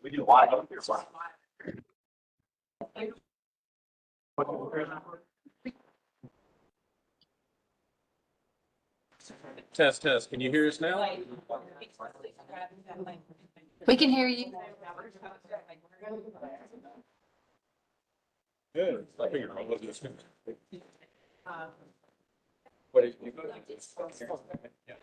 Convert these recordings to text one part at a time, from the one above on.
We do a lot of here. Test, test. Can you hear us now? We can hear you. Good. I figured I wasn't just gonna. What did you? Yeah.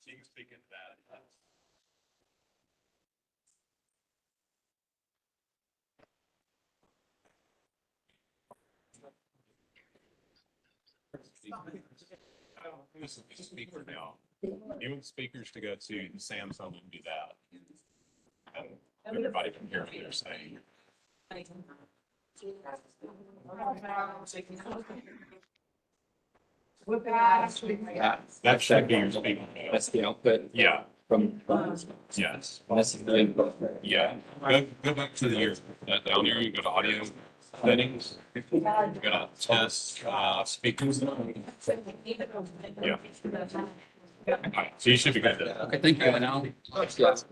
You can speak into that. This is the speaker now. You want speakers to go to the Samsung and do that. And everybody can hear what they're saying. That should be your speaker. That's the output. Yeah, From. yes, That's the input. yeah. Go back to your, down here, you go to audio settings. You got test, speakers. Yeah. Alright, so you should be good. Okay, thank you. Now. Yes.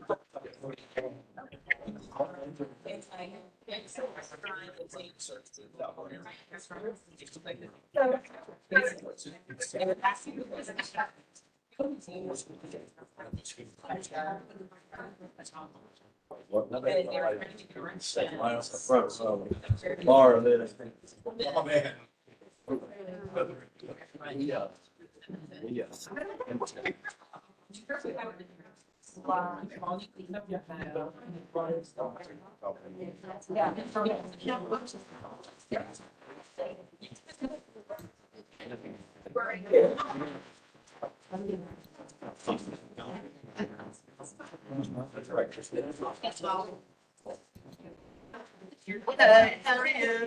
Laura, then. Oh, man. Yeah. Yeah. Hey, how are you?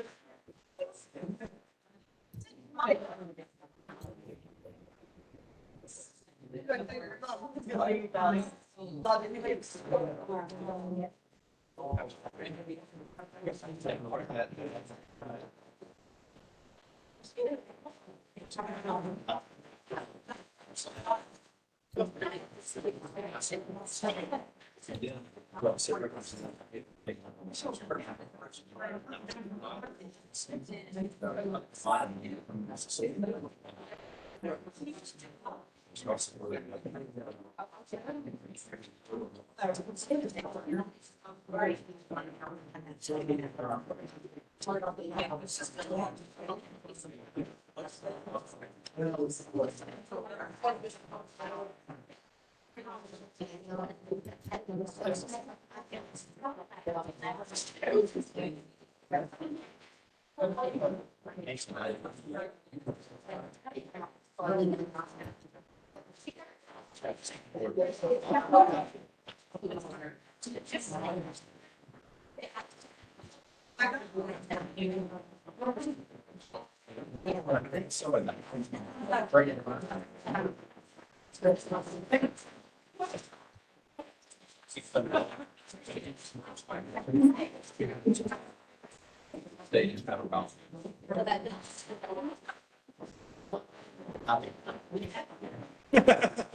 They just have a bounce.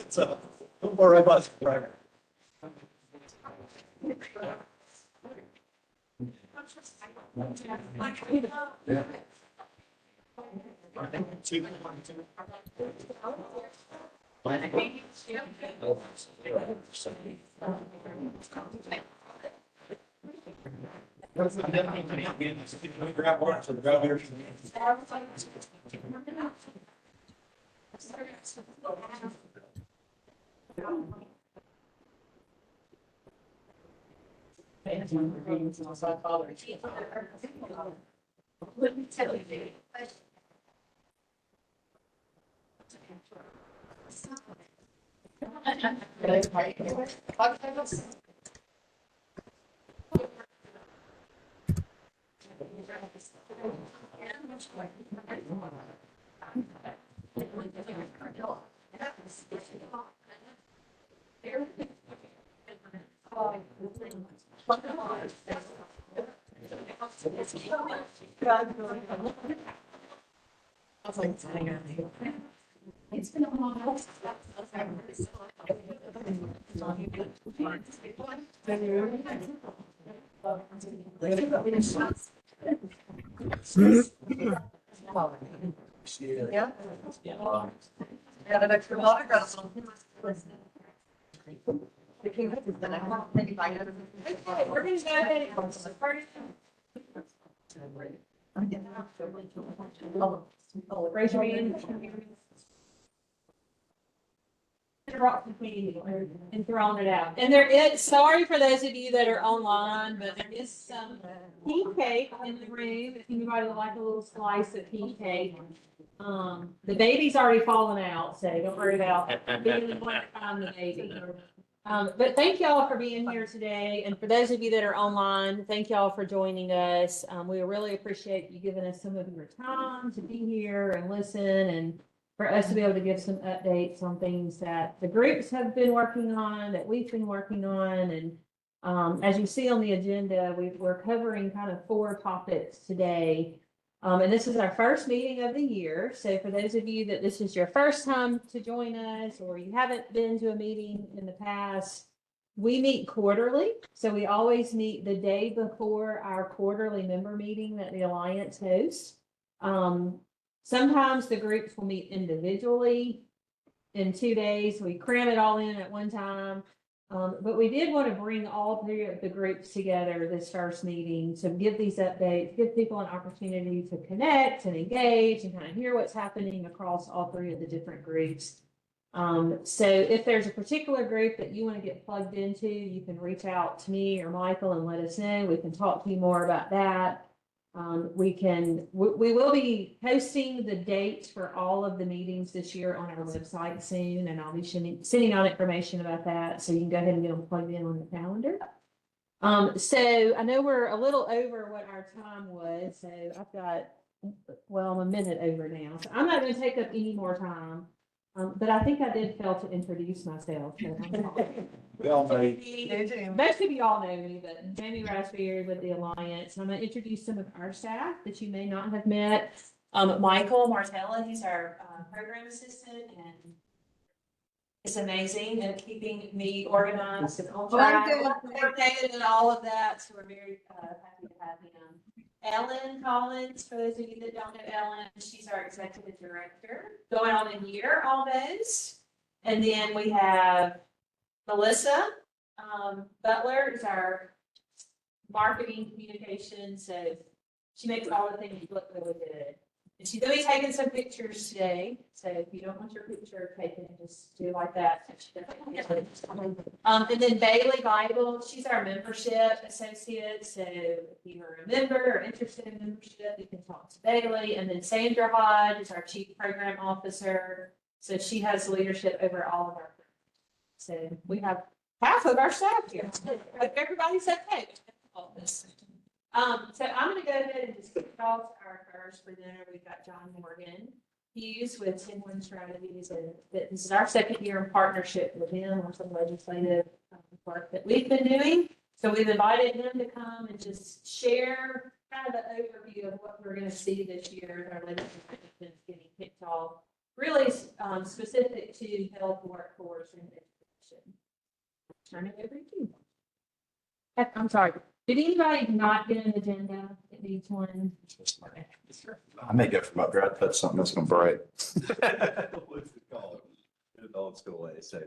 So, more robust. Right. Grab one for the governor. Wouldn't tell you. It's been a while. Yeah. Got an extra autograph on. We're gonna go ahead and raise your hand. And throwing it out. And there is, sorry for those of you that are online, but there is some tea cake in the room. If anybody would like a little slice of tea cake. The baby's already fallen out, so don't worry about being the one to find the baby. But thank y'all for being here today. And for those of you that are online, thank y'all for joining us. We really appreciate you giving us some of your time to be here and listen, and for us to be able to give some updates on things that the groups have been working on, that we've been working on. And as you see on the agenda, we're covering kind of 4 topics today. And this is our first meeting of the year. So for those of you that this is your first time to join us, or you haven't been to a meeting in the past, we meet quarterly. So we always meet the day before our quarterly member meeting that the Alliance hosts. Sometimes the groups will meet individually in 2 days. We cram it all in at one time. But we did want to bring all 3 of the groups together this first meeting to give these updates, give people an opportunity to connect and engage and kind of hear what's happening across all 3 of the different groups. So if there's a particular group that you want to get plugged into, you can reach out to me or Michael and let us know. We can talk to you more about that. We will be posting the dates for all of the meetings this year on our website soon, and I'll be sending out information about that, so you can go ahead and get them plugged in on the calendar. So I know we're a little over what our time was, so I've got, well, I'm a minute over now, so I'm not going to take up any more time. But I think I did fail to introduce myself. So We all know. most of you all know me, but Jamie Raspberry with the Alliance. I'm going to introduce some of our staff that you may not have met. Michael Martella, he's our program assistant, and it's amazing at keeping me organized and on track, coordinated and all of that. So we're very happy to have him. Ellen Collins, for those of you that don't know Ellen, she's our executive director, going on a year almost. And then we have Melissa Butler is our marketing communication. So she makes all the things look really good. And she's going to be taking some pictures today. So if you don't want your picture taken, just do like that. And then Bailey Bible, she's our membership associate. So if you are a member or interested in membership, you can talk to Bailey. And then Sandra Hodge is our chief program officer. So she has leadership over all of our programs. So we have half of our staff here. Hope everybody's okay. So I'm going to go ahead and just kick off our first presenter. We've got John Morgan Hughes with 10-1 Strategies, and this is our second year in partnership with him on some legislative work that we've been doing. So we've invited him to come and just share kind of the overview of what we're going to see this year as our legislation is getting kicked off, really specific to health, workforce, and education. Turn it over to you. I'm sorry. Did anybody not get an agenda that needs one? I may go from up there. I touched something that's gonna break. What's it called? In an old school way. So,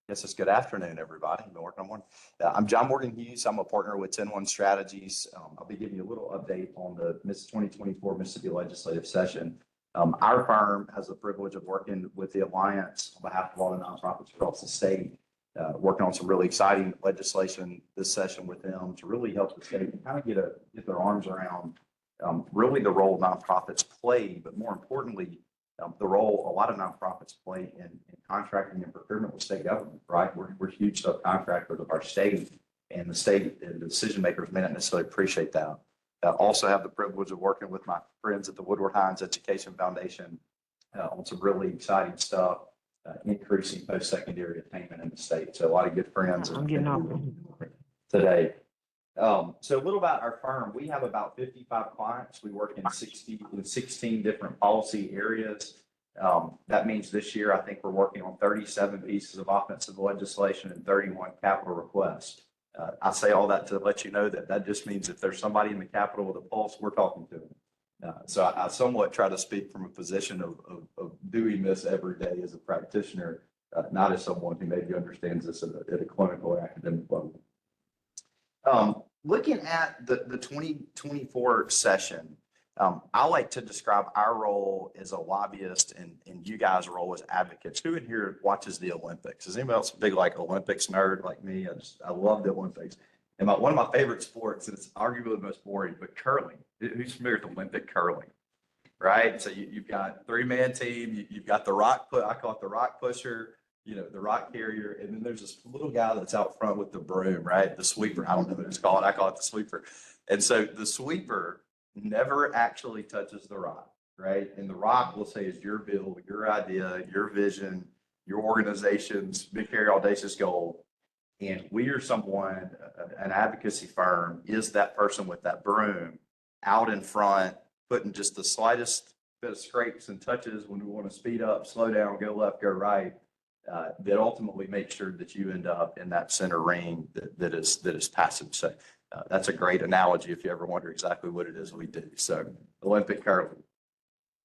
yes, it's good afternoon, everybody. Been working on one. I'm John Morgan Hughes. I'm a partner with 10-1 Strategies. I'll be giving you a little update on the 2024 Mississippi legislative session. Our firm has the privilege of working with the Alliance on behalf of all the nonprofits across the state working on some really exciting legislation this session with them to really help the state kind of get their arms around really the role nonprofits play, but more importantly, the role a lot of nonprofits play in contracting and procurement with state government, right? We're huge subcontractors of our state, and the state and the decision makers may not necessarily appreciate that. I also have the privilege of working with my friends at the Woodward Hines Education Foundation on some really exciting stuff, increasing post-secondary attainment in the state. So a lot of good friends today. So a little about our firm. We have about 55 clients. We work in 16 different policy areas. That means this year, I think we're working on 37 pieces of offensive legislation and 31 capital requests. I say all that to let you know that just means if there's somebody in the Capitol with a pulse, we're talking to them. So I somewhat try to speak from a position of doing this every day as a practitioner, not as someone who maybe understands this at a clinical or academic level. Looking at the 2024 session, I like to describe our role as a lobbyist and you guys' role as advocates. Who in here watches the Olympics? Is anybody else a big Olympics nerd like me? I love the Olympics. And one of my favorite sports, and it's arguably the most boring, but curling. Who's familiar with Olympic curling? Right? So you've got 3-man team, you've got the rock I call it the rock pusher, the rock carrier, and then there's this little guy that's out front with the broom, right? The sweeper. I don't know what it's called. I call it the sweeper. And so the sweeper never actually touches the rock, right? And the rock, we'll say, is your bill, your idea, your vision, your organization's big, hairy, audacious goal. And we are someone, an advocacy firm, is that person with that broom out in front, putting just the slightest bit of scrapes and touches when we want to speed up, slow down, go left, go right. That ultimately makes sure that you end up in that center ring that is passive. So that's a great analogy if you ever wonder exactly what it is we do. So Olympic curling.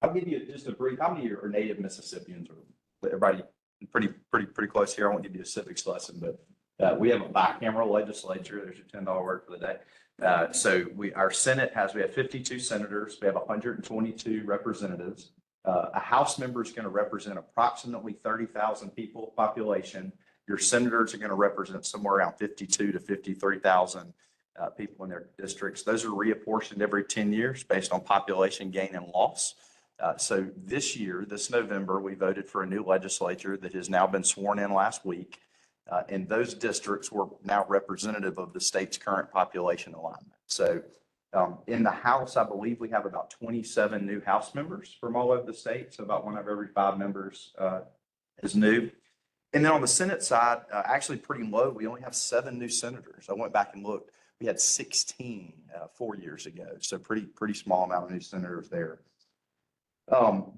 I'll give you just a brief. How many are native Mississippians? Or everybody pretty close here. I won't give you a civics lesson, but we have a bicameral legislature. There's your $10 word for the day. So our Senate we have 52 senators. We have 122 representatives. A House member is going to represent approximately 30,000 people population. Your senators are going to represent somewhere around 52 to 53,000 people in their districts. Those are reapportioned every 10 years based on population gain and loss. So this year, this November, we voted for a new legislature that has now been sworn in last week. And those districts were now representative of the state's current population alignment. So in the House, I believe we have about 27 new House members from all over the state. So about 1 of every 5 members is new. And then on the Senate side, actually pretty low. We only have 7 new senators. I went back and looked. We had 16 4 years ago. So pretty small amount of new senators there.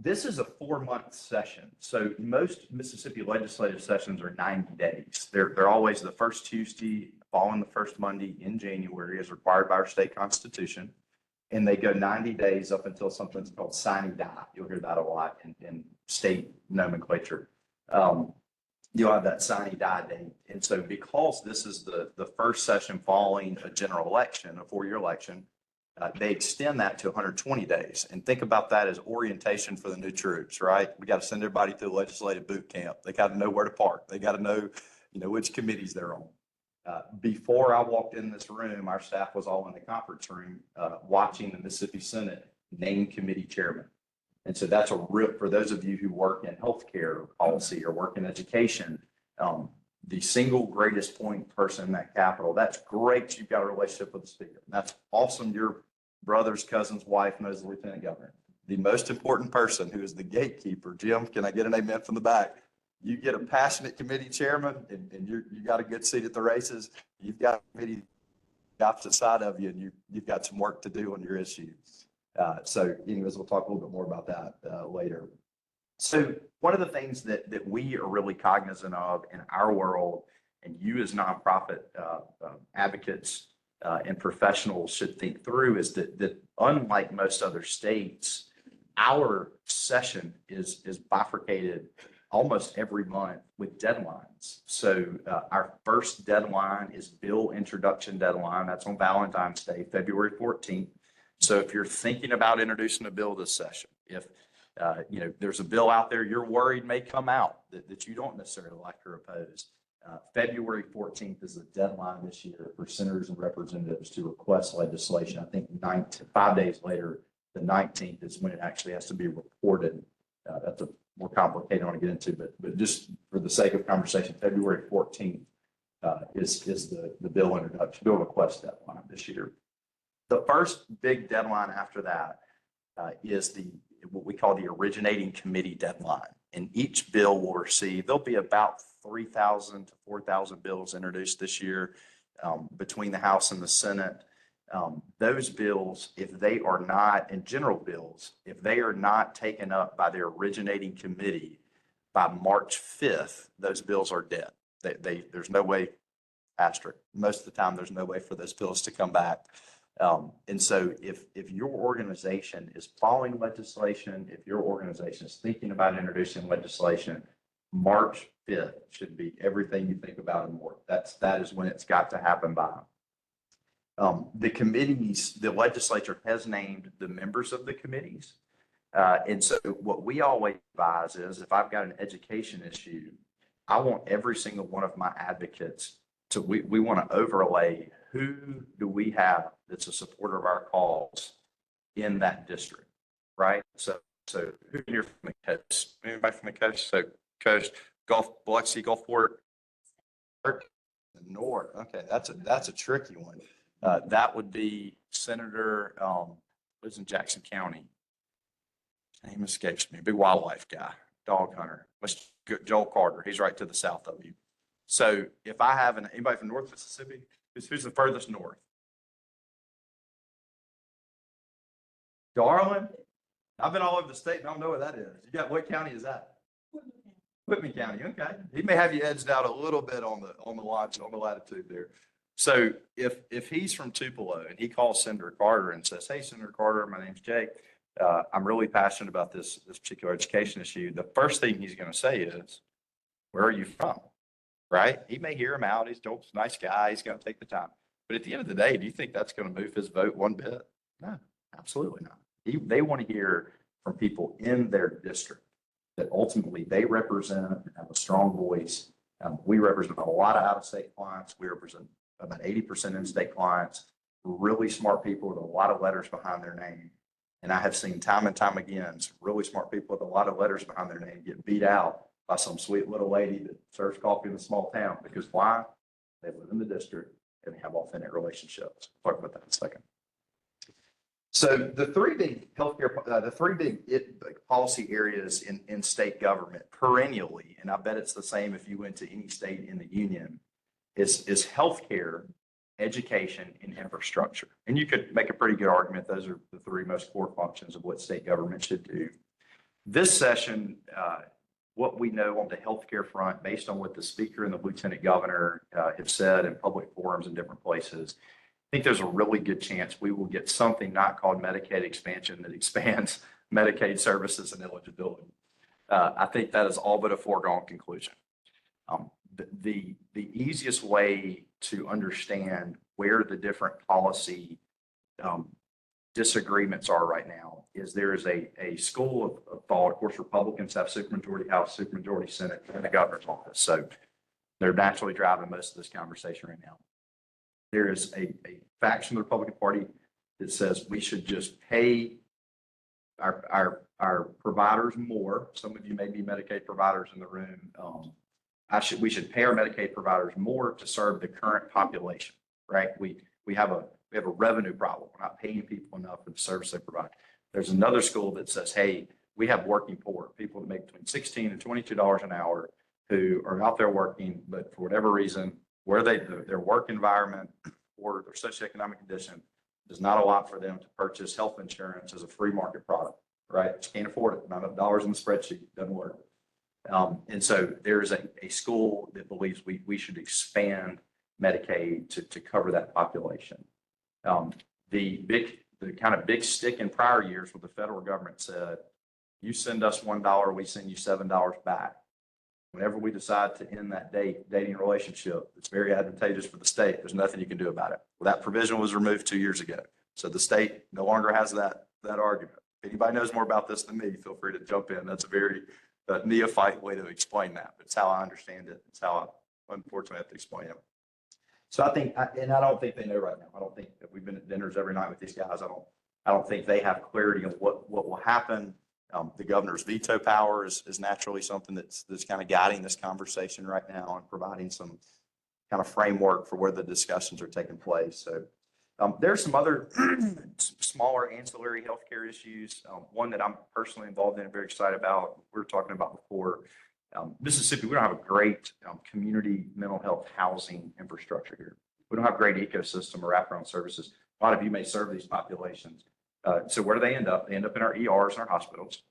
This is a 4-month session. So most Mississippi legislative sessions are 90 days. They're always the first Tuesday following the first Monday in January as required by our state constitution. And they go 90 days up until something's called sine die. You'll hear that a lot in state nomenclature. You'll have that sine die date. And so because this is the first session following a general election, a 4-year election, they extend that to 120 days. And think about that as orientation for the new troops, right? We got to send everybody through legislative boot camp. They got to know where to park. They got to know, which committees they're on. Before I walked in this room, our staff was all in the conference room watching the Mississippi Senate name committee chairman. And so that's for those of you who work in healthcare policy or work in education, the single greatest point person in that Capitol. That's great. You've got a relationship with the speaker. That's awesome. Your brother's cousin's wife knows the lieutenant governor. The most important person who is the gatekeeper, Jim, can I get an amen from the back? You get a passionate committee chairman and you got a good seat at the races. You've got a committee opposite side of you and you've got some work to do on your issue. So anyways, we'll talk a little bit more about that later. So one of the things that we are really cognizant of in our world, and you as nonprofit advocates and professionals should think through, is that unlike most other states, our session is bifurcated almost every month with deadlines. So our first deadline is bill introduction deadline. That's on Valentine's Day, February 14th. So if you're thinking about introducing a bill this session, if there's a bill out there you're worried may come out that you don't necessarily like or oppose, February 14th is the deadline this year for senators and representatives to request legislation. I think 5 days later, the 19th is when it actually has to be reported. That's a more complicated one to get into, but just for the sake of conversation, February 14th is the bill introduction, bill request deadline this year. The first big deadline after that is what we call the originating committee deadline. And each bill will receive, there'll be about 3,000 to 4,000 bills introduced this year between the House and the Senate. Those bills, if they are not, in general bills, if they are not taken up by their originating committee by March 5th, those bills are dead. There's no way, asterisk, most of the time, there's no way for those bills to come back. And so if your organization is following legislation, if your organization is thinking about introducing legislation, March 5th should be everything you think about and more. That is when it's got to happen by. The committees, the legislature has named the members of the committees. And so what we always advise is if I've got an education issue, I want every single one of my advocates to, we want to overlay who do we have that's a supporter of our cause in that district, right? So who here from the coast? Anybody from the coast? So coast, Biloxi, Gulfport, North. Okay, that's a tricky one. That would be Senator, lives in Jackson County. His name escapes me. Big wildlife guy, dog hunter. Joel Carter. He's right to the south of you. So if I have anybody from North Mississippi, who's the furthest north? Garland. I've been all over the state and I don't know where that is. What county is that? Whitman County. Okay. He may have you edged out a little bit on the latitude there. So if he's from Tupelo and he calls Senator Carter and says, "Hey, Senator Carter, my name's Jake. I'm really passionate about this particular education issue." The first thing he's going to say is, "Where are you from?" Right? He may hear him out. He's a nice guy. He's going to take the time. But at the end of the day, do you think that's going to move his vote one bit? No, absolutely not. They want to hear from people in their district that ultimately they represent and have a strong voice. We represent a lot of out-of-state clients. We represent about 80% in-state clients, really smart people with a lot of letters behind their name. And I have seen time and time again, some really smart people with a lot of letters behind their name get beat out by some sweet little lady that serves coffee in a small town. Because why? They live in the district and they have authentic relationships. We'll talk about that in a second. So the three big policy areas in state government perennially, and I bet it's the same if you went to any state in the union, is healthcare, education, and infrastructure. And you could make a pretty good argument those are the three most core functions of what state government should do. This session, what we know on the healthcare front, based on what the speaker and the lieutenant governor have said in public forums in different places, I think there's a really good chance we will get something not called Medicaid expansion that expands Medicaid services and eligibility. I think that is all but a foregone conclusion. The easiest way to understand where the different policy disagreements are right now is there is a school of thought. Of course, Republicans have supermajority House, supermajority Senate, and the governor's office. So they're naturally driving most of this conversation right now. There is a faction of the Republican Party that says we should just pay our providers more. Some of you may be Medicaid providers in the room. We should pay our Medicaid providers more to serve the current population, right? We have a revenue problem. We're not paying people enough for the service they provide. There's another school that says, hey, we have working poor, people that make between $16 and $22 an hour who are out there working, but for whatever reason, where their work environment or their socioeconomic condition does not allow for them to purchase health insurance as a free market product, right? Just can't afford it. Not enough dollars in the spreadsheet, doesn't work. And so there is a school that believes we should expand Medicaid to cover that population. The kind of big stick in prior years where the federal government said, you send us $1, we send you $7 back. Whenever we decide to end that dating relationship, it's very advantageous for the state. There's nothing you can do about it. Well, that provision was removed 2 years ago. So the state no longer has that argument. If anybody knows more about this than me, feel free to jump in. That's a very neophyte way to explain that. But it's how I understand it. It's how unfortunately, I have to explain them. So I think, and I don't think they know right now. I don't think that we've been at dinners every night with these guys. I don't think they have clarity on what will happen. The governor's veto power is naturally something that's kind of guiding this conversation right now and providing some kind of framework for where the discussions are taking place. So there's some other smaller ancillary healthcare issues. One that I'm personally involved in and very excited about, we were talking about before. Mississippi, we don't have a great community mental health housing infrastructure here. We don't have great ecosystem or wraparound services. A lot of you may serve these populations. So where do they end up? They end up in our ERs and our hospitals,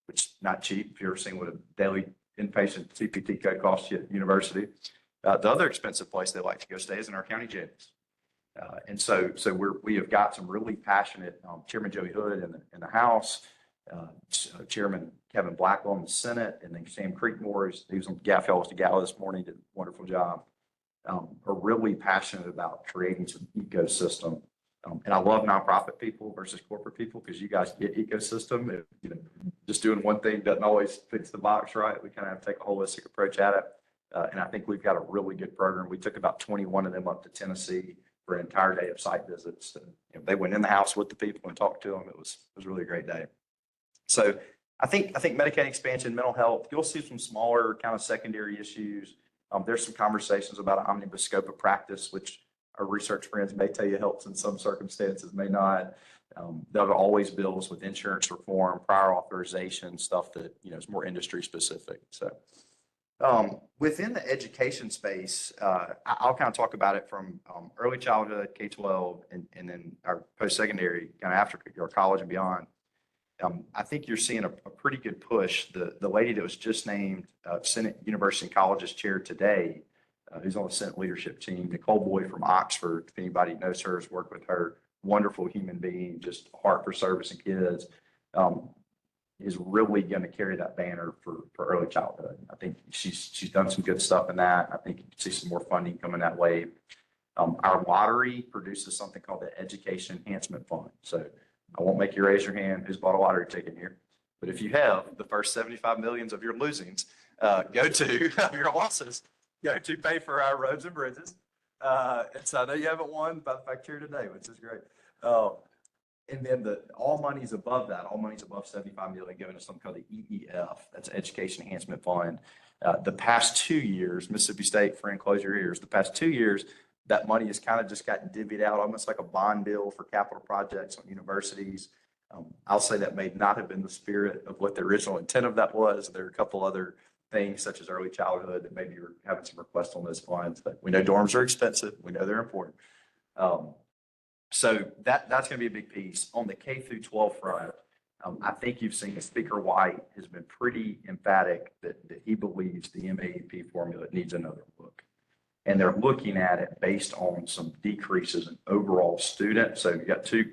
which is not cheap. If you've ever seen what a daily inpatient CPT code costs you at university. The other expensive place they like to go stay is in our county jails. And so we have got some really passionate Chairman Joey Hood in the House, Chairman Kevin Blackwell in the Senate, and then Sam Creekmore, he was on Fellows to Gala this morning, did a wonderful job. Are really passionate about creating some ecosystem. And I love nonprofit people versus corporate people because you guys get ecosystem. Just doing one thing doesn't always fix the box, right? We kind of have to take a holistic approach at it. And I think we've got a really good program. We took about 21 of them up to Tennessee for an entire day of site visits. They went in the house with the people and talked to them. It was really a great day. So I think Medicaid expansion, mental health, you'll see some smaller kind of secondary issues. There's some conversations about an omnibus scope of practice, which our research friends may tell you helps in some circumstances, may not. There are always bills with insurance reform, prior authorization, stuff that is more industry specific. So within the education space, I'll kind of talk about it from early childhood, K-12, and then our post-secondary, kind of after your college and beyond. I think you're seeing a pretty good push. The lady that was just named Senate University and Colleges chair today, who's on the Senate leadership team, Nicole Boyd from Oxford, if anybody knows her, has worked with her, wonderful human being, just heart for service and kids, is really going to carry that banner for early childhood. I think she's done some good stuff in that. I think you can see some more funding coming that way. Our lottery produces something called the Education Enhancement Fund. So I won't make you raise your hand who's bought a lottery ticket here. But if you have, the first 75 millions of your losings go to your losses, go to pay for our roads and bridges. And so I know you haven't won by the fact you're here today, which is great. And then all monies above that, all monies above 75 million, going to something called the EEF. That's Education Enhancement Fund. The past 2 years, Mississippi State, friend, close your ears. The past 2 years, that money has kind of just gotten divvied out, almost like a bond bill for capital projects on universities. I'll say that may not have been the spirit of what the original intent of that was. There are a couple other things such as early childhood that maybe you're having some requests on those funds, but we know dorms are expensive. We know they're important. So that's going to be a big piece. On the K through 12 front, I think you've seen Speaker White has been pretty emphatic that he believes the MAEP formula needs another look. And they're looking at it based on some decreases in overall students. So you've got two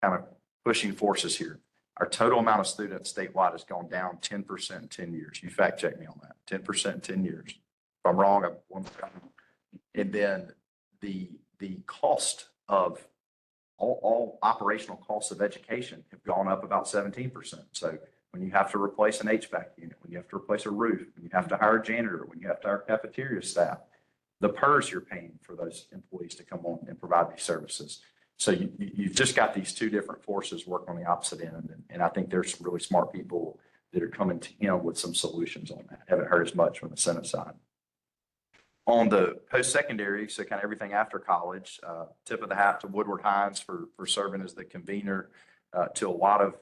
kind of pushing forces here. Our total amount of students statewide has gone down 10% in 10 years. You fact check me on that. 10% in 10 years. If I'm wrong, and then the cost of all operational costs of education have gone up about 17%. So when you have to replace an HVAC unit, when you have to replace a roof, when you have to hire a janitor, when you have to hire cafeteria staff, the PERS you're paying for those employees to come on and provide these services. So you've just got these two different forces working on the opposite end. And I think there's some really smart people that are coming to him with some solutions on that. Haven't heard as much from the Senate side. On the post-secondary, so kind of everything after college, tip of the hat to Woodward Hines for serving as the convener, to a lot of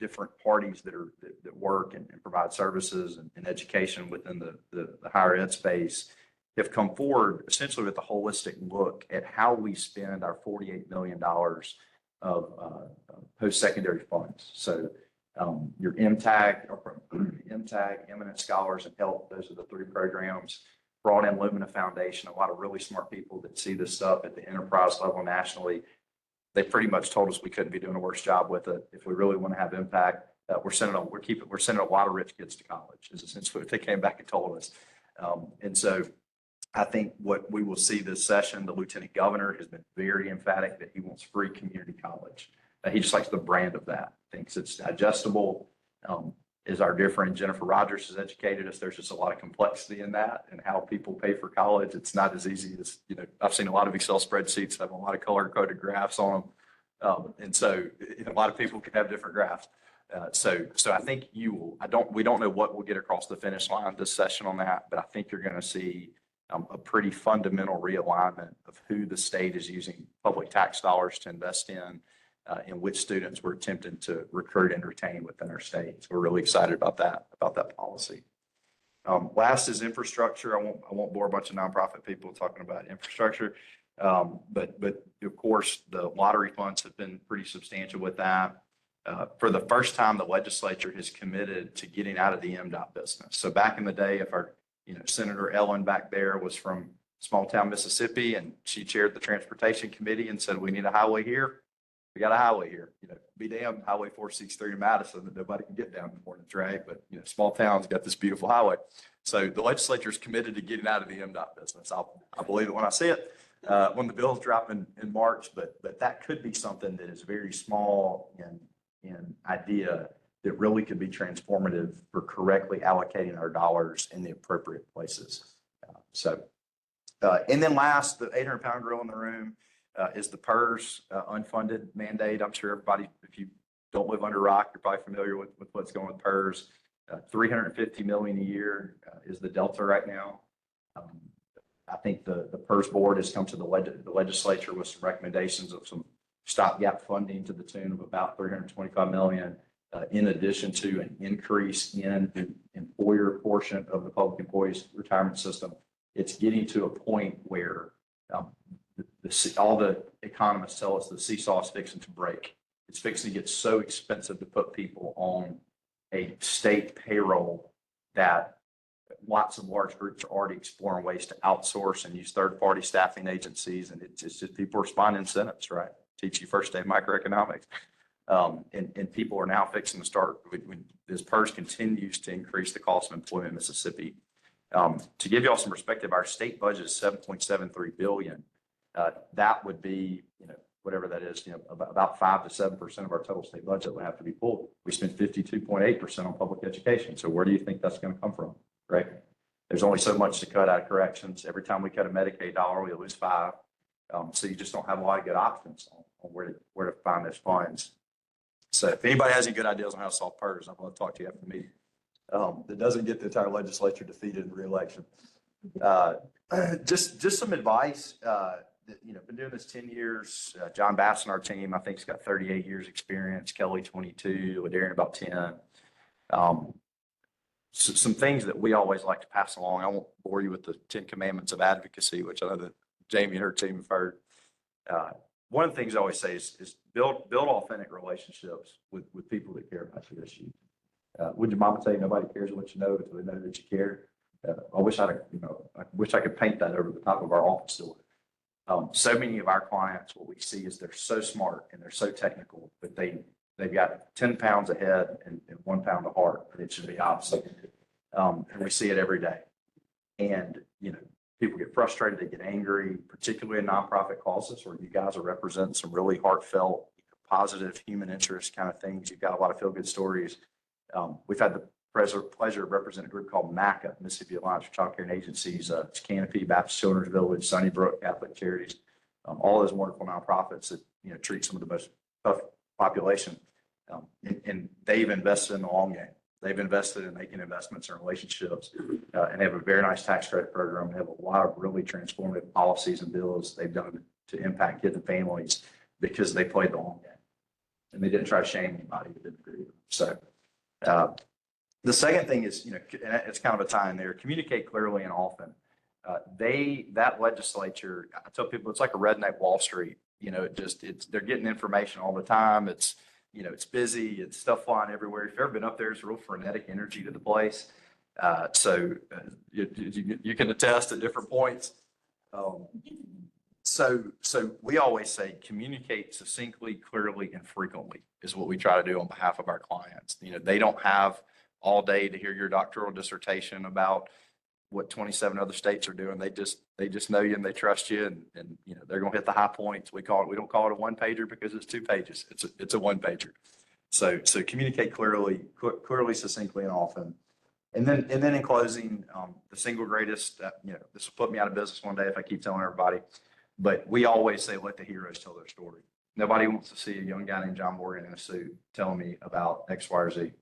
different parties that work and provide services and education within the higher ed space, have come forward essentially with a holistic look at how we spend our $48 million of post-secondary funds. So your MTAG, Eminent Scholars and Help, those are the three programs. Brought in Lumina Foundation, a lot of really smart people that see this stuff at the enterprise level nationally. They pretty much told us we couldn't be doing a worse job with it if we really want to have impact. We're sending a lot of rich kids to college, is essentially what they came back and told us. And so I think what we will see this session, the Lieutenant Governor has been very emphatic that he wants free community college. He just likes the brand of that, thinks it's digestible. is our dear friend Jennifer Rogers has educated us. There's just a lot of complexity in that and how people pay for college. It's not as easy as, I've seen a lot of Excel spreadsheets that have a lot of color coded graphs on them. And so a lot of people can have different graphs. So I think we don't know what we'll get across the finish line this session on that, but I think you're going to see a pretty fundamental realignment of who the state is using public tax dollars to invest in which students we're attempting to recruit and retain within our state. So we're really excited about that policy. Last is infrastructure. I won't bore a bunch of nonprofit people talking about infrastructure. But of course, the lottery funds have been pretty substantial with that. For the first time, the legislature has committed to getting out of the MDOT business. So back in the day, if our, Senator Ellen back there was from small town Mississippi and she chaired the transportation committee and said, we need a highway here. We got a highway here, be damned, Highway 463 to Madison that nobody can get down in the mornings, right? But, small towns got this beautiful highway. So the legislature is committed to getting out of the MDOT business. I believe it when I see it, when the bills drop in March, but that could be something that is very small in idea that really could be transformative for correctly allocating our dollars in the appropriate places. And then last, the 800-pound gorilla in the room is the PERS unfunded mandate. I'm sure everybody, if you don't live under a rock, you're probably familiar with what's going with PERS. $350 million a year is the delta right now. I think the PERS board has come to the legislature with some recommendations of some stopgap funding to the tune of about $325 million, in addition to an increase in the employer portion of the public employees retirement system. It's getting to a point where all the economists tell us the seesaw is fixing to break. It's fixing to get so expensive to put people on a state payroll that lots of large groups are already exploring ways to outsource and use third-party staffing agencies. And it's just people respond incentives, right? Teach you first day microeconomics. And people are now fixing to start when this PERS continues to increase the cost of employment in Mississippi. To give you all some perspective, our state budget is $7.73 billion. That would be, whatever that is, about 5 to 7% of our total state budget would have to be pulled. We spend 52.8% on public education. So where do you think that's going to come from, right? There's only so much to cut out of corrections. Every time we cut a Medicaid dollar, we lose 5. So you just don't have a lot of good options on where to find those funds. So if anybody has any good ideas on how to solve PERS, I'm going to talk to you after the meeting. That doesn't get the entire legislature defeated in re-election. Just some advice. Been doing this 10 years. John Bass on our team, I think, has got 38 years experience. Kelly, 22. Ladarian, about 10. So some things that we always like to pass along. I won't bore you with the 10 commandments of advocacy, which I know that Jamie and her team have heard. One of the things I always say is build authentic relationships with people that care about your issues. Would your mama tell you nobody cares what you know until they know that you care? I wish I could paint that over the top of our office door. So many of our clients, what we see is they're so smart and they're so technical, but they've got 10 pounds of head and 1 pound of heart, and it should be opposite. And we see it every day. And, people get frustrated, they get angry, particularly in nonprofit causes where you guys are representing some really heartfelt, positive human interest kind of things. You've got a lot of feel-good stories. We've had the pleasure of representing a group called MACA, Mississippi Alliance for Child Care and Agencies, it's Canopy, Baptist Children's Village, Sunnybrook, Catholic Charities, all those wonderful nonprofits that treat some of the most tough population. And they've invested in the long game. They've invested in making investments in relationships, and they have a very nice tax credit program. They have a lot of really transformative policies and bills they've done to impact kids and families because they played the long game. And they didn't try to shame anybody who didn't agree with them. So the second thing is, and it's kind of a tie in there, communicate clearly and often. That legislature, I tell people it's like a redneck Wall Street. They're getting information all the time. It's busy, it's stuff flying everywhere. If you've ever been up there, it's a real frenetic energy to the place. So you can attest at different points. So we always say communicate succinctly, clearly, and frequently is what we try to do on behalf of our clients. They don't have all day to hear your doctoral dissertation about what 27 other states are doing. They just know you and they trust you, and they're going to hit the high points. We don't call it a one pager because it's 2 pages. It's a one pager. So communicate clearly, succinctly, and often. And then in closing, the single greatest, this will put me out of business one day if I keep telling everybody, but we always say, let the heroes tell their story. Nobody wants to see a young guy named John Morgan in a suit telling me about X, Y, or Z.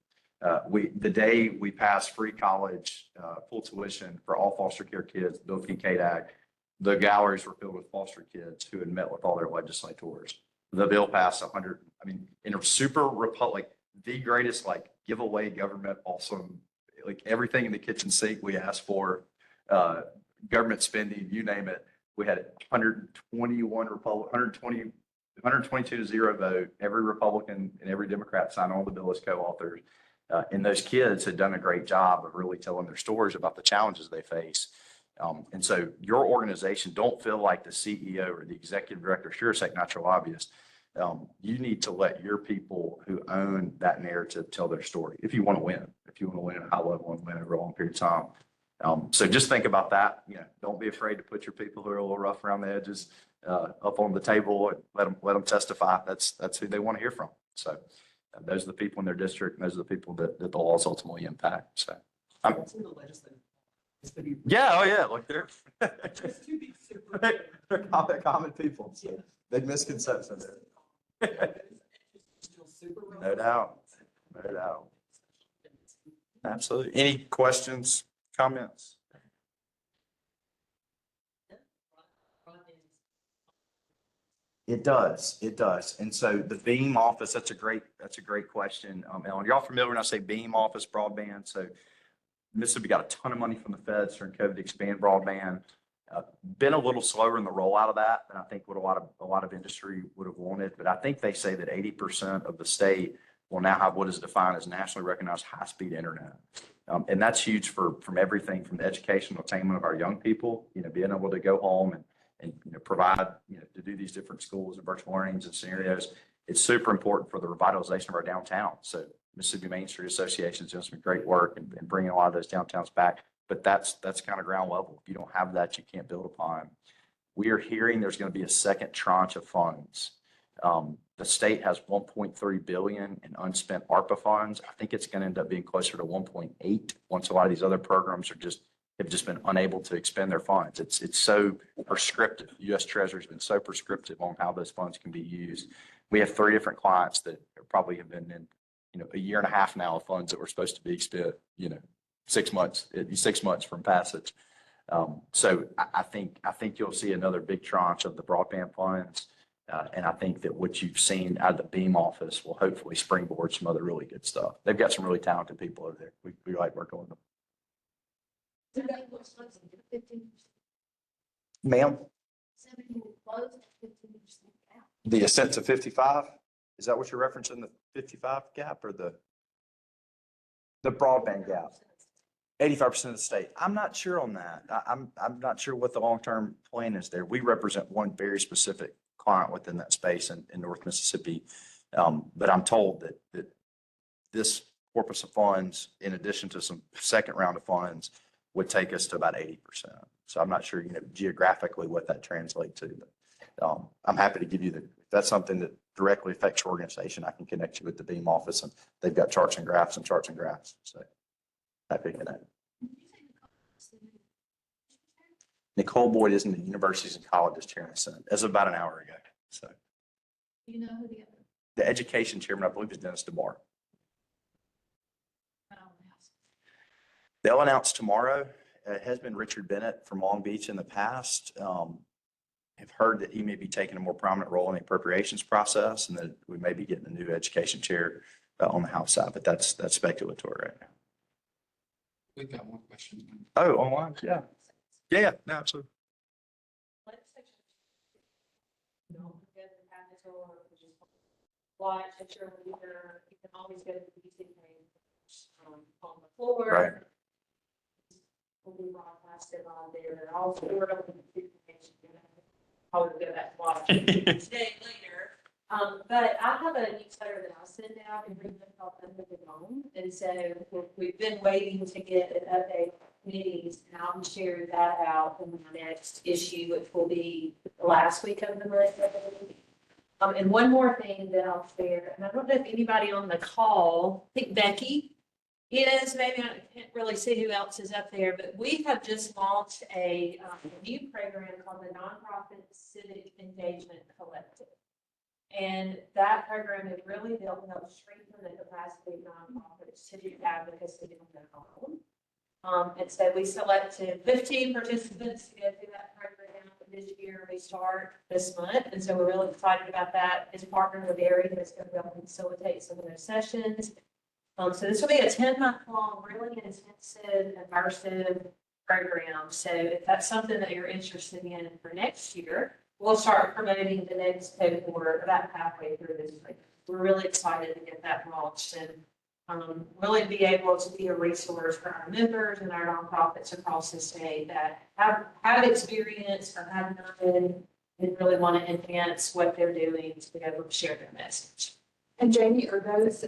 The day we passed free college, full tuition for all foster care kids, Bill Kincaid Act, the galleries were filled with foster kids who had met with all their legislators. The bill passed 100, in a super republic, the greatest, like, giveaway government, awesome, like everything in the kitchen sink we asked for, government spending, you name it. We had 121 122 to 0 vote. Every Republican and every Democrat signed on the bill as co-authors. And those kids had done a great job of really telling their stories about the challenges they face. And so your organization, don't feel like the CEO or the executive director, sure, it's like natural obvious. You need to let your people who own that narrative tell their story if you want to win, at a high level and win over a long period of time. So just think about that. Don't be afraid to put your people who are a little rough around the edges up on the table and let them testify. That's who they want to hear from. So those are the people in their district, and those are the people that the laws ultimately impact. So yeah, oh yeah, look, they're common people. So big misconception there. No doubt. No doubt. Absolutely. Any questions, comments? It does. It does. And so the Beam office, that's a great question. Ellen, y'all familiar when I say Beam office broadband? So Mississippi got a ton of money from the feds during COVID to expand broadband. Been a little slower in the rollout of that than I think what a lot of industry would have wanted. But I think they say that 80% of the state will now have what is defined as nationally recognized high-speed internet. And that's huge from everything from the educational attainment of our young people, being able to go home and provide, to do these different schools and virtual learnings and scenarios. It's super important for the revitalization of our downtown. So Mississippi Main Street Association is doing some great work and bringing a lot of those downtowns back. But that's kind of ground level. If you don't have that, you can't build upon. We are hearing there's going to be a second tranche of funds. The state has 1.3 billion in unspent ARPA funds. I think it's going to end up being closer to 1.8 once a lot of these other programs have just been unable to expend their funds. It's so prescriptive. The U.S. Treasury has been so prescriptive on how those funds can be used. We have 3 different clients that probably have been in, a year and a half now of funds that were supposed to be spent, 6 months, 6 months from passage. So I think you'll see another big tranche of the broadband funds. And I think that what you've seen out of the Beam office will hopefully springboard some other really good stuff. They've got some really talented people over there. We like working with them. Ma'am? The ascent to 55? Is that what you're referencing, the 55 gap or the broadband gap? 85% of the state. I'm not sure on that. I'm not sure what the long-term plan is there. We represent one very specific client within that space in North Mississippi. But I'm told that this corpus of funds, in addition to some second round of funds, would take us to about 80%. So I'm not sure, geographically what that translates to. But I'm happy to give you if that's something that directly affects your organization, I can connect you with the Beam office, and they've got charts and graphs. So happy to connect. Nicole Boyd is in the Universities and Colleges Chairman Senate as of about an hour ago. So You know who the other? the education chairman, I believe, is Dennis DeMar. They'll announce tomorrow. It has been Richard Bennett from Long Beach in the past. Have heard that he may be taking a more prominent role in the appropriations process, and that we may be getting a new education chair on the House side, but that's speculative right now. We've got one question. Oh, online? Yeah. Yeah, no, absolutely. Watch at your leader. You can always go to the DC on the floor. Right. Will be broadcasted on there. They're all stored up in the information. I'll go back and watch it today later. But I have a newsletter that I'll send out and bring them up under the dome. And so we've been waiting to get an update on committees, and I'll share that out in the next issue, which will be the last week of the month. And one more thing that I'll share, and I don't know if anybody on the call, I think Becky is, maybe I can't really see who else is up there, but we have just launched a new program called the Nonprofit Civic Engagement Collective. And that program is really built to help strengthen the capacity of nonprofits to do advocacy on their own. And so we selected 15 participants to go through that program this year. We start this month, and so we're really excited about that. It's partnered with Area that's going to be able to facilitate some of those sessions. So this will be a 10-month-long, really intensive, immersive program. So if that's something that you're interested in for next year, we'll start promoting the next cohort about halfway through this week. We're really excited to get that launched and really be able to be a resource for our members and our nonprofits across the state that have experience or have none and really want to enhance what they're doing to be able to share their message. And Jamie, are those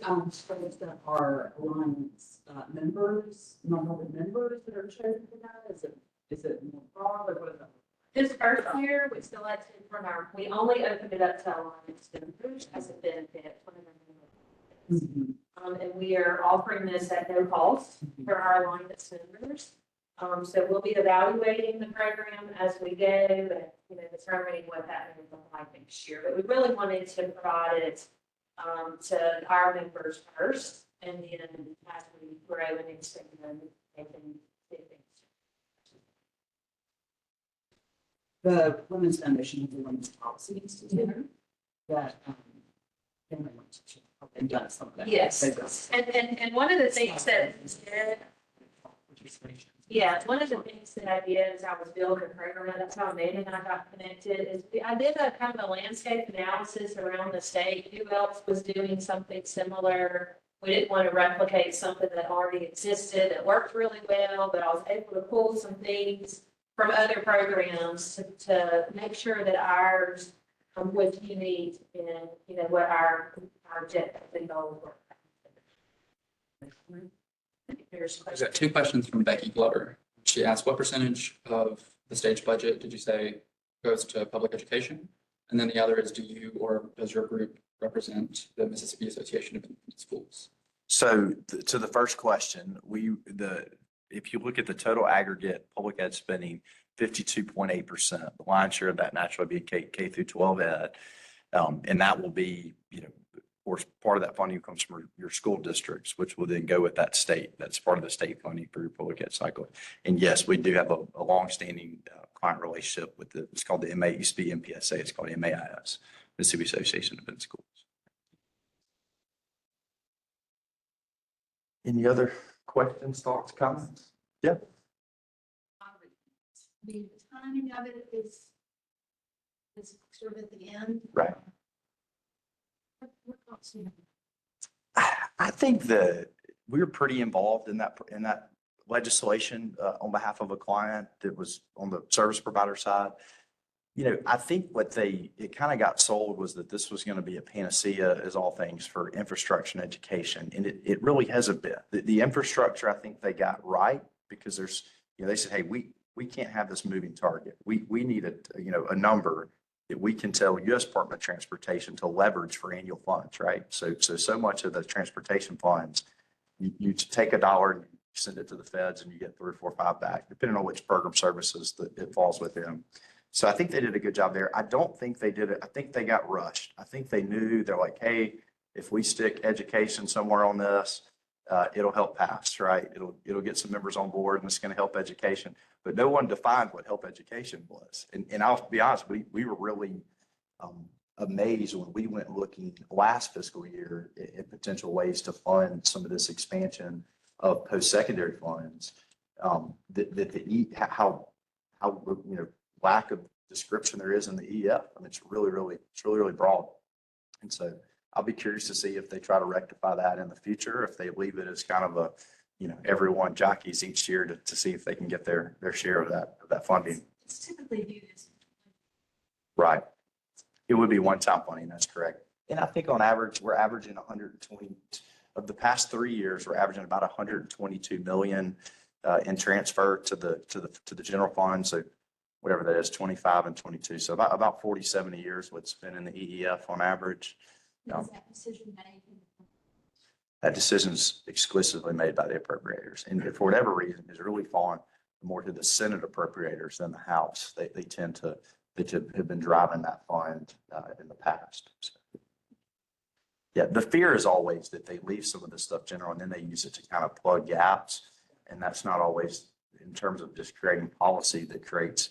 folks that are Alliance members, nonprofit members that are chosen for that? Is it more broad or what is it? This first year, we selected we only opened it up to Alliance members as a benefit. And we are offering this at no cost for our Alliance members. So we'll be evaluating the program as we go and, determining what that may look like next year. But we really wanted to provide it to our members first, and then as we grow and expand them, they can do things. The Women's Foundation has a Women's Policy Institute that they've done some of that. Yes. They've done. And one of the things that one of the things that I did as I was building a program, that's how Amanda and I got connected, is I did a kind of a landscape analysis around the state. Who else was doing something similar? We didn't want to replicate something that already existed, that worked really well, but I was able to pull some things from other programs to make sure that ours was unique in, what our objectives and goals were. I've got two questions from Becky Glover. She asked, what percentage of the state's budget did you say goes to public education? And then the other is, do you or does your group represent the Mississippi Association of Independent Schools? So to the first question, if you look at the total aggregate public ed spending, 52.8%, the lion's share of that naturally being K through 12 ed. And that will be, of course, part of that funding comes from your school districts, which will then go with that state. That's part of the state funding for your public ed cycle. And yes, we do have a longstanding client relationship with it's called the MA, it used to be MPSA, it's called MAIS, Mississippi Association of Independent Schools. Any other questions, thoughts, comments? Yeah. The timing of it is sort of at the end. Right. What thoughts do you I think we were pretty involved in that legislation on behalf of a client that was on the service provider side. I think it kind of got sold was that this was going to be a panacea as all things for infrastructure and education. And it really hasn't been. The infrastructure, I think they got right because they said, hey, we can't have this moving target. We need a number that we can tell U.S. Department of Transportation to leverage for annual funds, right? So much of the transportation funds, you take $1 and you send it to the feds and you get 3 or 4 or 5 back, depending on which program services that it falls within. So I think they did a good job there. I don't think they did it. I think they got rushed. I think they knew they're like, hey, if we stick education somewhere on this, it'll help pass, right? It'll get some members on board and it's going to help education. But no one defined what help education was. And I'll be honest, we were really amazed when we went looking last fiscal year at potential ways to fund some of this expansion of post-secondary funds. How lack of description there is in the EF. I mean, it's really broad. And so I'll be curious to see if they try to rectify that in the future, if they leave it as kind of a, everyone jockeys each year to see if they can get their share of that funding. It's typically viewed as. Right. It would be one-time funding, that's correct. And I think on average, we're averaging 120, of the past 3 years, we're averaging about 122 million in transfer to the general fund. So whatever that is, 25 and 22. So about 40, 70 years what's been in the EEF on average. Is that decision made? That decision's exclusively made by the appropriators. And for whatever reason, it's really fallen more to the Senate appropriators than the House. They tend to have been driving that fund in the past. So, yeah, the fear is always that they leave some of this stuff general and then they use it to kind of plug gaps. And that's not always, in terms of just creating policy that creates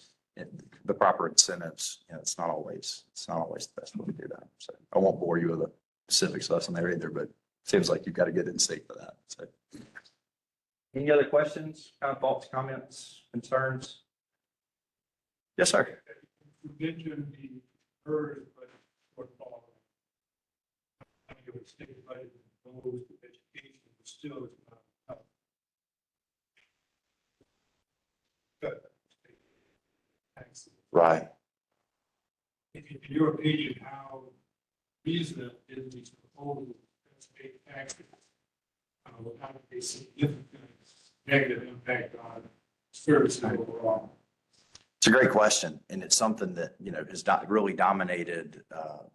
the proper incentives. You know, it's not always the best way to do that. So I won't bore you with a civics lesson there either, but it seems like you've got a good instinct for that. So, any other questions, thoughts, comments, concerns? Yes, sir. You mentioned the PERS budget shortfall. Your state budget goes to education, but still it's not enough. Cut state taxes. Right. In your opinion, how reasonable is these proposals that state taxes without a significant negative impact on services overall? It's a great question, and it's something that, you know, has really dominated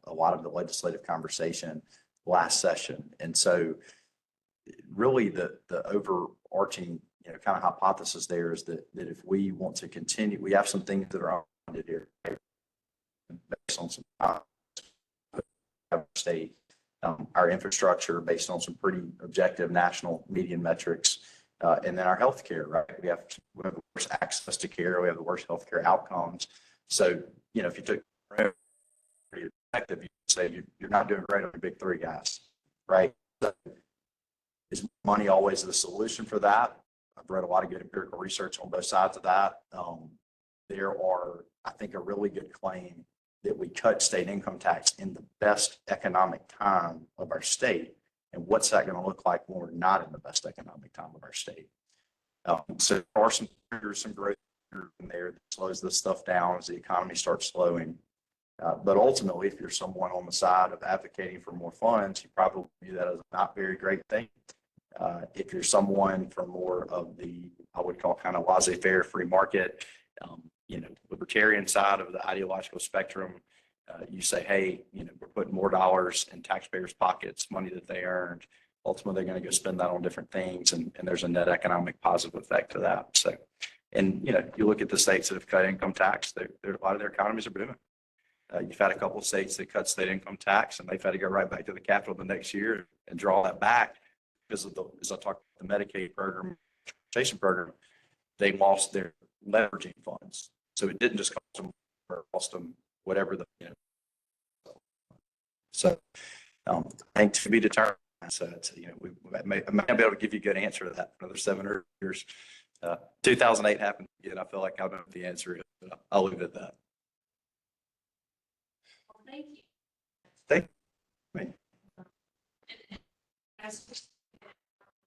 a lot of the legislative conversation last session. And so really the overarching, you know, kind of hypothesis there is that if we want to continue, we have some things that are on here based on some state, our infrastructure based on some pretty objective national median metrics. And then our healthcare, right? We have the worst access to care. We have the worst healthcare outcomes. So, you know, if you took pretty effective, you could say you're not doing great on the big three guys, right? So, is money always the solution for that? I've read a lot of good empirical research on both sides of that. There are, I think, a really good claim that we cut state income tax in the best economic time of our state. And what's that going to look like when we're not in the best economic time of our state? So there are some growth in there that slows this stuff down as the economy starts slowing. But ultimately, if you're someone on the side of advocating for more funds, you probably view that as a not very great thing. If you're someone from more of the, I would call kind of laissez-faire free market, you know, libertarian side of the ideological spectrum, you say, hey, you know, we're putting more dollars in taxpayers' pockets, money that they earned. Ultimately, they're going to go spend that on different things, and there's a net economic positive effect to that. So, and you know, you look at the states that have cut income tax, a lot of their economies are booming. You've had a couple of states that cut state income tax, and they've had to go right back to the Capitol the next year and draw that back because of as I talked about the Medicaid program, transportation program, they lost their leveraging funds. So it didn't just cost them, or cost them whatever the, you know. So I think to be determined. So it's, you know, I may not be able to give you a good answer to that for another 7 or 8 years. 2008 happened again. I feel like I don't know what the answer is, but I'll leave it at that. Well, thank you. Thank you. As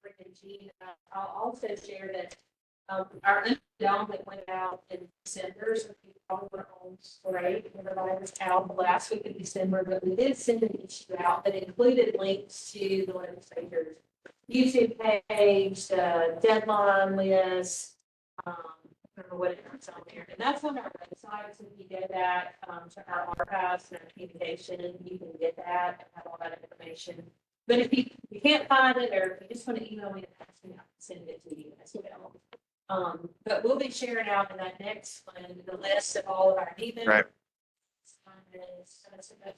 Rick and Jean, I'll also share that our endowment went out in December, so people probably were on break. Everybody was out the last week of December, but we did send an issue out that included links to the legislature's YouTube page, the deadline list, remember what it's on there. And that's on our website, so if you go back to our archives and our communication, you can get that and have all that information. But if you can't find it, or if you just want to email me and ask me, I can send it to you as well. But we'll be sharing out in that next one the list of all of our events. Right.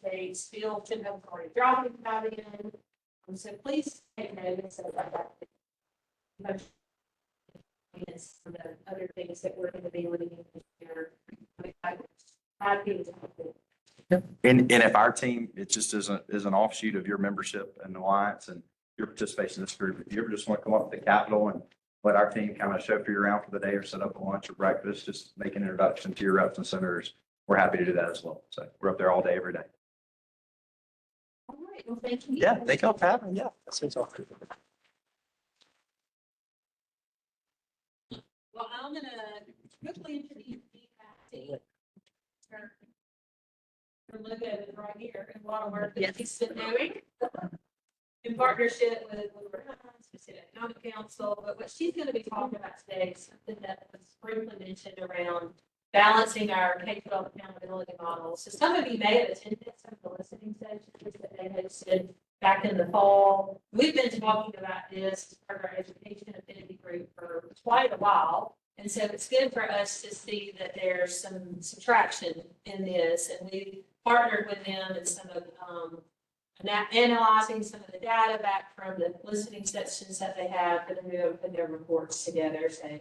Updates, field should have already dropped by then. So please take notice of that. And some of the other things that we're going to be living in this year. Happy to help you. And if our team, it just is an offshoot of your membership and alliance and your participation in this group, if you ever just want to come up to the Capitol and let our team kind of chauffeur you around for the day or set up a lunch or breakfast, just make an introduction to your reps and senators, we're happy to do that as well. So we're up there all day, every day. All right, well, thank you. Yeah, thank you all for having me. Yeah, that seems awesome. Well, I'm gonna quickly introduce you. Look at it right here, and a lot of work that he's been doing in partnership with the State Economic Council. But what she's going to be talking about today is something that was briefly mentioned around balancing our K-12 accountability models. So some of you may have attended some of the listening sessions that they hosted back in the fall. We've been talking about this as part of our education affinity group for quite a while. And so it's good for us to see that there's some traction in this. And we partnered with them in some of, analyzing some of the data back from the listening sessions that they have, and then we put their reports together. So,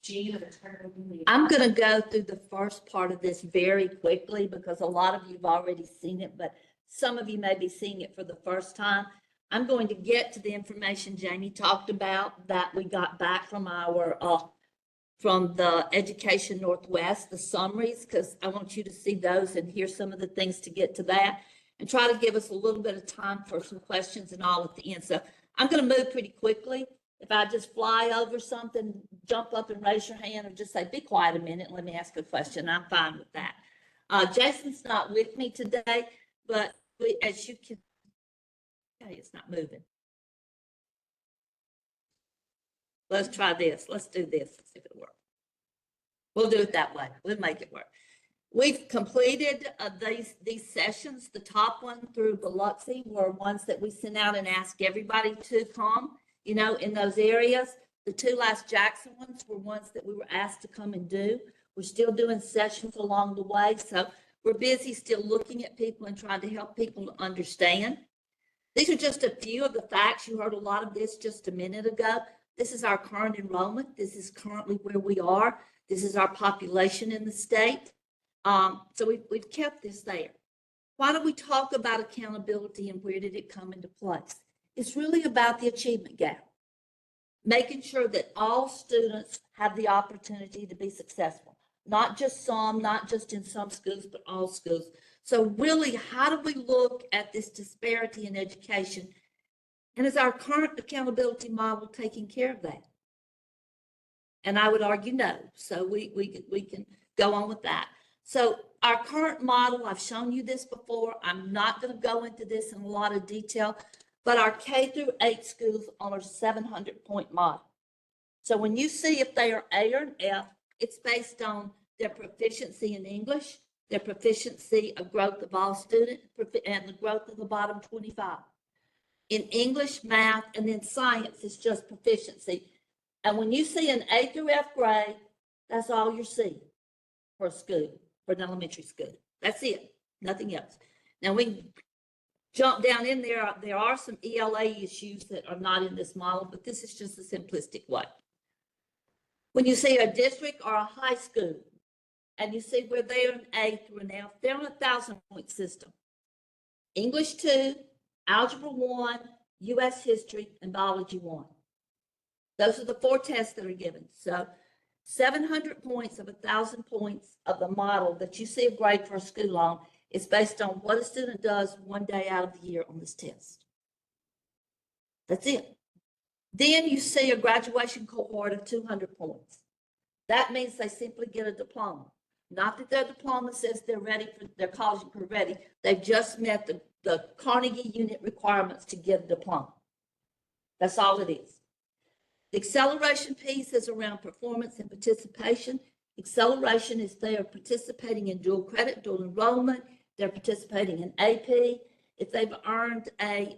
Jean, I'm gonna turn it over to you. I'm going to go through the first part of this very quickly because a lot of you have already seen it, but some of you may be seeing it for the first time. I'm going to get to the information Jamie talked about that we got back from our, from the Education Northwest, the summaries, because I want you to see those and hear some of the things to get to that and try to give us a little bit of time for some questions and all at the end. So I'm going to move pretty quickly. If I just fly over something, jump up and raise your hand or just say, be quiet a minute, and let me ask a question. I'm fine with that. Jason's not with me today, but as you can, okay, it's not moving. Let's try this. Let's do this. Let's see if it'll work. We'll do it that way. We'll make it work. We've completed these sessions. The top one through Biloxi were ones that we sent out and asked everybody to come, you know, in those areas. The two last Jackson ones were ones that we were asked to come and do. We're still doing sessions along the way. So we're busy still looking at people and trying to help people to understand. These are just a few of the facts. You heard a lot of this just a minute ago. This is our current enrollment. This is currently where we are. This is our population in the state. So we've kept this there. Why do we talk about accountability and where did it come into place? It's really about the achievement gap, making sure that all students have the opportunity to be successful, not just some, not just in some schools, but all schools. So really, how do we look at this disparity in education? And is our current accountability model taking care of that? And I would argue no. So we can go on with that. So our current model, I've shown you this before. I'm not going to go into this in a lot of detail, but our K through 8 schools are a 700-point model. So when you see if they are A or an F, it's based on their proficiency in English, their proficiency of growth of all students, and the growth of the bottom 25. In English, math, and then science is just proficiency. And when you see an A through F grade, that's all you're seeing for a school, for an elementary school. That's it, nothing else. Now we can jump down in there. There are some ELA issues that are not in this model, but this is just a simplistic way. When you see a district or a high school, and you see where they're an A through an F, they're on a 1,000-point system. English 2, Algebra 1, US History, and Biology 1. Those are the 4 tests that are given. So 700 points of 1,000 points of the model that you see a grade for a school on is based on what a student does one day out of the year on this test. That's it. Then you see a graduation cohort of 200 points. That means they simply get a diploma. Not that their diploma says they're ready for their college career ready. They've just met the Carnegie unit requirements to get a diploma. That's all it is. The acceleration piece is around performance and participation. Acceleration is they are participating in dual credit, dual enrollment. They're participating in AP. If they've earned a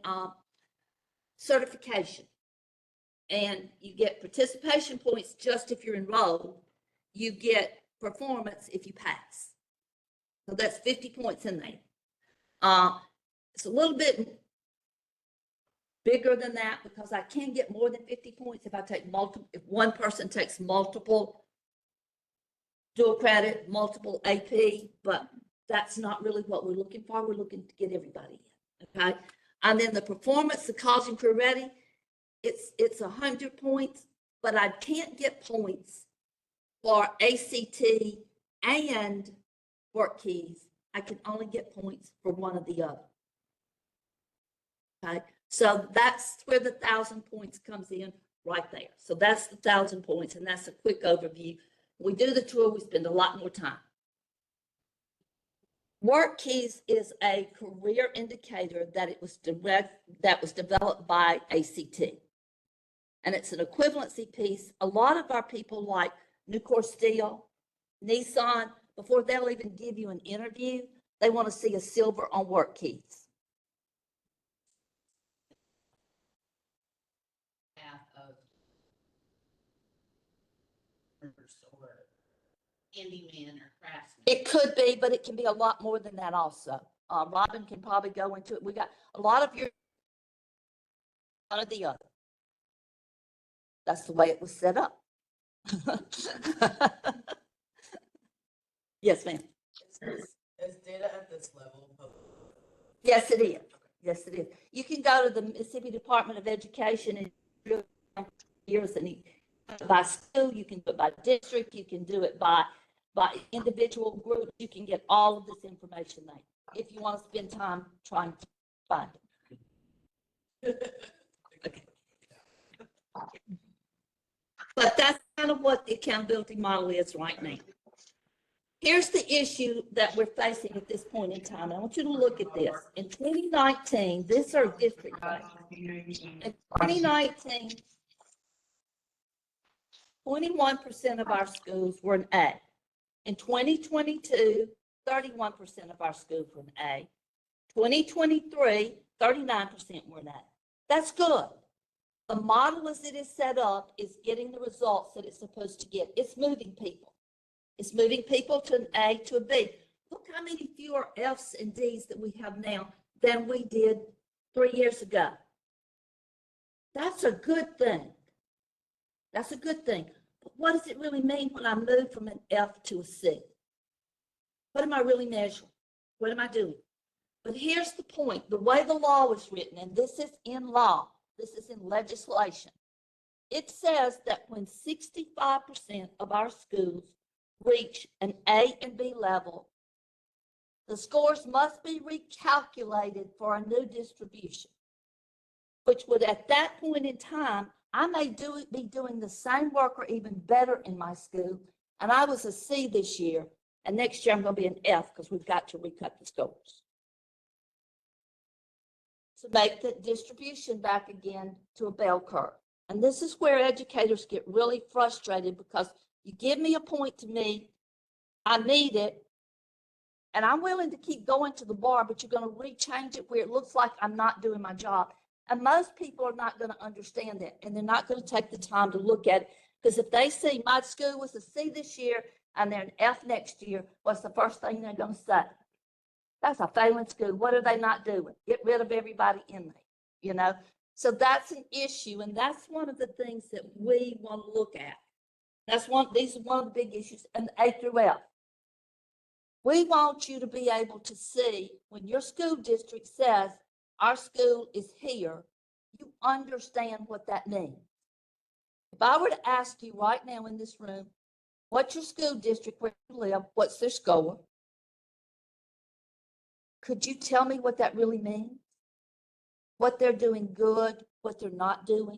certification, and you get participation points just if you're enrolled, you get performance if you pass. So that's 50 points in there. It's a little bit bigger than that because I can get more than 50 points if I take multiple, if one person takes multiple dual credit, multiple AP, but that's not really what we're looking for. We're looking to get everybody in, okay? And then the performance, the college and career ready, it's 100 points, but I can't get points for ACT and work keys. I can only get points for one or the other. Okay, so that's where the 1,000 points comes in right there. So that's the 1,000 points, and that's a quick overview. We do the tour, we spend a lot more time. Work keys is a career indicator that was developed by ACT. And it's an equivalency piece. A lot of our people like Nucor Steel, Nissan, before they'll even give you an interview, they want to see a silver on work keys. Path of or handyman or craftsman. It could be, but it can be a lot more than that also. Robin can probably go into it. We got a lot of your, one or the other. That's the way it was set up. Yes, ma'am. Is data at this level? Yes, it is. Yes, it is. You can go to the Mississippi Department of Education and years and by school, you can do it by district, you can do it by individual group. You can get all of this information there if you want to spend time trying to find it. Okay. But that's kind of what the accountability model is right now. Here's the issue that we're facing at this point in time. I want you to look at this. In 2019, these are district rates. In 2019, 21% of our schools were an A. In 2022, 31% of our schools were an A. 2023, 39% were an A. That's good. The model as it is set up is getting the results that it's supposed to get. It's moving people. It's moving people to an A to a B. Look how many fewer Fs and Ds that we have now than we did 3 years ago. That's a good thing. That's a good thing. But what does it really mean when I move from an F to a C? What am I really measuring? What am I doing? But here's the point. The way the law is written, and this is in law, this is in legislation, it says that when 65% of our schools reach an A and B level, the scores must be recalculated for a new distribution, which would at that point in time, I may be doing the same work or even better in my school. And I was a C this year, and next year I'm going to be an F because we've got to recut the scores. To make the distribution back again to a bell curve. And this is where educators get really frustrated because you give me a point to me, I need it, and I'm willing to keep going to the bar, but you're going to rechange it where it looks like I'm not doing my job. And most people are not going to understand that, and they're not going to take the time to look at it. Because if they see my school was a C this year and they're an F next year, what's the first thing they're going to say? That's a failing school. What are they not doing? Get rid of everybody in there, you know? So that's an issue, and that's one of the things that we want to look at. These are one of the big issues, and A through F. We want you to be able to see when your school district says, our school is here, you understand what that means. If I were to ask you right now in this room, what's your school district, where you live, what's their score? Could you tell me what that really means? What they're doing good, what they're not doing?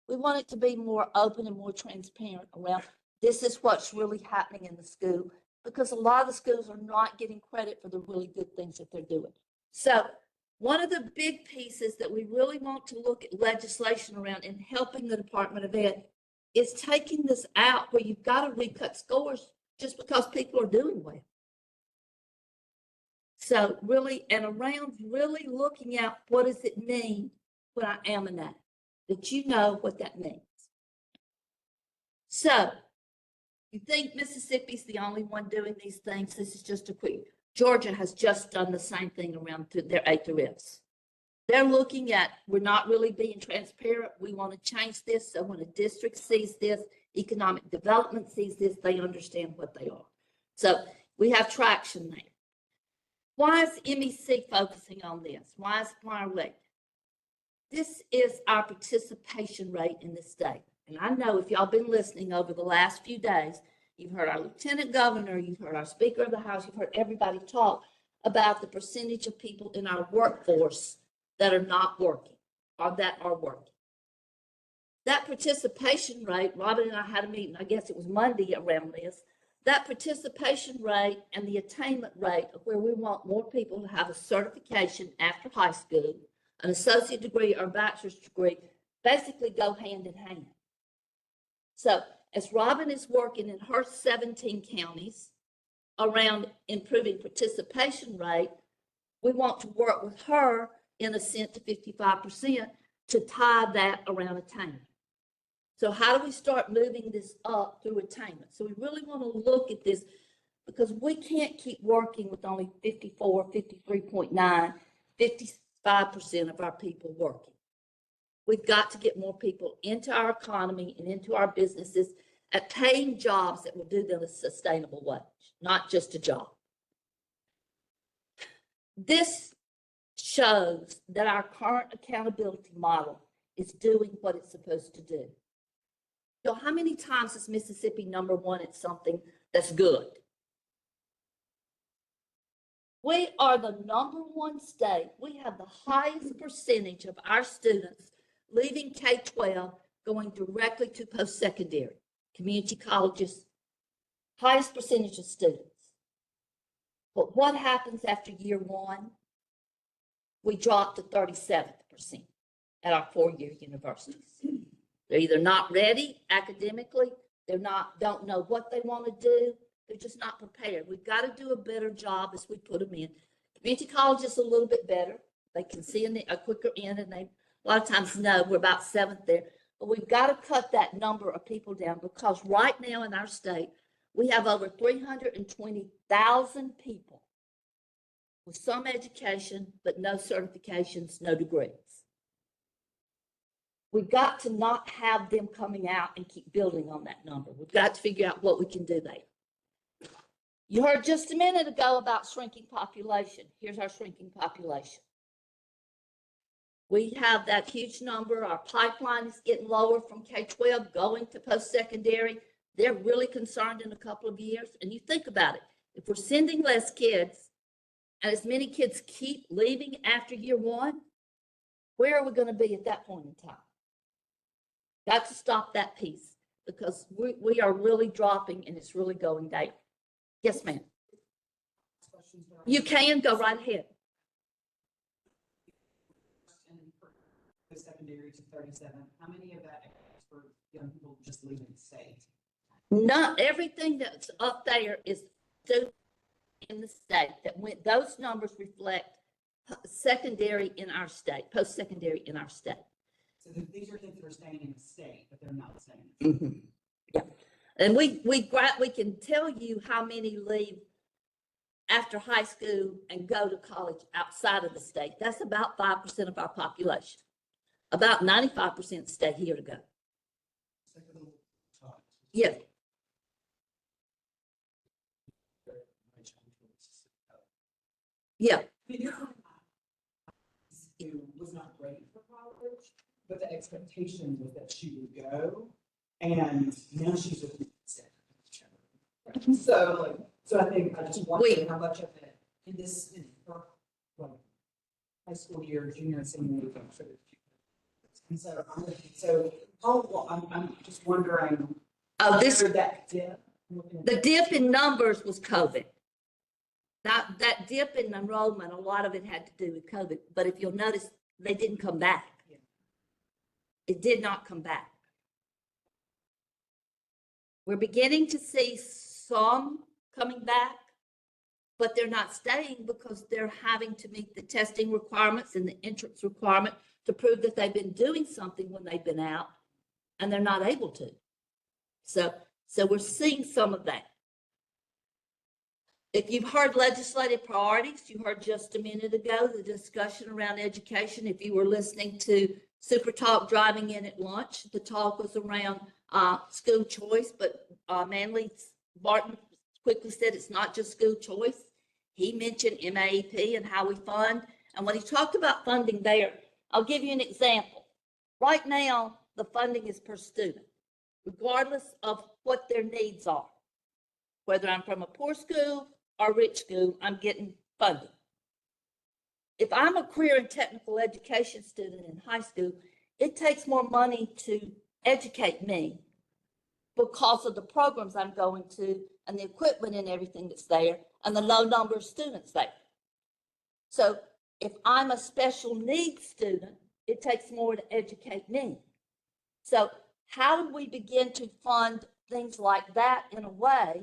We want it to be more open and more transparent around this is what's really happening in the school, because a lot of the schools are not getting credit for the really good things that they're doing. So one of the big pieces that we really want to look at legislation around and helping the Department of Ed is taking this out where you've got to recut scores just because people are doing well. So really, and around really looking at what does it mean when I am an A, that you know what that means. So you think Mississippi's the only one doing these things? This is just a quick. Georgia has just done the same thing around their A through Fs. They're looking at, we're not really being transparent. We want to change this. So when a district sees this, economic development sees this, they understand what they are. So we have traction there. Why is MEC focusing on this? Why are we? This is our participation rate in the state. And I know if y'all been listening over the last few days, you've heard our lieutenant governor, you've heard our speaker of the house, you've heard everybody talk about the percentage of people in our workforce that are not working or that are working. That participation rate, Robin and I had a meeting, I guess it was Monday around this, that participation rate and the attainment rate of where we want more people to have a certification after high school, an associate degree or bachelor's degree, basically go hand in hand. So as Robin is working in her 17 counties around improving participation rate, we want to work with her in a sense to 55% to tie that around attainment. So how do we start moving this up through attainment? So we really want to look at this because we can't keep working with only 54, 53.9, 55% of our people working. We've got to get more people into our economy and into our businesses at paying jobs that will do them a sustainable wage, not just a job. This shows that our current accountability model is doing what it's supposed to do. So how many times is Mississippi #1 at something that's good? We are the #1 state. We have the highest percentage of our students leaving K-12 going directly to post-secondary, community colleges, highest percentage of students. But what happens after year 1? We drop to 37% at our 4-year universities. They're either not ready academically, don't know what they want to do, they're just not prepared. We've got to do a better job as we put them in. Community college is a little bit better. They can see a quicker end, and they a lot of times know we're about 7th there. But we've got to cut that number of people down because right now in our state, we have over 320,000 people with some education, but no certifications, no degrees. We've got to not have them coming out and keep building on that number. We've got to figure out what we can do there. You heard just a minute ago about shrinking population. Here's our shrinking population. We have that huge number. Our pipeline is getting lower from K-12 going to post-secondary. They're really concerned in a couple of years. And you think about it. If we're sending less kids and as many kids keep leaving after year 1, where are we going to be at that point in time? Got to stop that piece because we are really dropping and it's really going down. Yes, ma'am. You can go right ahead. Secondary to 37. How many of that is for young people just leaving the state? Not everything that's up there is still in the state. Those numbers reflect secondary in our state, post-secondary in our state. So these are kids that are staying in the state, but they're not staying in the state. Yeah, and we can tell you how many leave after high school and go to college outside of the state. That's about 5% of our population. About 95% stay here to go. Yeah. Yeah. Was not ready for college, but the expectation was that she would go, and now she's with me. So I think I just wonder how much of it in this her high school year, junior and senior year. And so I'm just wondering. Oh, that dip. The dip in numbers was COVID. That dip in enrollment, a lot of it had to do with COVID. But if you'll notice, they didn't come back. Yeah. It did not come back. We're beginning to see some coming back, but they're not staying because they're having to meet the testing requirements and the entrance requirement to prove that they've been doing something when they've been out, and they're not able to. So we're seeing some of that. If you've heard legislative priorities, you heard just a minute ago the discussion around education. If you were listening to Super Talk driving in at lunch, the talk was around school choice, but Manley Barton quickly said it's not just school choice. He mentioned MAEP and how we fund. And when he talked about funding there, I'll give you an example. Right now, the funding is per student, regardless of what their needs are. Whether I'm from a poor school or rich school, I'm getting funding. If I'm a career and technical education student in high school, it takes more money to educate me because of the programs I'm going to and the equipment and everything that's there and the low number of students there. So if I'm a special needs student, it takes more to educate me. So how do we begin to fund things like that in a way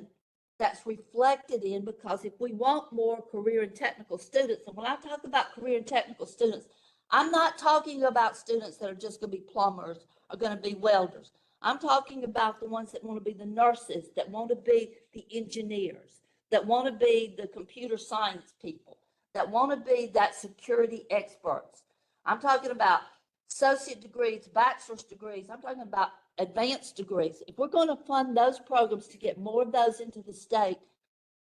that's reflected in, because if we want more career and technical students, and when I talk about career and technical students, I'm not talking about students that are just going to be plumbers or going to be welders. I'm talking about the ones that want to be the nurses, that want to be the engineers, that want to be the computer science people, that want to be that security experts. I'm talking about associate degrees, bachelor's degrees. I'm talking about advanced degrees. If we're going to fund those programs to get more of those into the state,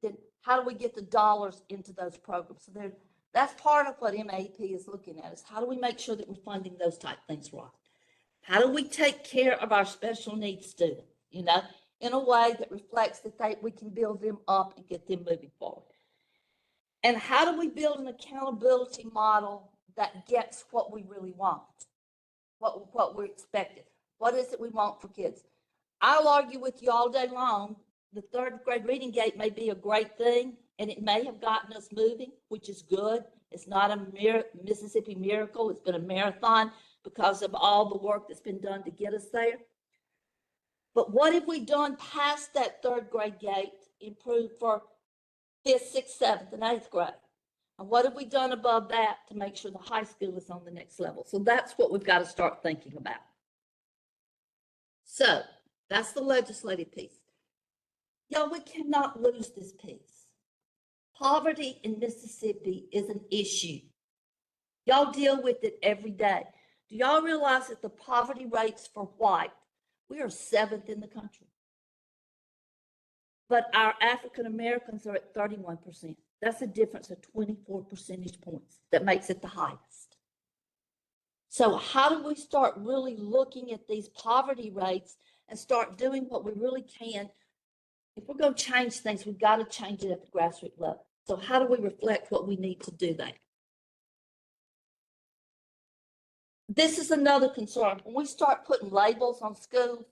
then how do we get the dollars into those programs? So that's part of what MAP is looking at, is how do we make sure that we're funding those type things right? How do we take care of our special needs students, in a way that reflects that we can build them up and get them moving forward? And how do we build an accountability model that gets what we really want, what we're expected? What is it we want for kids? I'll argue with you all day long. The third grade reading gate may be a great thing, and it may have gotten us moving, which is good. It's not a Mississippi miracle. It's been a marathon because of all the work that's been done to get us there. But what have we done past that third grade gate, improved for 5th, 6th, 7th, and 8th grade? And what have we done above that to make sure the high school is on the next level? So that's what we've got to start thinking about. So that's the legislative piece. Y'all, we cannot lose this piece. Poverty in Mississippi is an issue. Y'all deal with it every day. Do y'all realize that the poverty rates for white, we are 7th in the country? But our African Americans are at 31%. That's a difference of 24 percentage points that makes it the highest. So how do we start really looking at these poverty rates and start doing what we really can? If we're going to change things, we've got to change it at the grassroots level. So how do we reflect what we need to do that? This is another concern. When we start putting labels on schools,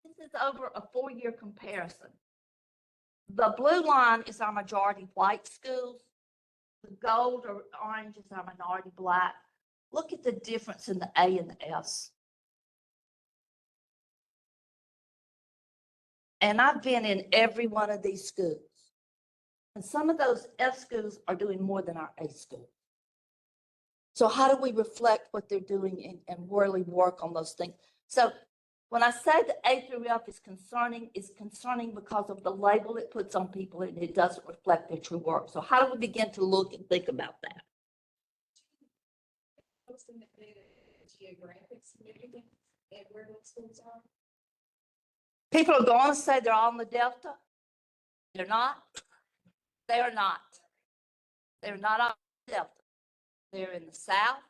this is over a 4-year comparison. The blue line is our majority white schools. The gold or orange is our minority black. Look at the difference in the A and the S. And I've been in every one of these schools. And some of those F schools are doing more than our A schools. So how do we reflect what they're doing and really work on those things? So when I say the A through F is concerning because of the label it puts on people, and it doesn't reflect their true work. So how do we begin to look and think about that? Geographic significance and where those schools are? People are going to say they're all in the Delta. They're not. They are not. They're not all in the Delta. They're in the South.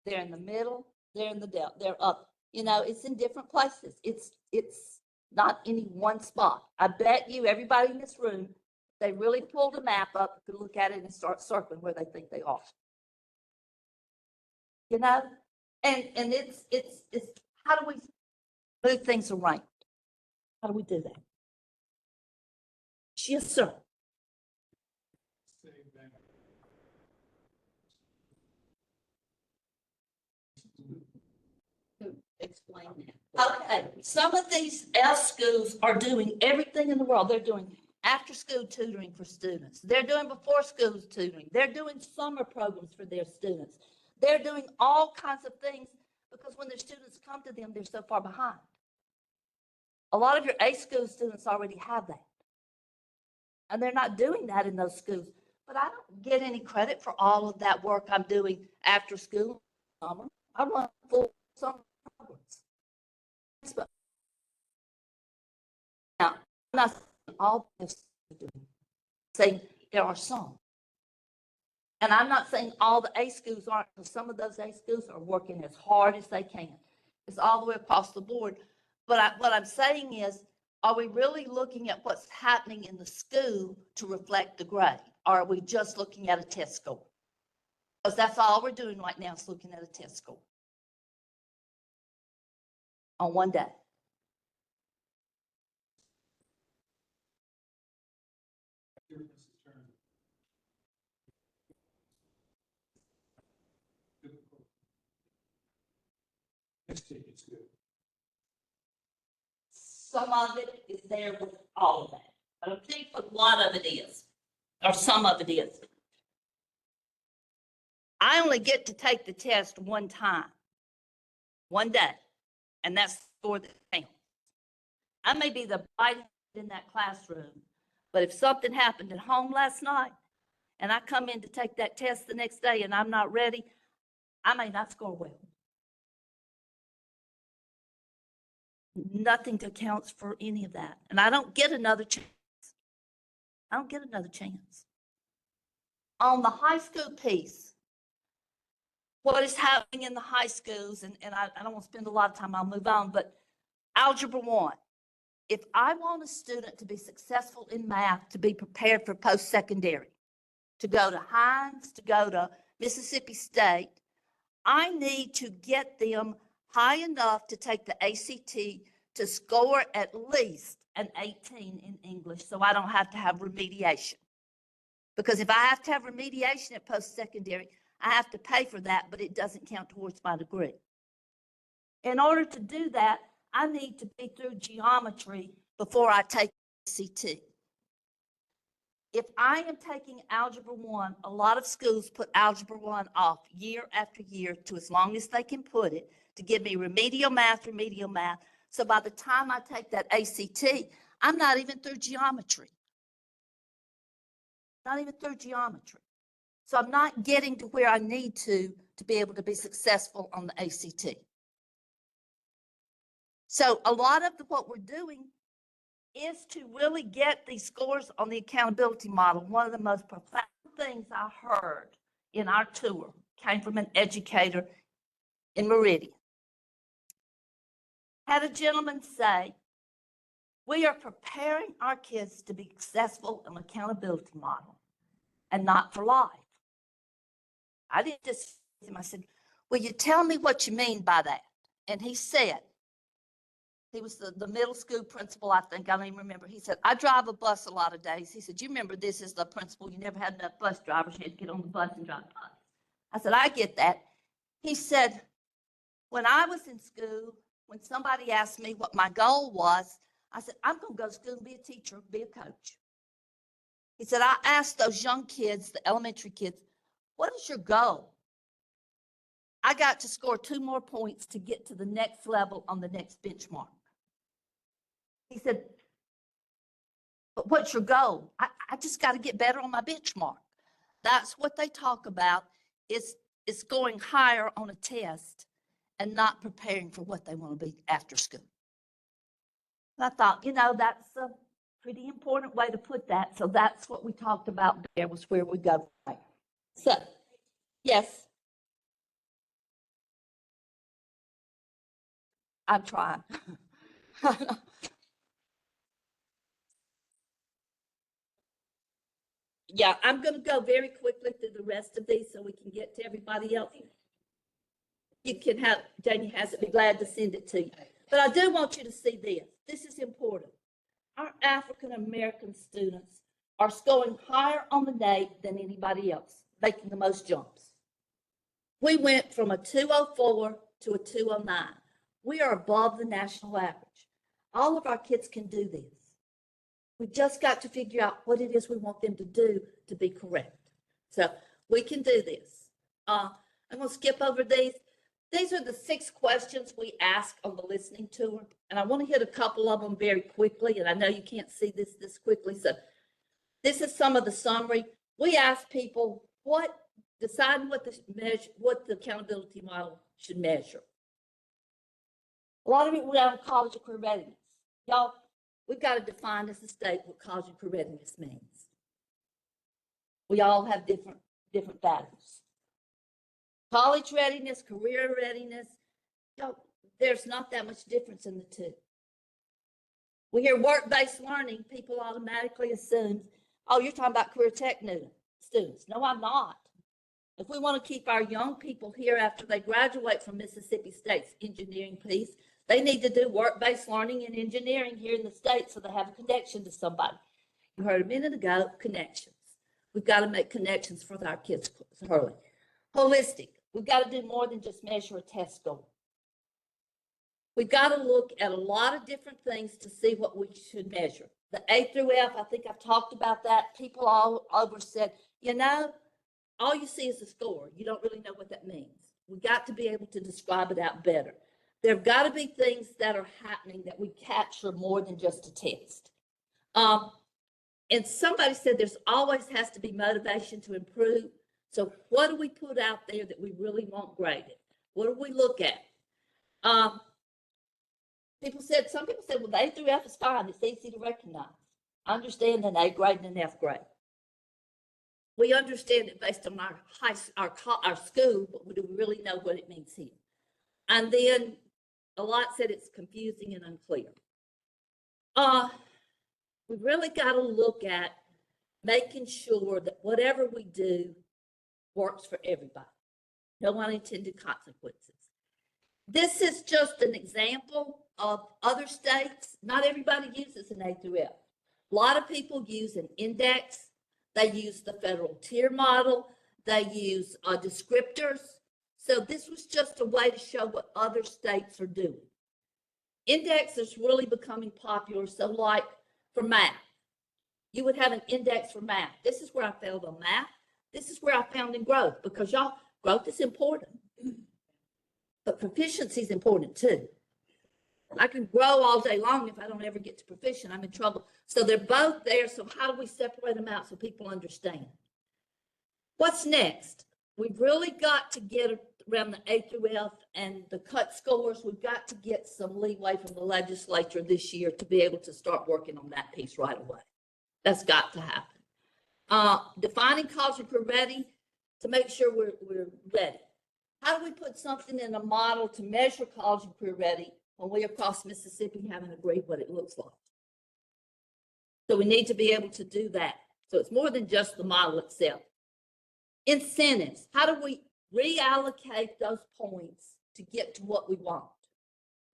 They're in the middle. They're in the Delta. They're up. It's in different places. It's not any one spot. I bet you everybody in this room, they really pulled a map up, could look at it and start circling where they think they are. And it's how do we move things around? How do we do that? Yes, sir. Explain that. Okay, some of these F schools are doing everything in the world. They're doing after-school tutoring for students. They're doing before-school tutoring. They're doing summer programs for their students. They're doing all kinds of things because when their students come to them, they're so far behind. A lot of your A school students already have that. And they're not doing that in those schools. But I don't get any credit for all of that work I'm doing after school summer. I run full summer programs. But now, I'm not saying all this, saying there are some. And I'm not saying all the A schools aren't, because some of those A schools are working as hard as they can. It's all the way across the board. But what I'm saying is, are we really looking at what's happening in the school to reflect the grade? Or are we just looking at a test score? Because that's all we're doing right now is looking at a test score on one day. some of it is there with all of that. I don't think a lot of it is, or some of it is. I only get to take the test one time, one day, and that's for the count. I may be the brightest in that classroom, but if something happened at home last night and I come in to take that test the next day and I'm not ready, I may not score well. Nothing accounts for any of that. And I don't get another chance. I don't get another chance. On the high school piece, what is happening in the high schools, and I don't want to spend a lot of time, I'll move on, but Algebra 1. If I want a student to be successful in math, to be prepared for post-secondary, to go to Hines, to go to Mississippi State, I need to get them high enough to take the ACT to score at least an 18 in English so I don't have to have remediation. Because if I have to have remediation at post-secondary, I have to pay for that, but it doesn't count towards my degree. In order to do that, I need to be through geometry before I take ACT. If I am taking Algebra 1, a lot of schools put Algebra 1 off year after year to as long as they can put it to give me remedial math. So by the time I take that ACT, I'm not even through geometry. Not even through geometry. So I'm not getting to where I need to be able to be successful on the ACT. So a lot of what we're doing is to really get these scores on the accountability model. One of the most profound things I heard in our tour came from an educator in Meridian. Had a gentleman say, we are preparing our kids to be successful in accountability model and not for life. I didn't just, I said, will you tell me what you mean by that? And he said, he was the middle school principal, I think, I don't even remember. He said, I drive a bus a lot of days. He said, you remember this is the principal, you never had enough bus drivers, you had to get on the bus and drive the bus. I said, I get that. He said, when I was in school, when somebody asked me what my goal was, I said, I'm going to go to school and be a teacher, be a coach. He said, I asked those young kids, the elementary kids, what is your goal? I got to score 2 more points to get to the next level on the next benchmark. He said, but what's your goal? I just got to get better on my benchmark. That's what they talk about, is going higher on a test and not preparing for what they want to be after school. And I thought, that's a pretty important way to put that. So that's what we talked about there, was where we go. So, yes. I'm trying. Yeah, I'm going to go very quickly through the rest of these so we can get to everybody else. You can have, Janie has it, be glad to send it to you. But I do want you to see this. This is important. Our African American students are scoring higher on the NAEP than anybody else, making the most jumps. We went from a 204 to a 209. We are above the national average. All of our kids can do this. We just got to figure out what it is we want them to do to be correct. So we can do this. I'm going to skip over these. These are the 6 questions we ask on the listening tour. And I want to hit a couple of them very quickly. And I know you can't see this quickly. So this is some of the summary. We ask people decide what the accountability model should measure. A lot of it we have college career readiness. Y'all, we've got to define as a state what college and career readiness means. We all have different values. College readiness, career readiness, there's not that much difference in the two. We hear work-based learning, people automatically assume, oh, you're talking about career tech students. No, I'm not. If we want to keep our young people here after they graduate from Mississippi State's engineering piece, they need to do work-based learning and engineering here in the state so they have a connection to somebody. You heard a minute ago, connections. We've got to make connections for our kids early. Holistic. We've got to do more than just measure a test score. We've got to look at a lot of different things to see what we should measure. The A through F, I think I've talked about that. People all over said, you know, all you see is the score. You don't really know what that means. We got to be able to describe it out better. There have got to be things that are happening that we capture more than just a test. And somebody said there's always has to be motivation to improve. So what do we put out there that we really want graded? What do we look at? Some people said, well, the A through F is fine. It's easy to recognize. I understand an A grade and an F grade. We understand it based on our school, but do we really know what it means here? And then a lot said it's confusing and unclear. We really got to look at making sure that whatever we do works for everybody. No unintended consequences. This is just an example of other states. Not everybody uses an A through F. A lot of people use an index. They use the federal tier model. They use descriptors. So this was just a way to show what other states are doing. Index is really becoming popular. So like for math, you would have an index for math. This is where I failed on math. This is where I found in growth, because y'all, growth is important, but proficiency is important too. I can grow all day long. If I don't ever get to proficient, I'm in trouble. So they're both there. So how do we separate them out so people understand? What's next? We've really got to get around the A through F and the cut scores. We've got to get some leeway from the legislature this year to be able to start working on that piece right away. That's got to happen. Defining college and career ready to make sure we're ready. How do we put something in a model to measure college and career ready when we across Mississippi haven't agreed what it looks like? So we need to be able to do that. So it's more than just the model itself. Incentives. How do we reallocate those points to get to what we want?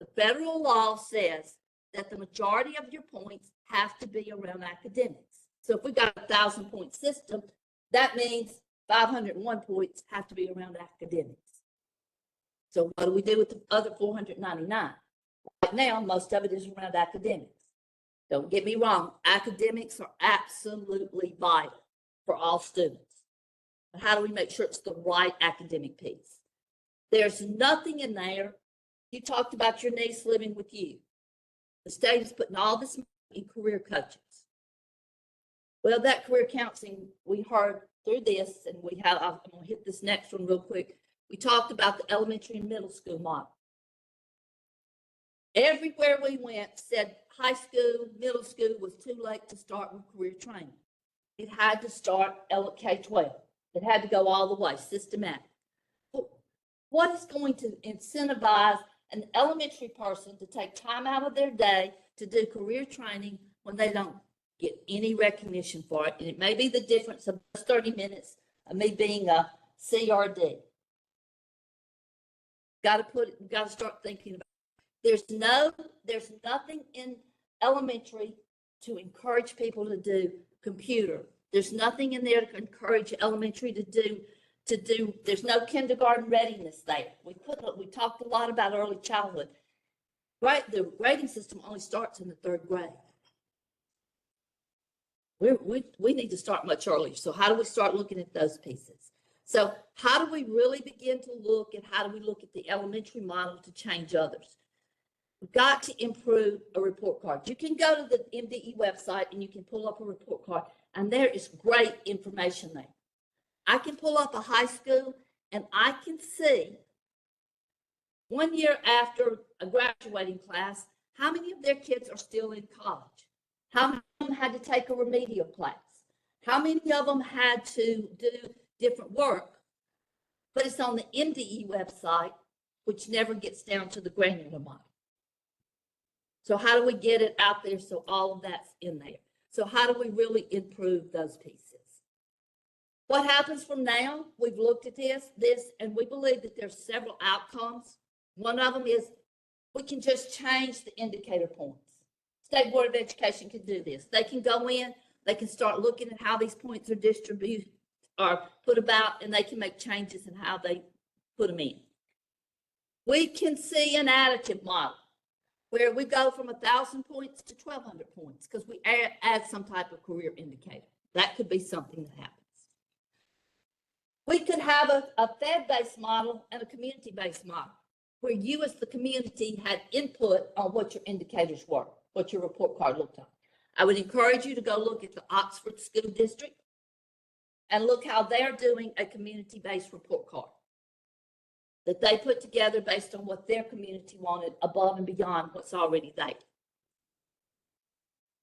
The federal law says that the majority of your points have to be around academics. So if we've got a 1,000-point system, that means 501 points have to be around academics. So what do we do with the other 499? Right now, most of it is around academics. Don't get me wrong, academics are absolutely vital for all students. But how do we make sure it's the right academic piece? There's nothing in there. You talked about your niece living with you. The state is putting all this money in career coaches. Well, that career counseling, we heard through this, and I'm going to hit this next one real quick. We talked about the elementary and middle school model. Everywhere we went said high school, middle school was too late to start with career training. It had to start K-12. It had to go all the way, systematic. What is going to incentivize an elementary person to take time out of their day to do career training when they don't get any recognition for it? And it may be the difference of 30 minutes of me being a CRD. Got to start thinking about it. There's nothing in elementary to encourage people to do computer. There's nothing in there to encourage elementary to do, there's no kindergarten readiness there. We talked a lot about early childhood. Right, the grading system only starts in the 3rd grade. We need to start much earlier. So how do we start looking at those pieces? So how do we really begin to look at how do we look at the elementary model to change others? We've got to improve a report card. You can go to the MDE website and you can pull up a report card, and there is great information there. I can pull up a high school and I can see 1 year after a graduating class, how many of their kids are still in college? How many of them had to take a remedial class? How many of them had to do different work? But it's on the MDE website, which never gets down to the granular model. So how do we get it out there so all of that's in there? So how do we really improve those pieces? What happens from now? We've looked at this, and we believe that there's several outcomes. One of them is we can just change the indicator points. State Board of Education can do this. They can go in, they can start looking at how these points are distributed or put about, and they can make changes in how they put them in. We can see an additive model. where we go from 1,000 points to 1,200 points because we add some type of career indicator. That could be something that happens. We could have a Fed-based model and a community-based model where you as the community had input on what your indicators were, what your report card looked like. I would encourage you to go look at the Oxford School District and look how they're doing a community-based report card that they put together based on what their community wanted above and beyond what's already there.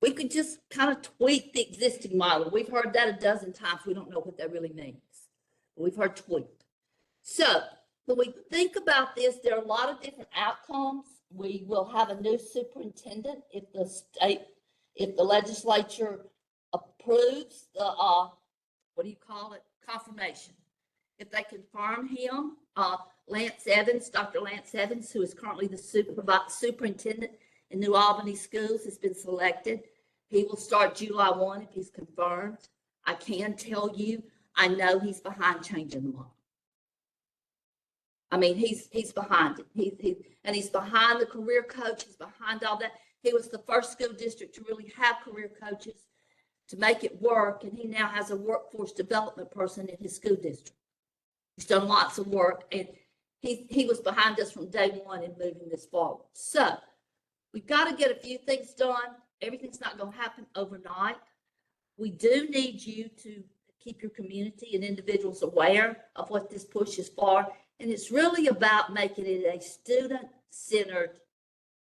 We could just kind of tweak the existing model. We've heard that a dozen times. We don't know what that really means. We've heard tweaked. So when we think about this, there are a lot of different outcomes. We will have a new superintendent if the legislature approves the, what do you call it? Confirmation. If they confirm him, Lance Evans, Dr. Lance Evans, who is currently the superintendent in New Albany Schools, has been selected. He will start July 1 if he's confirmed. I can tell you, I know he's behind changing the model. I mean, he's behind it. He's behind the career coach. He's behind all that. He was the first school district to really have career coaches to make it work, and he now has a workforce development person in his school district. He's done lots of work, and he was behind us from day one in moving this forward. So we've got to get a few things done. Everything's not going to happen overnight. We do need you to keep your community and individuals aware of what this push is for. And it's really about making it a student-centered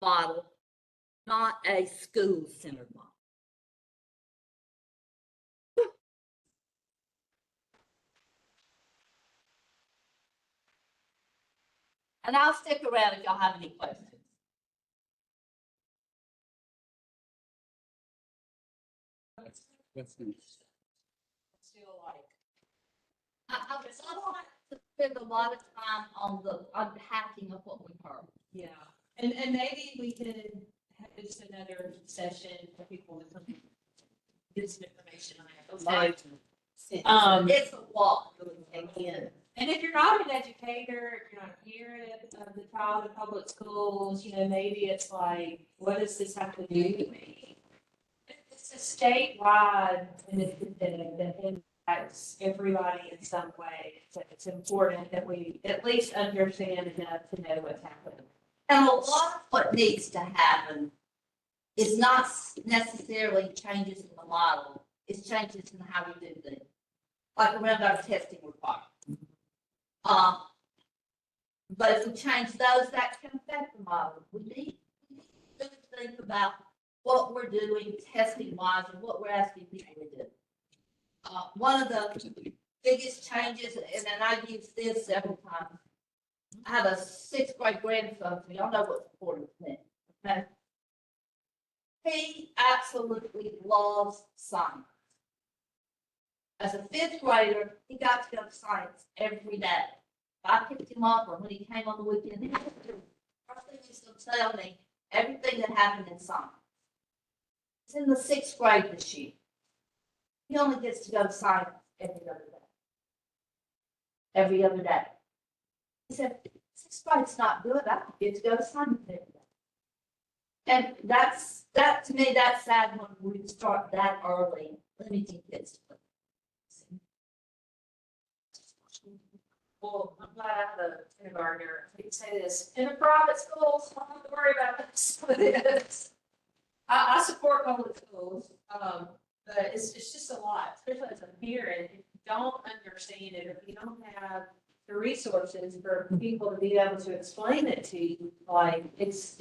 model, not a school-centered model. And I'll stick around if y'all have any questions. Still like, I don't like to spend a lot of time on the unpacking of what we heard. Yeah, and maybe we could have just another session for people to come get some information on it. Okay. It's a walk to take in. And if you're not an educator, if you're not a parent of the child in public schools, maybe it's like, what does this have to do with me? It's a statewide initiative that impacts everybody in some way. So it's important that we at least understand enough to know what's happening. And a lot of what needs to happen is not necessarily changes in the model, it's changes in how we do things. Like around our testing requirements. But if we change those, that can affect the model. We need to think about what we're doing testing wise and what we're asking people to do. One of the biggest changes, and then I've used this several times. I have a 6th grade grandson, so y'all know what's important to me. Okay. He absolutely loves science. As a 5th grader, he got to go to science every day. I picked him up, and when he came on the weekend, first thing he used to tell me everything that happened in science. He's in the 6th grade this year. He only gets to go to science every other day. Every other day. He said, 6th grade's not good. I get to go to science every day. And that to me, that's sad when we start that early, limiting kids to play. Well, I'm glad I have a kindergartner. I can say this, in the private schools, I don't have to worry about this. I support public schools, but it's just a lot, especially as a parent. If you don't understand it, if you don't have the resources for people to be able to explain it to you, like it's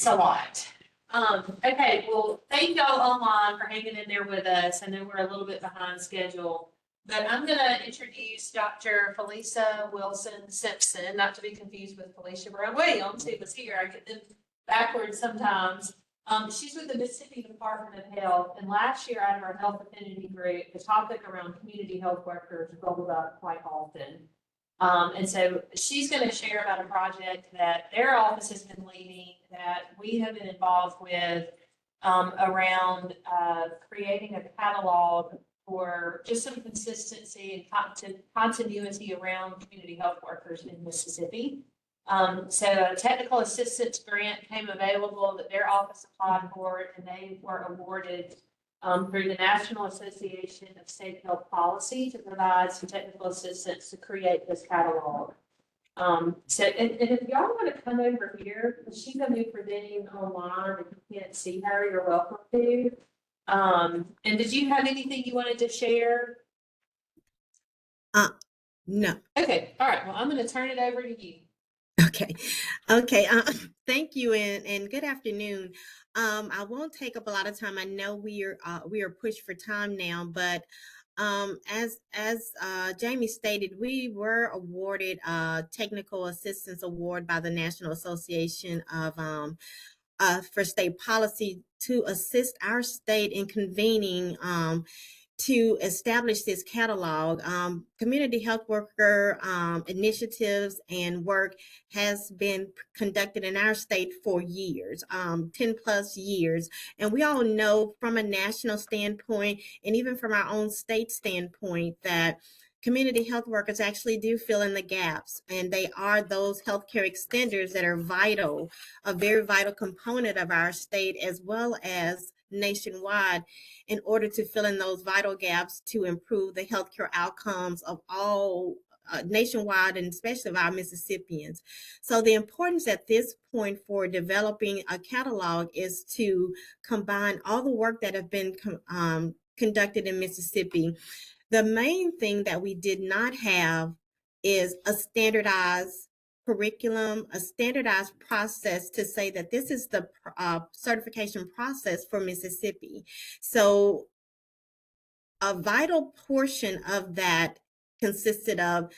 a lot. Okay, well, thank y'all online for hanging in there with us. I know we're a little bit behind schedule. But I'm going to introduce Dr. Felisa Wilson Simpson, not to be confused with Felicia Brown Williams, who was here. I get them backwards sometimes. She's with the Mississippi Department of Health, and last year out of our Health Affinity group, the topic around community health workers bubbled up quite often. And so she's going to share about a project that their office has been leading that we have been involved with around creating a catalog for just some consistency and continuity around community health workers in Mississippi. So a technical assistance grant came available that their office applied for, and they were awarded through the National Association of State Health Policy to provide some technical assistance to create this catalog. So, and if y'all want to come over here, she's gonna be presenting online. If you can't see her, you're welcome to. And did you have anything you wanted to share? No. Okay, all right. Well, I'm gonna turn it over to you. Okay. Okay. Thank you and good afternoon. I won't take up a lot of time. I know we are pushed for time now, but as Jamie stated, we were awarded a technical assistance award by the National Association of for State Policy to assist our state in convening to establish this catalog. Community health worker initiatives and work has been conducted in our state for years, 10 plus years. And we all know from a national standpoint and even from our own state standpoint that community health workers actually do fill in the gaps, and they are those healthcare extenders that are vital, a very vital component of our state as well as nationwide, in order to fill in those vital gaps to improve the healthcare outcomes of all nationwide and especially of our Mississippians. So the importance at this point for developing a catalog is to combine all the work that have been conducted in Mississippi. The main thing that we did not have is a standardized curriculum, a standardized process to say that this is the certification process for Mississippi. So a vital portion of that consisted of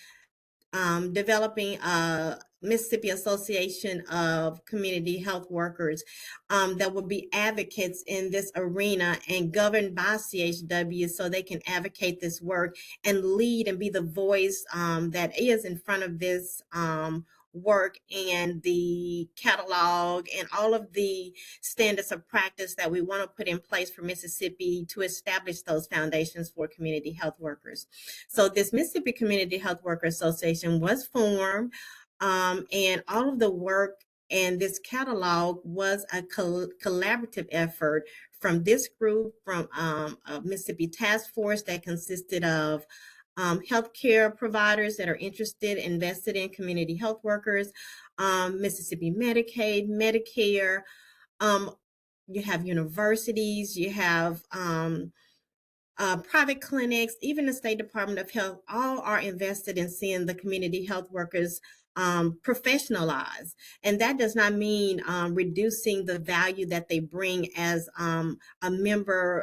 developing a Mississippi Association of Community Health Workers that will be advocates in this arena and governed by CHW so they can advocate this work and lead and be the voice that is in front of this work and the catalog and all of the standards of practice that we want to put in place for Mississippi to establish those foundations for community health workers. So this Mississippi Community Health Worker Association was formed, and all of the work and this catalog was a collaborative effort from this group, from a Mississippi task force that consisted of healthcare providers that are interested, invested in community health workers, Mississippi Medicaid, Medicare. You have universities, you have private clinics, even the State Department of Health, all are invested in seeing the community health workers professionalized. And that does not mean reducing the value that they bring as a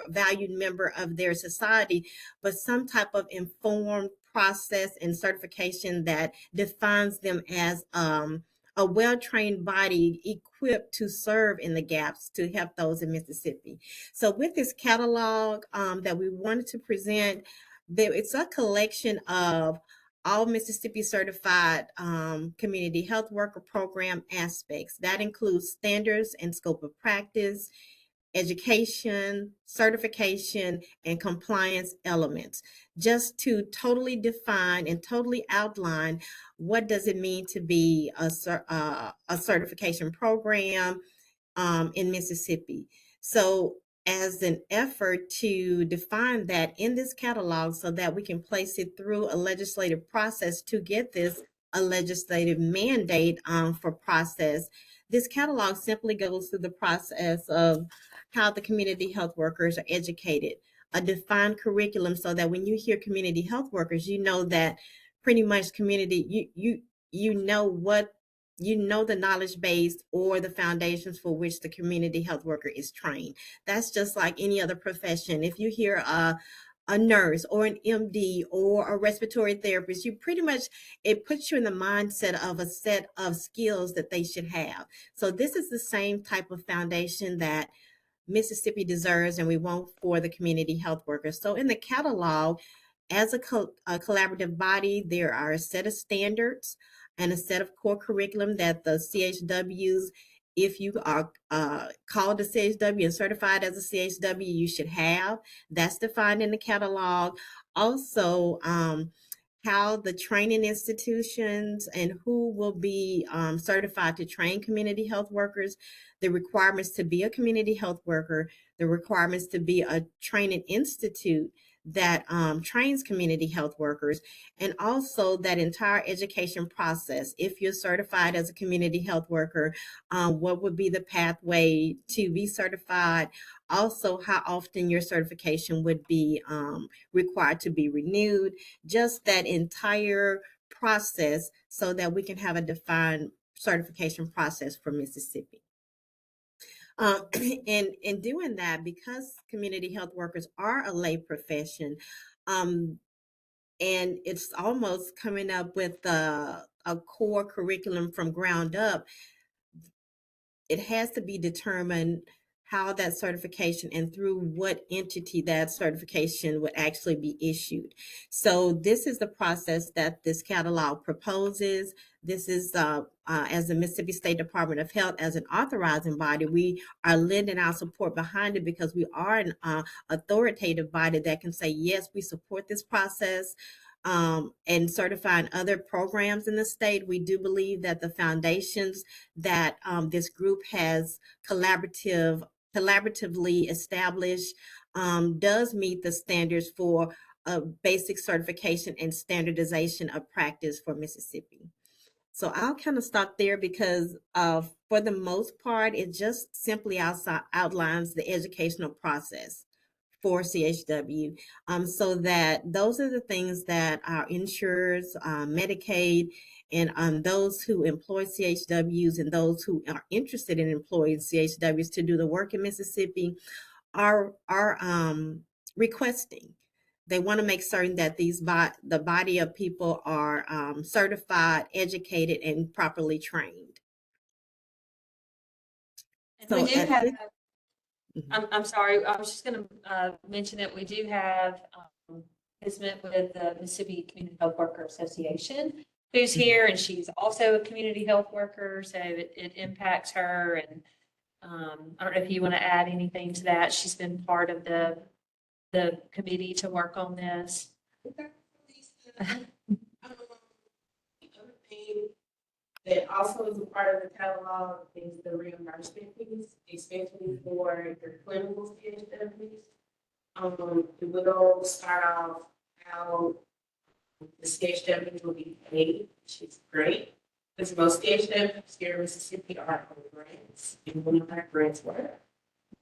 valued member of their society, but some type of informed process and certification that defines them as a well-trained body equipped to serve in the gaps to help those in Mississippi. So with this catalog that we wanted to present, it's a collection of all Mississippi certified community health worker program aspects. That includes standards and scope of practice, education, certification, and compliance elements, just to totally define and totally outline what does it mean to be a certification program in Mississippi. So as an effort to define that in this catalog so that we can place it through a legislative process to get this a legislative mandate for process, this catalog simply goes through the process of how the community health workers are educated, a defined curriculum so that when you hear community health workers, you know that pretty much community, you know what, you know the knowledge base or the foundations for which the community health worker is trained. That's just like any other profession. If you hear a nurse or an MD or a respiratory therapist, you pretty much, it puts you in the mindset of a set of skills that they should have. So this is the same type of foundation that Mississippi deserves and we want for the community health workers. So in the catalog, as a collaborative body, there are a set of standards and a set of core curriculum that the CHWs, if you are called a CHW and certified as a CHW, you should have. That's defined in the catalog. Also, how the training institutions and who will be certified to train community health workers, the requirements to be a community health worker, the requirements to be a training institute that trains community health workers, and also that entire education process. If you're certified as a community health worker, what would be the pathway to be certified? Also, how often your certification would be required to be renewed, just that entire process so that we can have a defined certification process for Mississippi. And in doing that, because community health workers are a lay profession, and it's almost coming up with a core curriculum from ground up, it has to be determined how that certification and through what entity that certification would actually be issued. So this is the process that this catalog proposes. This is as the Mississippi State Department of Health, as an authorizing body, we are lending our support behind it because we are an authoritative body that can say, yes, we support this process. And certifying other programs in the state, we do believe that the foundations that this group has collaboratively established does meet the standards for basic certification and standardization of practice for Mississippi. So I'll kind of stop there because for the most part, it just simply outlines the educational process for CHW, so that those are the things that our insurers, Medicaid, and those who employ CHWs and those who are interested in employing CHWs to do the work in Mississippi are requesting. They want to make certain that the body of people are certified, educated, and properly trained. And So we do at have, this- I'm sorry, I was just gonna mention that we do have Kismet with the Mississippi Community Health Worker Association, who's here, and she's also a community health worker, so it impacts her. And I don't know if you want to add anything to that. She's been part of the committee to work on this. That also is a part of the catalog is the reimbursement fees, especially for your clinical CHWs. It will start off how the CHWs will be paid, which is great. Because most CHWs here in Mississippi are on grants, and one of our grants work.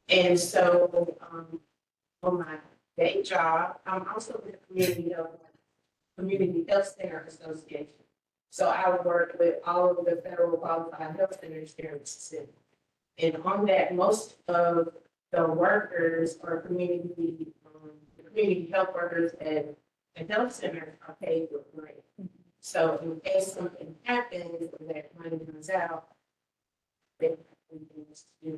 And so, on my day job, I'm also with the Community Health Center Association. So I would work with all of the federal qualified health centers here in Mississippi. And on that, most of the workers or community health workers at the health center are paid with grant. So in case something happens or that money runs out,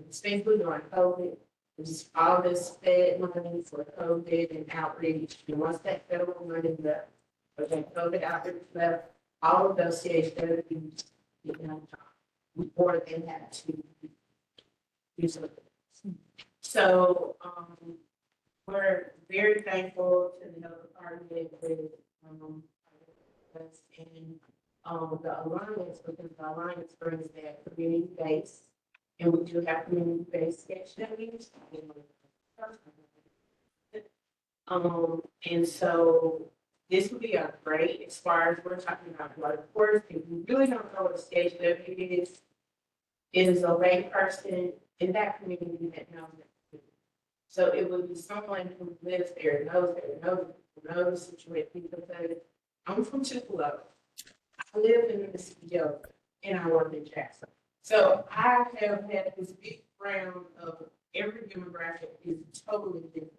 especially during COVID, just all this fed money for COVID and outreach. And once that federal money left, or that COVID outreach left, all of those CHWs, before they had to do something. So we're very thankful to the health department with us and the alliance, because the alliance brings that community base, and we do have community based CHWs. And so this would be a great, as far as we're talking about workforce, if you really don't know what a CHW is, it is a lay person in that community that knows it. So it would be someone who lives there, knows the situation. Because I'm from Tupelo. I live in Mississippi, and I work in Jackson. So I have had this big round of every demographic is totally different.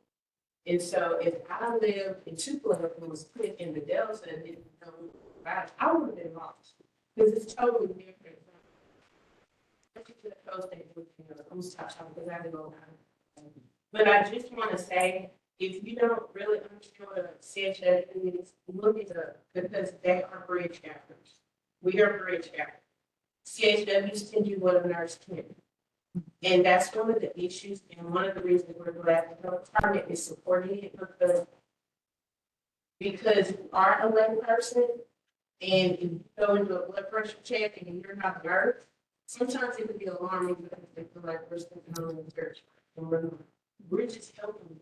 And so if I lived in Tupelo and was put in the Delta and didn't know about it, I would have been lost, because it's totally different. But I just want to say, if you don't really understand what a CHW is, look it up, because they are bridge gappers. We are bridge gappers. CHWs can do what a nurse can. And that's one of the issues, and one of the reasons we're glad the health department is supporting it, because Because you are a lay person and you go into a blood pressure check and you're not a nurse, sometimes it can be alarming because they feel like we're stepping on the church. And we're just helping them.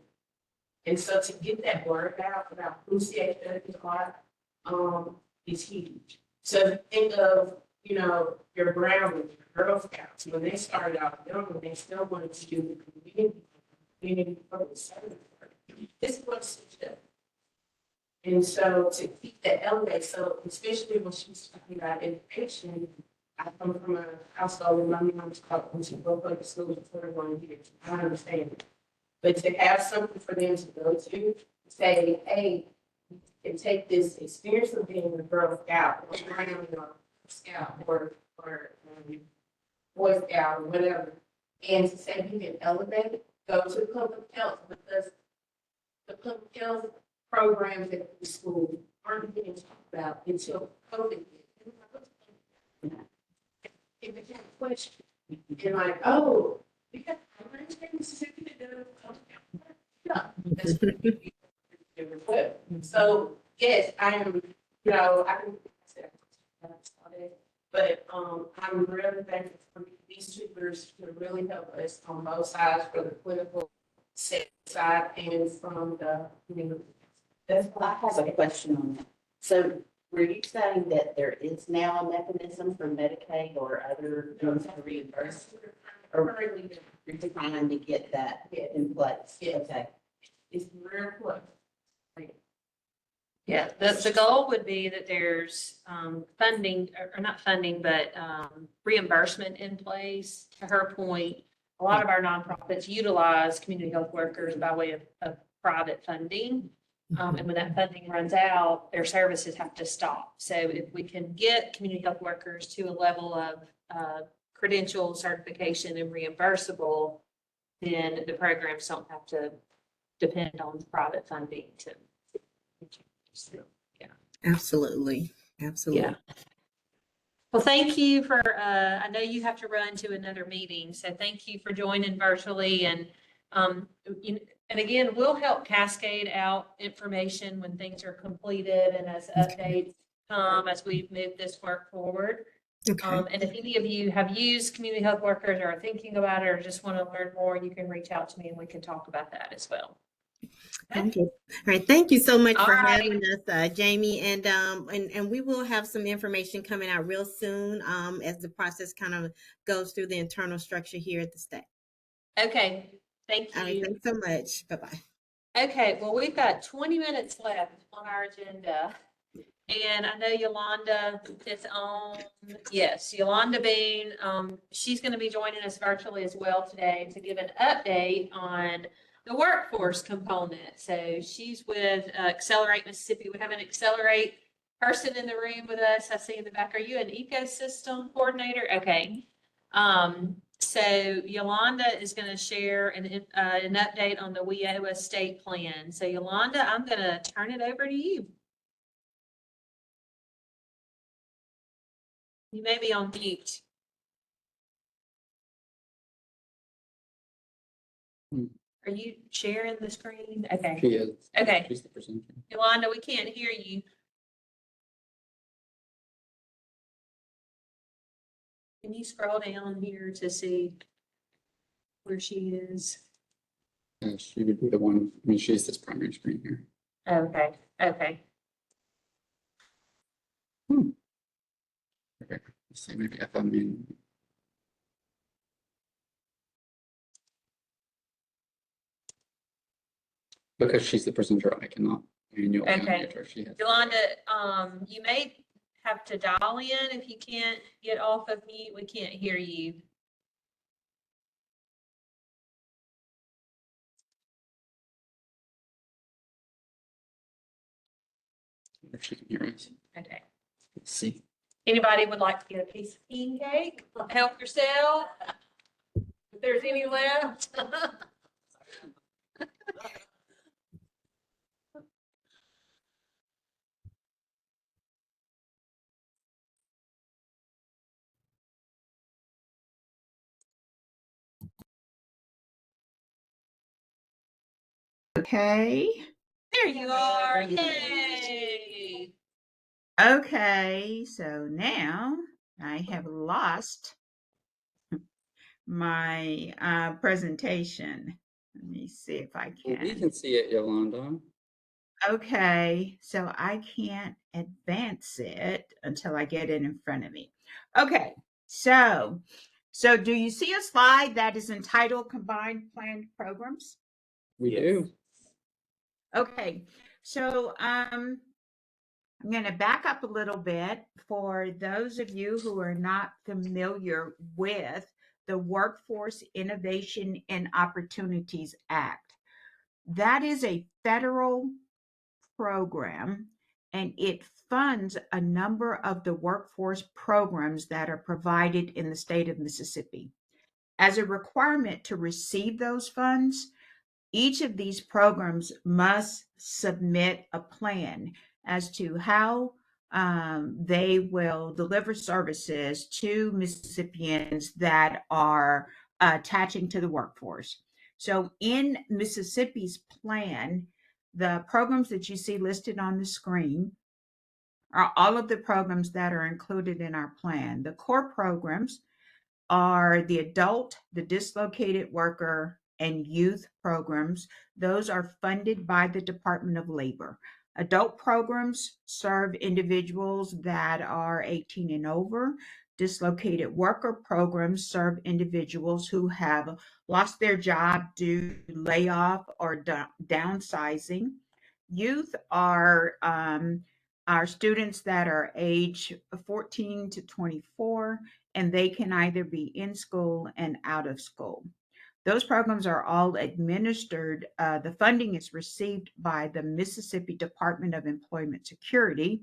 And so to get that word out about who CHWs are, is huge. So think of, you know, your Brownies, your Girl Scouts, when they started out young, they still wanted to do the community public service work. This is what CHW. And so to keep that elevate, so especially when she's talking about education, I come from a household where my mom was taught when she broke up the school for 41 years. I understand it. But to have something for them to go to, say, hey, you can take this experience of being a Girl Scout or Brown or Scout or Boy Scout or whatever, and to say you can elevate it, go to public health because the public health programs at the school aren't being talked about until COVID hit. It became a question. And like, oh, we got Mississippi to do public health. Yeah, that's what we do. So yes, I am, you know, I can say but I'm really thankful for these two groups to really help us on both sides for the clinical side and from the community. I have a question on that. So were you saying that there is now a mechanism for Medicaid or other drugs to reimburse? Or Currently, you're trying to get that in place? Yes. Okay. it's real close. Yeah, the goal would be that there's funding, or not funding, but reimbursement in place. To her point, a lot of our nonprofits utilize community health workers by way of private funding. And when that funding runs out, their services have to stop. So if we can get community health workers to a level of credential certification and reimbursable, then the programs don't have to depend on private funding to. Yeah. Absolutely. Absolutely. Yeah. Well, thank you for, I know you have to run to another meeting, so thank you for joining virtually and, and again, we'll help cascade out information when things are completed and as updates come as we move this work forward. Okay. And if any of you have used community health workers or are thinking about it or just want to learn more, you can reach out to me and we can talk about that as well. Thank you. All right. Thank you so much All for right. having us, Jamie. And we will have some information coming out real soon as the process kind of goes through the internal structure here at the state. Okay. Thank All right. you. Thanks so much. Bye-bye. Okay. Well, we've got 20 minutes left on our agenda. And I know Yolanda is on. Yes, Yolanda Bean. She's going to be joining us virtually as well today to give an update on the workforce component. So she's with Accelerate Mississippi. We have an Accelerate person in the room with us. I see in the back. Are you an ecosystem coordinator? Okay. So Yolanda is going to share an update on the WIOA state plan. So Yolanda, I'm going to turn it over to you. You may be on mute. Are you sharing the screen? Okay. She is. Okay. She's the presenter. Yolanda, we can't hear you. Can you scroll down here to see where she is? She would be the one, I mean, she's this primary screen here. Okay. Okay. Okay, let's see, maybe if I'm in. Because she's the presenter, I cannot manually Okay. unmute her. She has. Yolanda, you may have to dial in if you can't get off of mute. We can't hear you. If she can hear us. Okay. Let's see. Anybody would like to get a piece of king cake? Help yourself. If there's any left. Okay. There you are. Yay. Okay, so now I have lost my presentation. Let me see if I Well, we can. can see it, Yolanda. Okay, so I can't advance it until I get it in front of me. Okay, so do you see a slide that is entitled Combined Planned Programs? We do. Okay, so I'm going to back up a little bit for those of you who are not familiar with the Workforce Innovation and Opportunities Act. That is a federal program, and it funds a number of the workforce programs that are provided in the state of Mississippi. As a requirement to receive those funds, each of these programs must submit a plan as to how they will deliver services to Mississippians that are attaching to the workforce. So in Mississippi's plan, the programs that you see listed on the screen are all of the programs that are included in our plan. The core programs are the adult, the dislocated worker, and youth programs. Those are funded by the Department of Labor. Adult programs serve individuals that are 18 and over. Dislocated worker programs serve individuals who have lost their job due to layoff or downsizing. Youth are students that are age 14 to 24, and they can either be in school and out of school. Those programs are all administered. The funding is received by the Mississippi Department of Employment Security,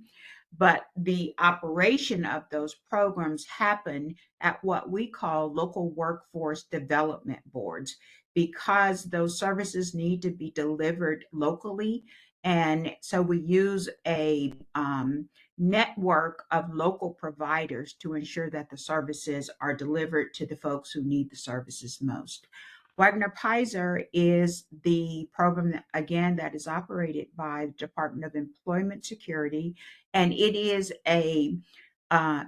but the operation of those programs happen at what we call local workforce development boards, because those services need to be delivered locally. And so we use a network of local providers to ensure that the services are delivered to the folks who need the services most. Wagner Pizer is the program that, again, that is operated by the Department of Employment Security, and it is a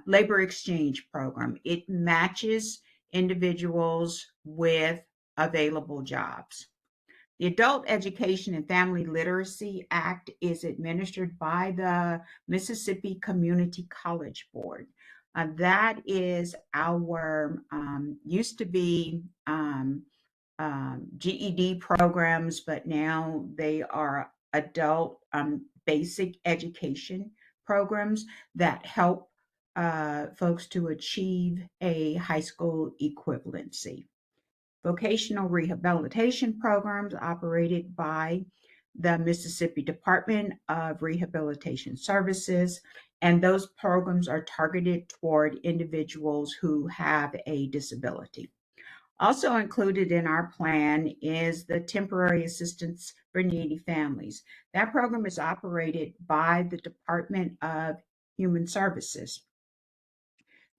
labor exchange program. It matches individuals with available jobs. The Adult Education and Family Literacy Act is administered by the Mississippi Community College Board. That is our, used to be GED programs, but now they are adult basic education programs that help folks to achieve a high school equivalency. Vocational rehabilitation programs operated by the Mississippi Department of Rehabilitation Services, and those programs are targeted toward individuals who have a disability. Also included in our plan is the Temporary Assistance for Needy Families. That program is operated by the Department of Human Services.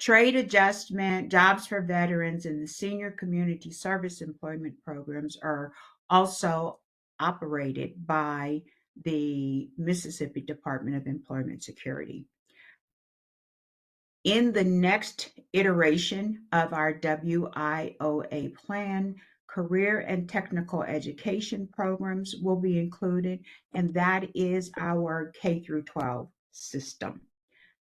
Trade adjustment, jobs for veterans, and the senior community service employment programs are also operated by the Mississippi Department of Employment Security. In the next iteration of our WIOA plan, career and technical education programs will be included, and that is our K through 12 system.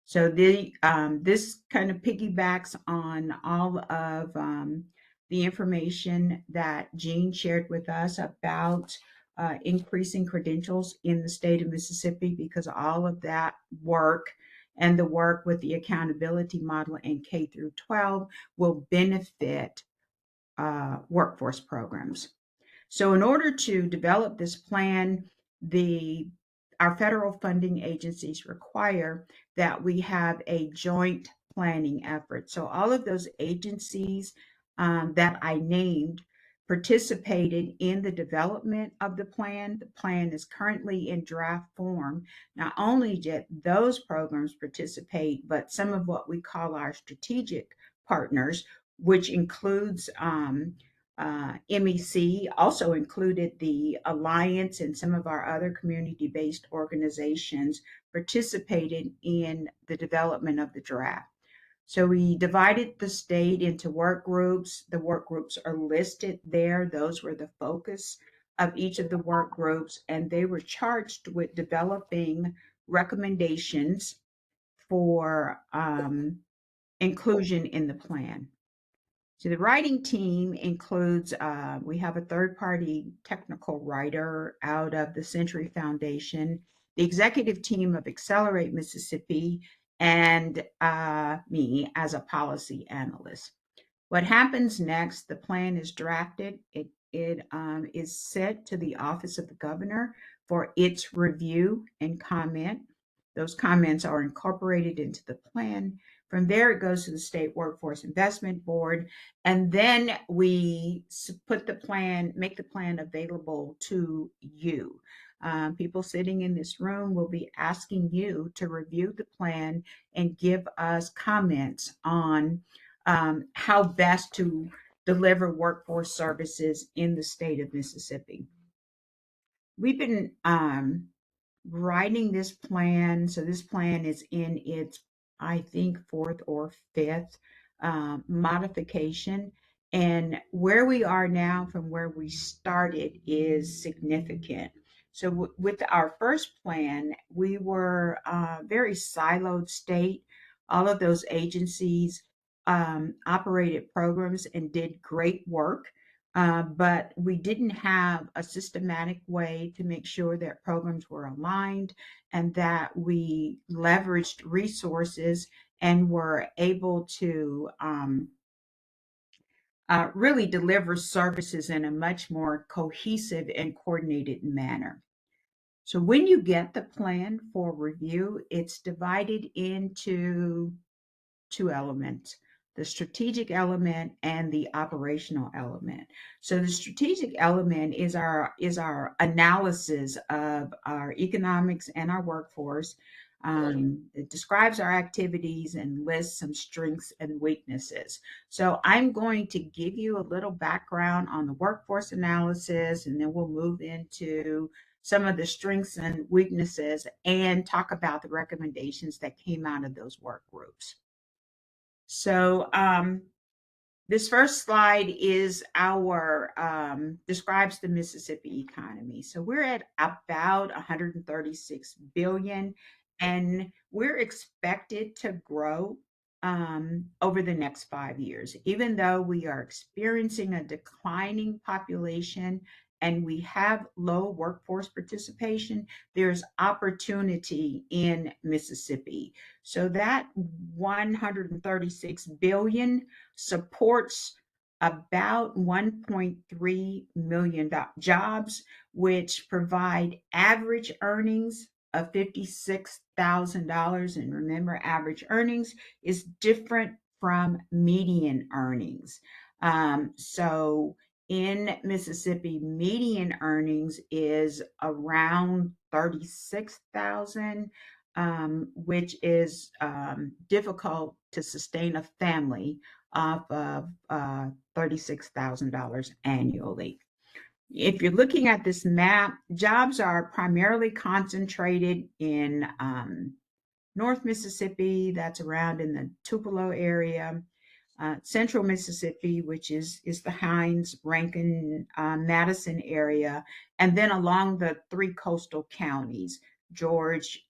So this kind of piggybacks on all of the information that Jean shared with us about increasing credentials in the state of Mississippi, because all of that work and the work with the accountability model in K through 12 will benefit workforce programs. So in order to develop this plan, our federal funding agencies require that we have a joint planning effort. So all of those agencies that I named participated in the development of the plan. The plan is currently in draft form. Not only did those programs participate, but some of what we call our strategic partners, which includes MEC also included the Alliance and some of our other community-based organizations participated in the development of the draft. So we divided the state into work groups. The work groups are listed there. Those were the focus of each of the work groups, and they were charged with developing recommendations for inclusion in the plan. So the writing team includes, we have a third-party technical writer out of the Century Foundation, the executive team of Accelerate Mississippi, and me as a policy analyst. What happens next? The plan is drafted. It is sent to the Office of the Governor for its review and comment. Those comments are incorporated into the plan. From there, it goes to the State Workforce Investment Board, and then we make the plan available to you. People sitting in this room will be asking you to review the plan and give us comments on how best to deliver workforce services in the state of Mississippi. We've been writing this plan. So this plan is in its, I think, fourth or fifth modification. And where we are now from where we started is significant. So with our first plan, we were a very siloed state. All of those agencies operated programs and did great work. But we didn't have a systematic way to make sure that programs were aligned and that we leveraged resources and were able to really deliver services in a much more cohesive and coordinated manner. So when you get the plan for review, it's divided into two elements: the strategic element and the operational element. So the strategic element is our analysis of our economics and our workforce. It describes our activities and lists some strengths and weaknesses. So I'm going to give you a little background on the workforce analysis, and then we'll move into some of the strengths and weaknesses and talk about the recommendations that came out of those work groups. So this first slide is our describes the Mississippi economy. So we're at about 136 billion, and we're expected to grow over the next 5 years. Even though we are experiencing a declining population and we have low workforce participation, there's opportunity in Mississippi. So that 136 billion supports about 1.3 million jobs, which provide average earnings of $56,000. And remember, average earnings is different from median earnings. So in Mississippi, median earnings is around 36,000, which is difficult to sustain a family off of $36,000 annually. If you're looking at this map, jobs are primarily concentrated in North Mississippi, that's around in the Tupelo area, Central Mississippi, which is the Hines, Rankin, Madison area, and then along the three coastal counties, Jackson,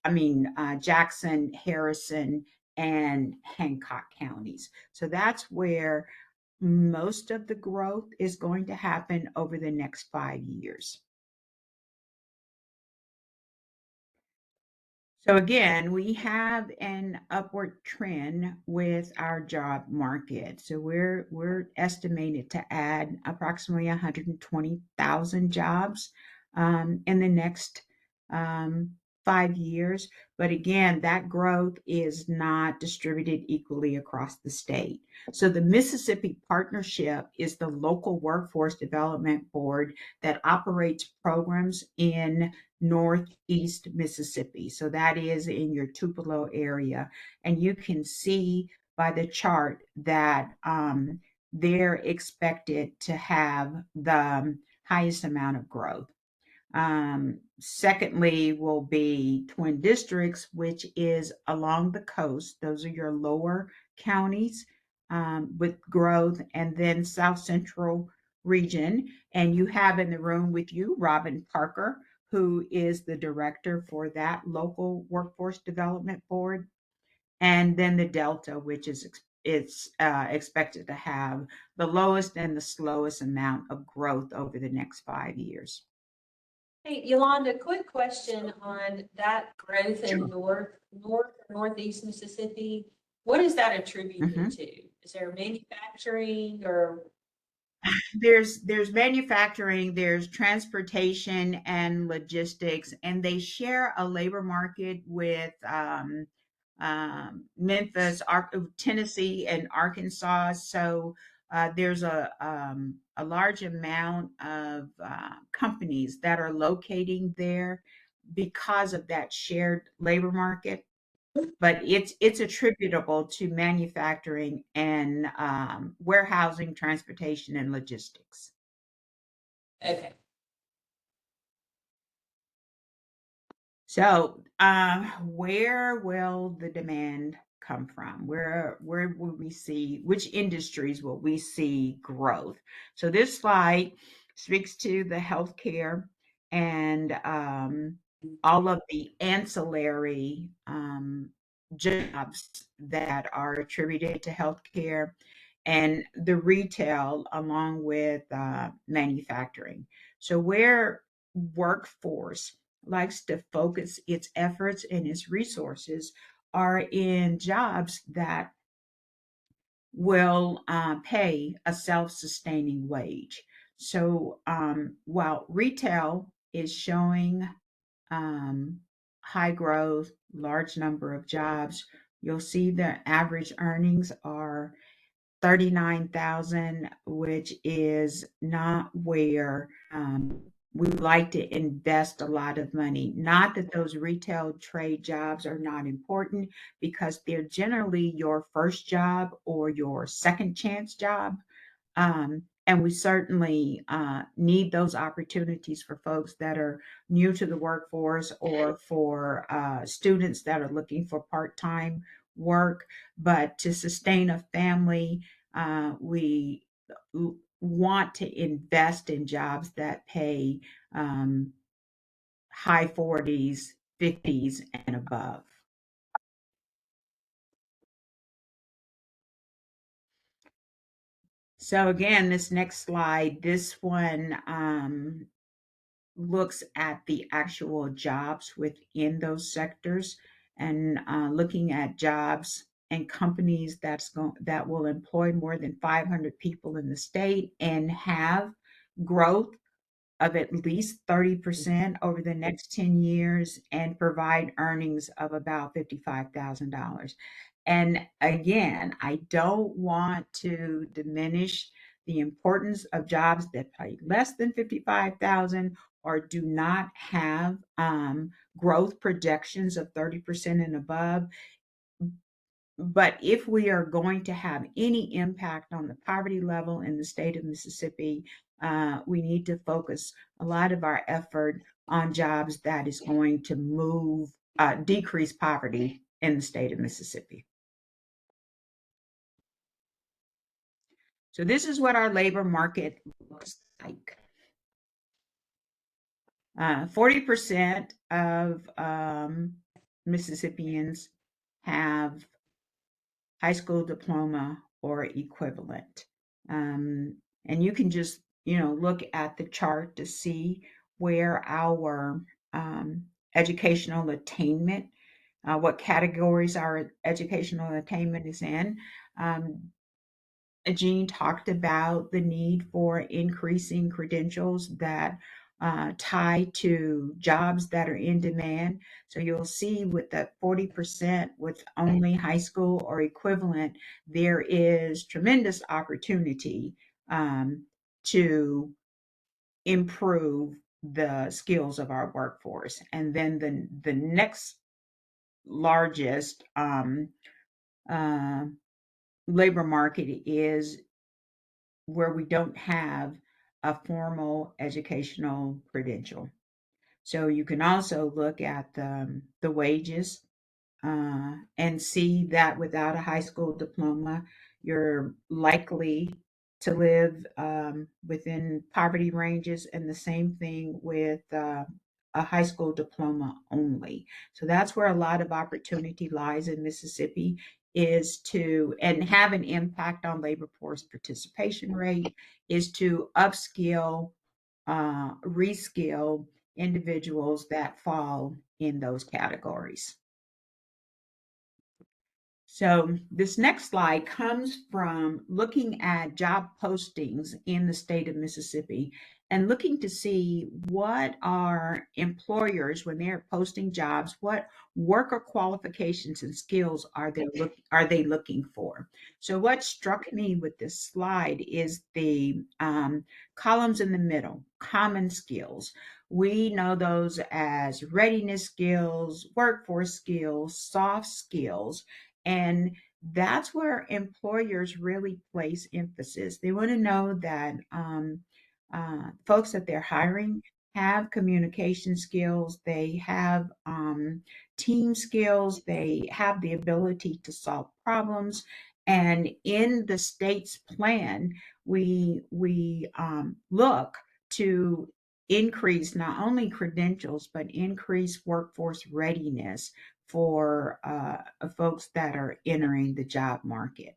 Harrison, and Hancock counties. So that's where most of the growth is going to happen over the next 5 years. So again, we have an upward trend with our job market. So we're estimated to add approximately 120,000 jobs in the next 5 years. But again, that growth is not distributed equally across the state. So the Mississippi Partnership is the local workforce development board that operates programs in Northeast Mississippi. So that is in your Tupelo area. And you can see by the chart that they're expected to have the highest amount of growth. Secondly, will be Twin Districts, which is along the coast. Those are your lower counties with growth, and then South Central region. And you have in the room with you Robin Parker, who is the director for that local workforce development board. And then the Delta, which is it's expected to have the lowest and the slowest amount of growth over the next 5 years. Hey, Yolanda, quick question on that growth in northeast Mississippi. What is that attributed to? Is there manufacturing or? There's manufacturing, there's transportation and logistics, and they share a labor market with Memphis, Tennessee, and Arkansas. So there's a large amount of companies that are locating there because of that shared labor market. But it's attributable to manufacturing and warehousing, transportation, and logistics. Okay. So, where will the demand come from? Where will we see, which industries will we see growth? So this slide speaks to the healthcare and all of the ancillary jobs that are attributed to healthcare and the retail along with manufacturing. So where workforce likes to focus its efforts and its resources are in jobs that will pay a self-sustaining wage. So while retail is showing high growth, large number of jobs, you'll see the average earnings are 39,000, which is not where we like to invest a lot of money. Not that those retail trade jobs are not important, because they're generally your first job or your second chance job. And we certainly need those opportunities for folks that are new to the workforce or for students that are looking for part-time work. But to sustain a family, we want to invest in jobs that pay high 40s, 50s, and above. So again, this next slide, this one looks at the actual jobs within those sectors and looking at jobs and companies that will employ more than 500 people in the state and have growth of at least 30% over the next 10 years and provide earnings of about $55,000. And again, I don't want to diminish the importance of jobs that pay less than 55,000 or do not have growth projections of 30% and above. But if we are going to have any impact on the poverty level in the state of Mississippi, we need to focus a lot of our effort on jobs that is going to decrease poverty in the state of Mississippi. So this is what our labor market looks like. 40% of Mississippians have high school diploma or equivalent. And you can just, look at the chart to see where our educational attainment, what categories our educational attainment is in. Jean talked about the need for increasing credentials that tie to jobs that are in demand. So you'll see with that 40% with only high school or equivalent, there is tremendous opportunity to improve the skills of our workforce. And then the next largest labor market is where we don't have a formal educational credential. So you can also look at the wages and see that without a high school diploma, you're likely to live within poverty ranges, and the same thing with a high school diploma only. So that's where a lot of opportunity lies in Mississippi is to and have an impact on labor force participation rate is to upskill, reskill individuals that fall in those categories. So this next slide comes from looking at job postings in the state of Mississippi and looking to see what are employers when they're posting jobs, what worker qualifications and skills are they looking for. So what struck me with this slide is the columns in the middle, common skills. We know those as readiness skills, workforce skills, soft skills, and that's where employers really place emphasis. They want to know that folks that they're hiring have communication skills, they have team skills, they have the ability to solve problems. And in the state's plan, we look to increase not only credentials but increase workforce readiness for folks that are entering the job market.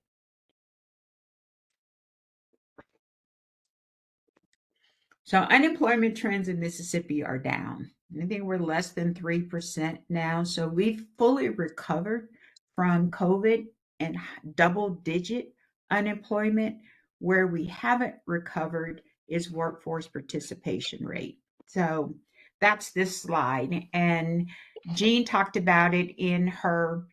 So unemployment trends in Mississippi are down. I think we're less than 3% now. So we've fully recovered from COVID and double digit unemployment. Where we haven't recovered is workforce participation rate. So that's this slide. And Jean talked about it in her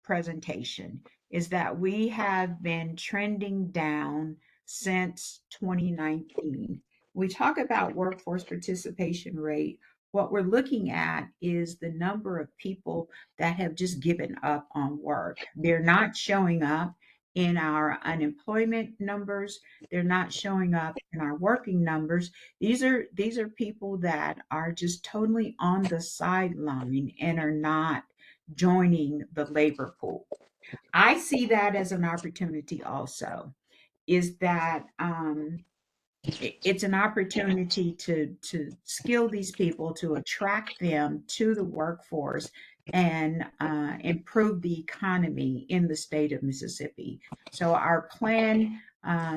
presentation, is that we have been trending down since 2019. We talk about workforce participation rate. What we're looking at is the number of people that have just given up on work. They're not showing up in our unemployment numbers. They're not showing up in our working numbers. These are people that are just totally on the sideline and are not joining the labor pool. I see that as an opportunity also, is that it's an opportunity to skill these people, to attract them to the workforce and improve the economy in the state of Mississippi. So our plan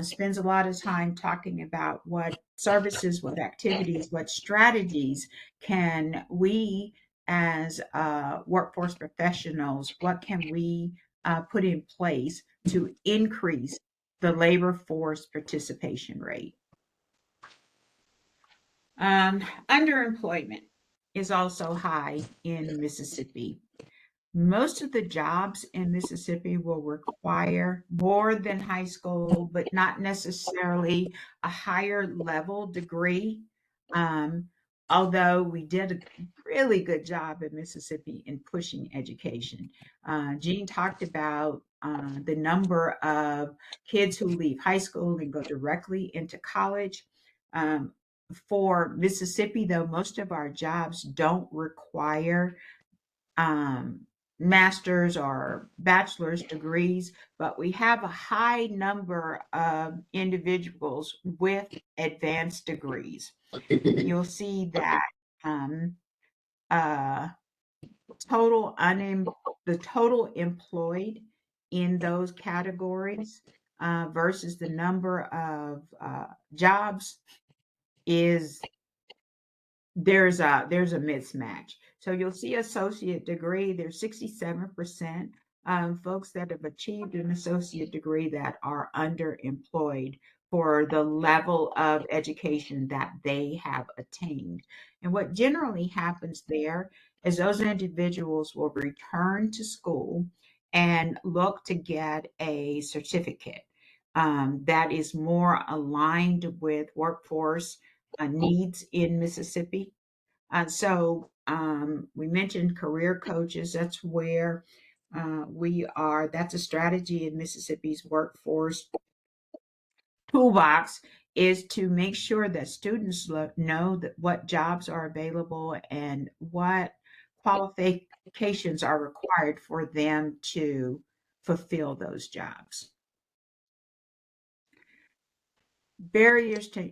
spends a lot of time talking about what services, what activities, what strategies can we as workforce professionals, what can we put in place to increase the labor force participation rate. Underemployment is also high in Mississippi. Most of the jobs in Mississippi will require more than high school, but not necessarily a higher level degree. Um, Although we did a really good job in Mississippi in pushing education. Jean talked about the number of kids who leave high school and go directly into college. Um, for Mississippi, though, most of our jobs don't require um, master's or bachelor's degrees, but we have a high number of individuals with advanced degrees. You'll see that um, uh, the total employed in those categories versus the number of jobs is there's a mismatch. So you'll see associate degree, there's 67% folks that have achieved an associate degree that are underemployed for the level of education that they have attained. And what generally happens there is those individuals will return to school and look to get a certificate that is more aligned with workforce needs in Mississippi. We mentioned career coaches. That's where we are. That's a strategy in Mississippi's workforce toolbox is to make sure that students know that what jobs are available and what qualifications are required for them to fulfill those jobs. Barriers to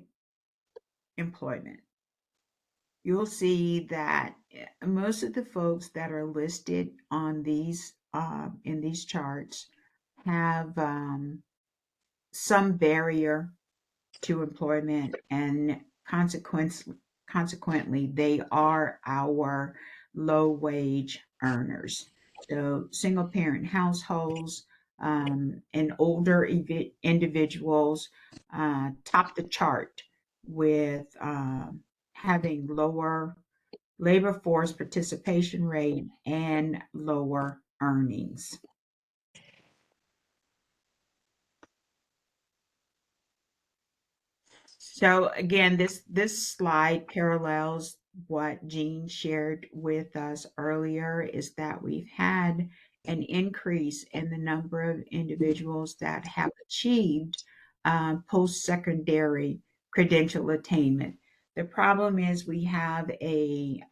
employment. You'll see that most of the folks that are listed on these in these charts have some barrier to employment, and consequently, they are our low wage earners. So single parent households and older individuals top the chart with having lower labor force participation rate and lower earnings. So again, this slide parallels what Jean shared with us earlier, is that we've had an increase in the number of individuals that have achieved post-secondary credential attainment. The problem is we have a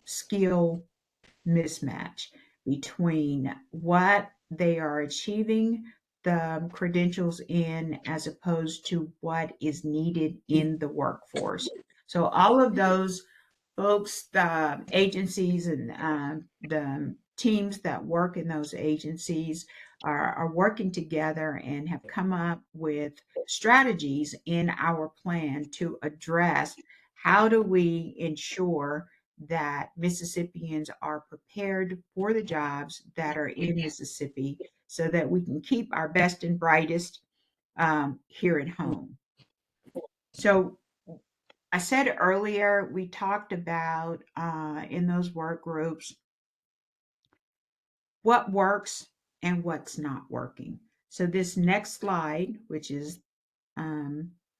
skill mismatch between what they are achieving the credentials in as opposed to what is needed in the workforce. So all of those folks, the agencies and the teams that work in those agencies are working together and have come up with strategies in our plan to address how do we ensure that Mississippians are prepared for the jobs that are in Mississippi so that we can keep our best and brightest here at home. So I said earlier, we talked about in those work groups what works and what's not working. So this next slide, which is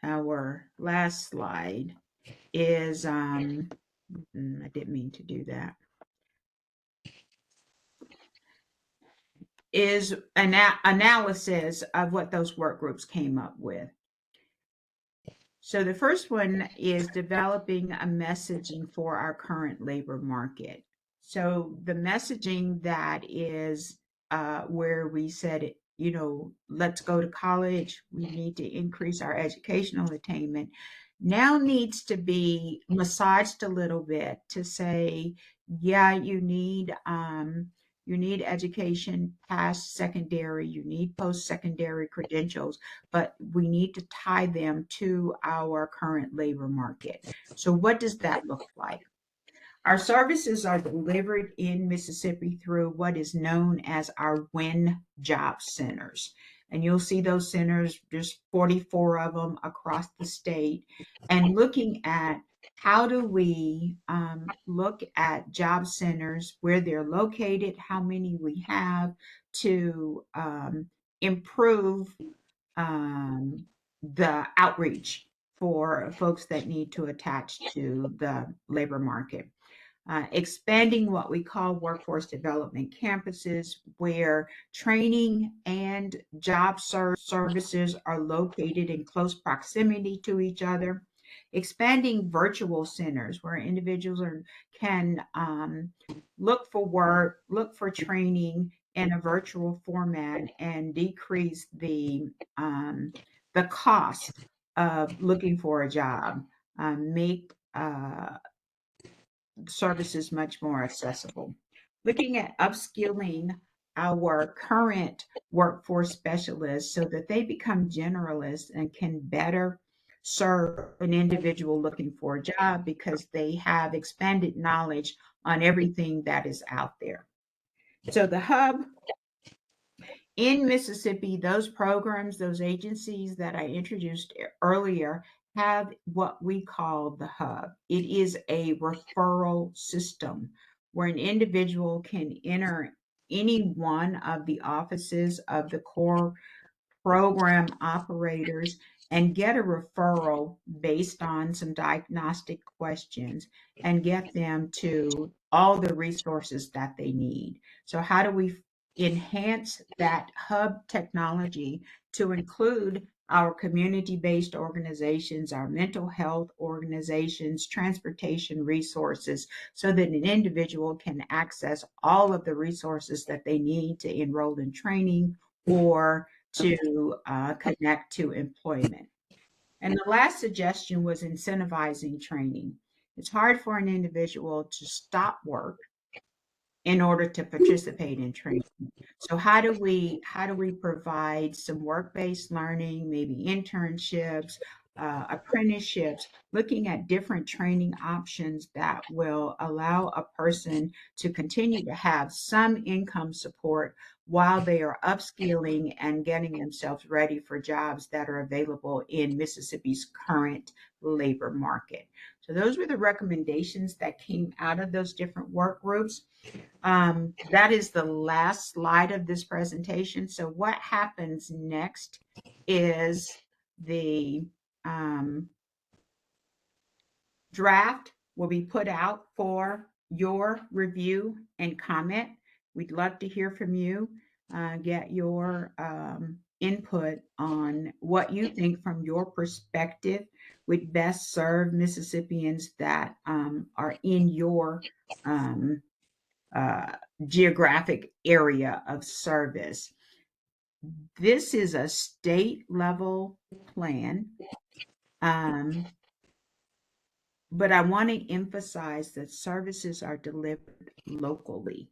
our last slide, is I didn't mean to do that. Is an analysis of what those work groups came up with. So the first one is developing a messaging for our current labor market. So the messaging that is where we said, you know, let's go to college, we need to increase our educational attainment, now needs to be massaged a little bit to say, yeah, you need education past secondary, you need post-secondary credentials, but we need to tie them to our current labor market. So what does that look like? Our services are delivered in Mississippi through what is known as our WIN job centers. And you'll see those centers, there's 44 of them across the state, and looking at how do we look at job centers, where they're located, how many we have to improve the outreach for folks that need to attach to the labor market. Expanding what we call workforce development campuses, where training and job services are located in close proximity to each other. Expanding virtual centers where individuals can look for work, look for training in a virtual format, and decrease the cost of looking for a job, make services much more accessible. Looking at upskilling our current workforce specialists so that they become generalists and can better serve an individual looking for a job because they have expanded knowledge on everything that is out there. So the hub in Mississippi, those programs, those agencies that I introduced earlier have what we call the hub. It is a referral system where an individual can enter any one of the offices of the core program operators and get a referral based on some diagnostic questions and get them to all the resources that they need. So how do we enhance that hub technology to include our community-based organizations, our mental health organizations, transportation resources, so that an individual can access all of the resources that they need to enroll in training or to connect to employment. And the last suggestion was incentivizing training. It's hard for an individual to stop work in order to participate in training. So how do we provide some work-based learning, maybe internships, apprenticeships, looking at different training options that will allow a person to continue to have some income support while they are upskilling and getting themselves ready for jobs that are available in Mississippi's current labor market. So those were the recommendations that came out of those different work groups. That is the last slide of this presentation. So what happens next is the draft will be put out for your review and comment. We'd love to hear from you, get your input on what you think from your perspective would best serve Mississippians that are in your geographic area of service. This is a state level plan, but I want to emphasize that services are delivered locally.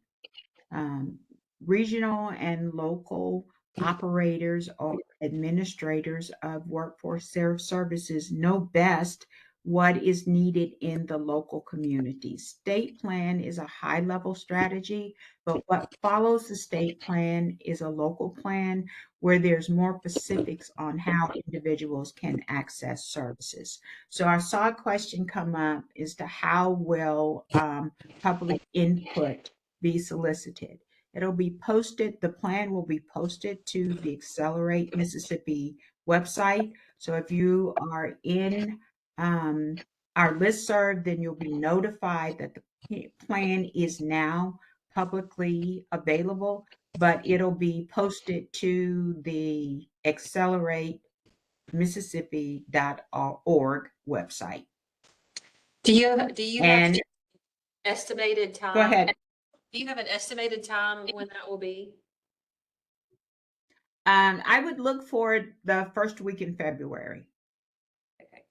Regional and local operators or administrators of workforce services know best what is needed in the local community. State plan is a high level strategy, but what follows the state plan is a local plan where there's more specifics on how individuals can access services. So I saw a question come up as to how will public input be solicited. It'll be posted, the plan will be posted to the Accelerate Mississippi website. So if you are in our listserv, then you'll be notified that the plan is now publicly available, but it'll be posted to the Accelerate Mississippi.org website. Do you have And estimated time? go ahead. Do you have an estimated time when that will be? I would look for the first week in February. Okay.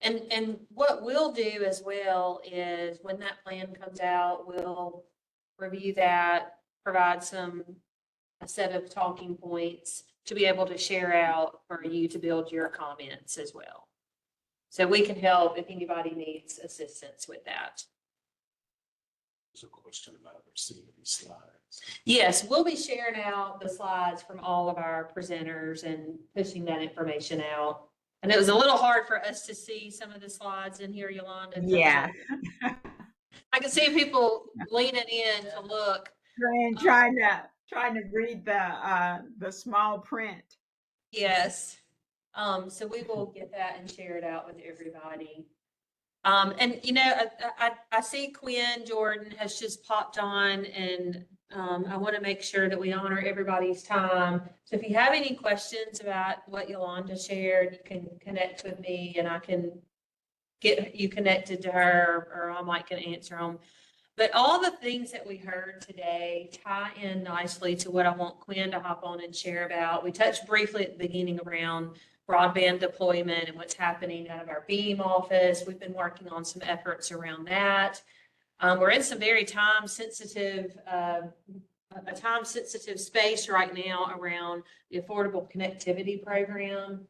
And what we'll do as well is when that plan comes out, we'll review that, provide a set of talking points to be able to share out for you to build your comments as well. So we can help if anybody needs assistance with that. There's a question about receiving slides. Yes, we'll be sharing out the slides from all of our presenters and pushing that information out. And it was a little hard for us to see some of the slides in here, Yolanda. Yeah. I can see people leaning in to look. Trying to read the small print. Yes. So we will get that and share it out with everybody. And you know, I see Quinn Jordan has just popped on, and I want to make sure that we honor everybody's time. So if you have any questions about what Yolanda shared, you can connect with me and I can get you connected to her, or I might can answer them. But all the things that we heard today tie in nicely to what I want Quinn to hop on and share about. We touched briefly at the beginning around broadband deployment and what's happening out of our Beam office. We've been working on some efforts around that. We're in some very time-sensitive space right now around the Affordable Connectivity Program,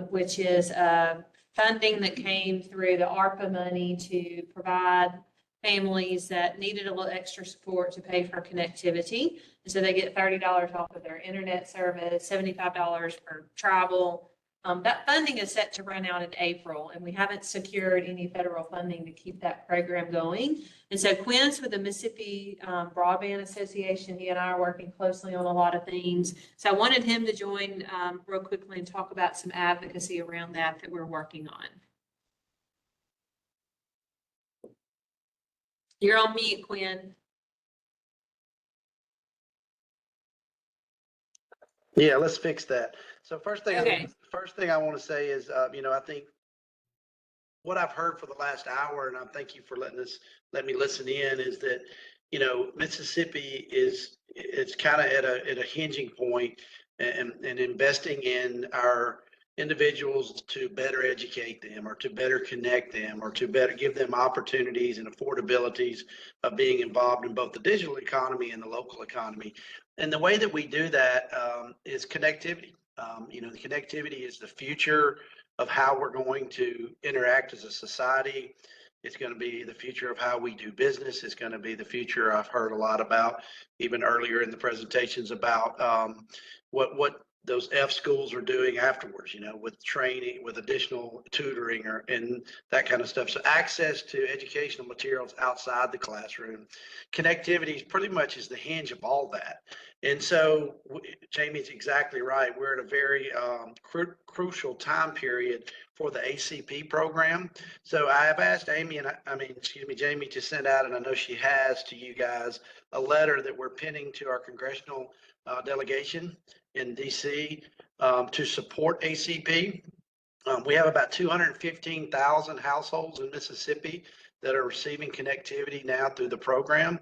which is funding that came through the ARPA money to provide families that needed a little extra support to pay for connectivity. And so they get $30 off of their internet service, $75 for travel. That funding is set to run out in April, and we haven't secured any federal funding to keep that program going. And so Quinn's with the Mississippi Broadband Association. He and I are working closely on a lot of things. So I wanted him to join real quickly and talk about some advocacy around that we're working on. You're on mute, Quinn. Yeah, let's fix that. So Okay. first thing I want to say is, I think what I've heard for the last hour, and I thank you for let me listen in, is that, Mississippi it's kind of at a hinging point, and investing in our individuals to better educate them or to better connect them or to better give them opportunities and affordabilities of being involved in both the digital economy and the local economy. And the way that we do that is connectivity. The connectivity is the future of how we're going to interact as a society. It's going to be the future of how we do business. It's going to be the future I've heard a lot about, even earlier in the presentations, about what those F schools are doing afterwards, with training, with additional tutoring and that kind of stuff. So access to educational materials outside the classroom, connectivity is pretty much is the hinge of all that. And so Jamie's exactly right. We're at a very crucial time period for the ACP program. So I have asked Jamie, to send out, and I know she has to you guys, a letter that we're pinning to our congressional delegation in DC to support ACP. We have about 215,000 households in Mississippi that are receiving connectivity now through the program.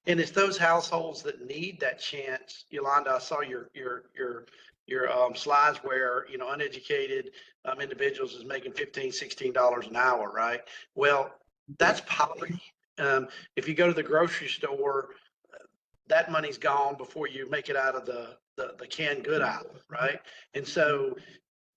And it's those households that need that chance. Yolanda, I saw your slides where, uneducated individuals is making $15, $16 an hour, right? Well, that's poverty. If you go to the grocery store, that money's gone before you make it out of the canned good aisle, right? And so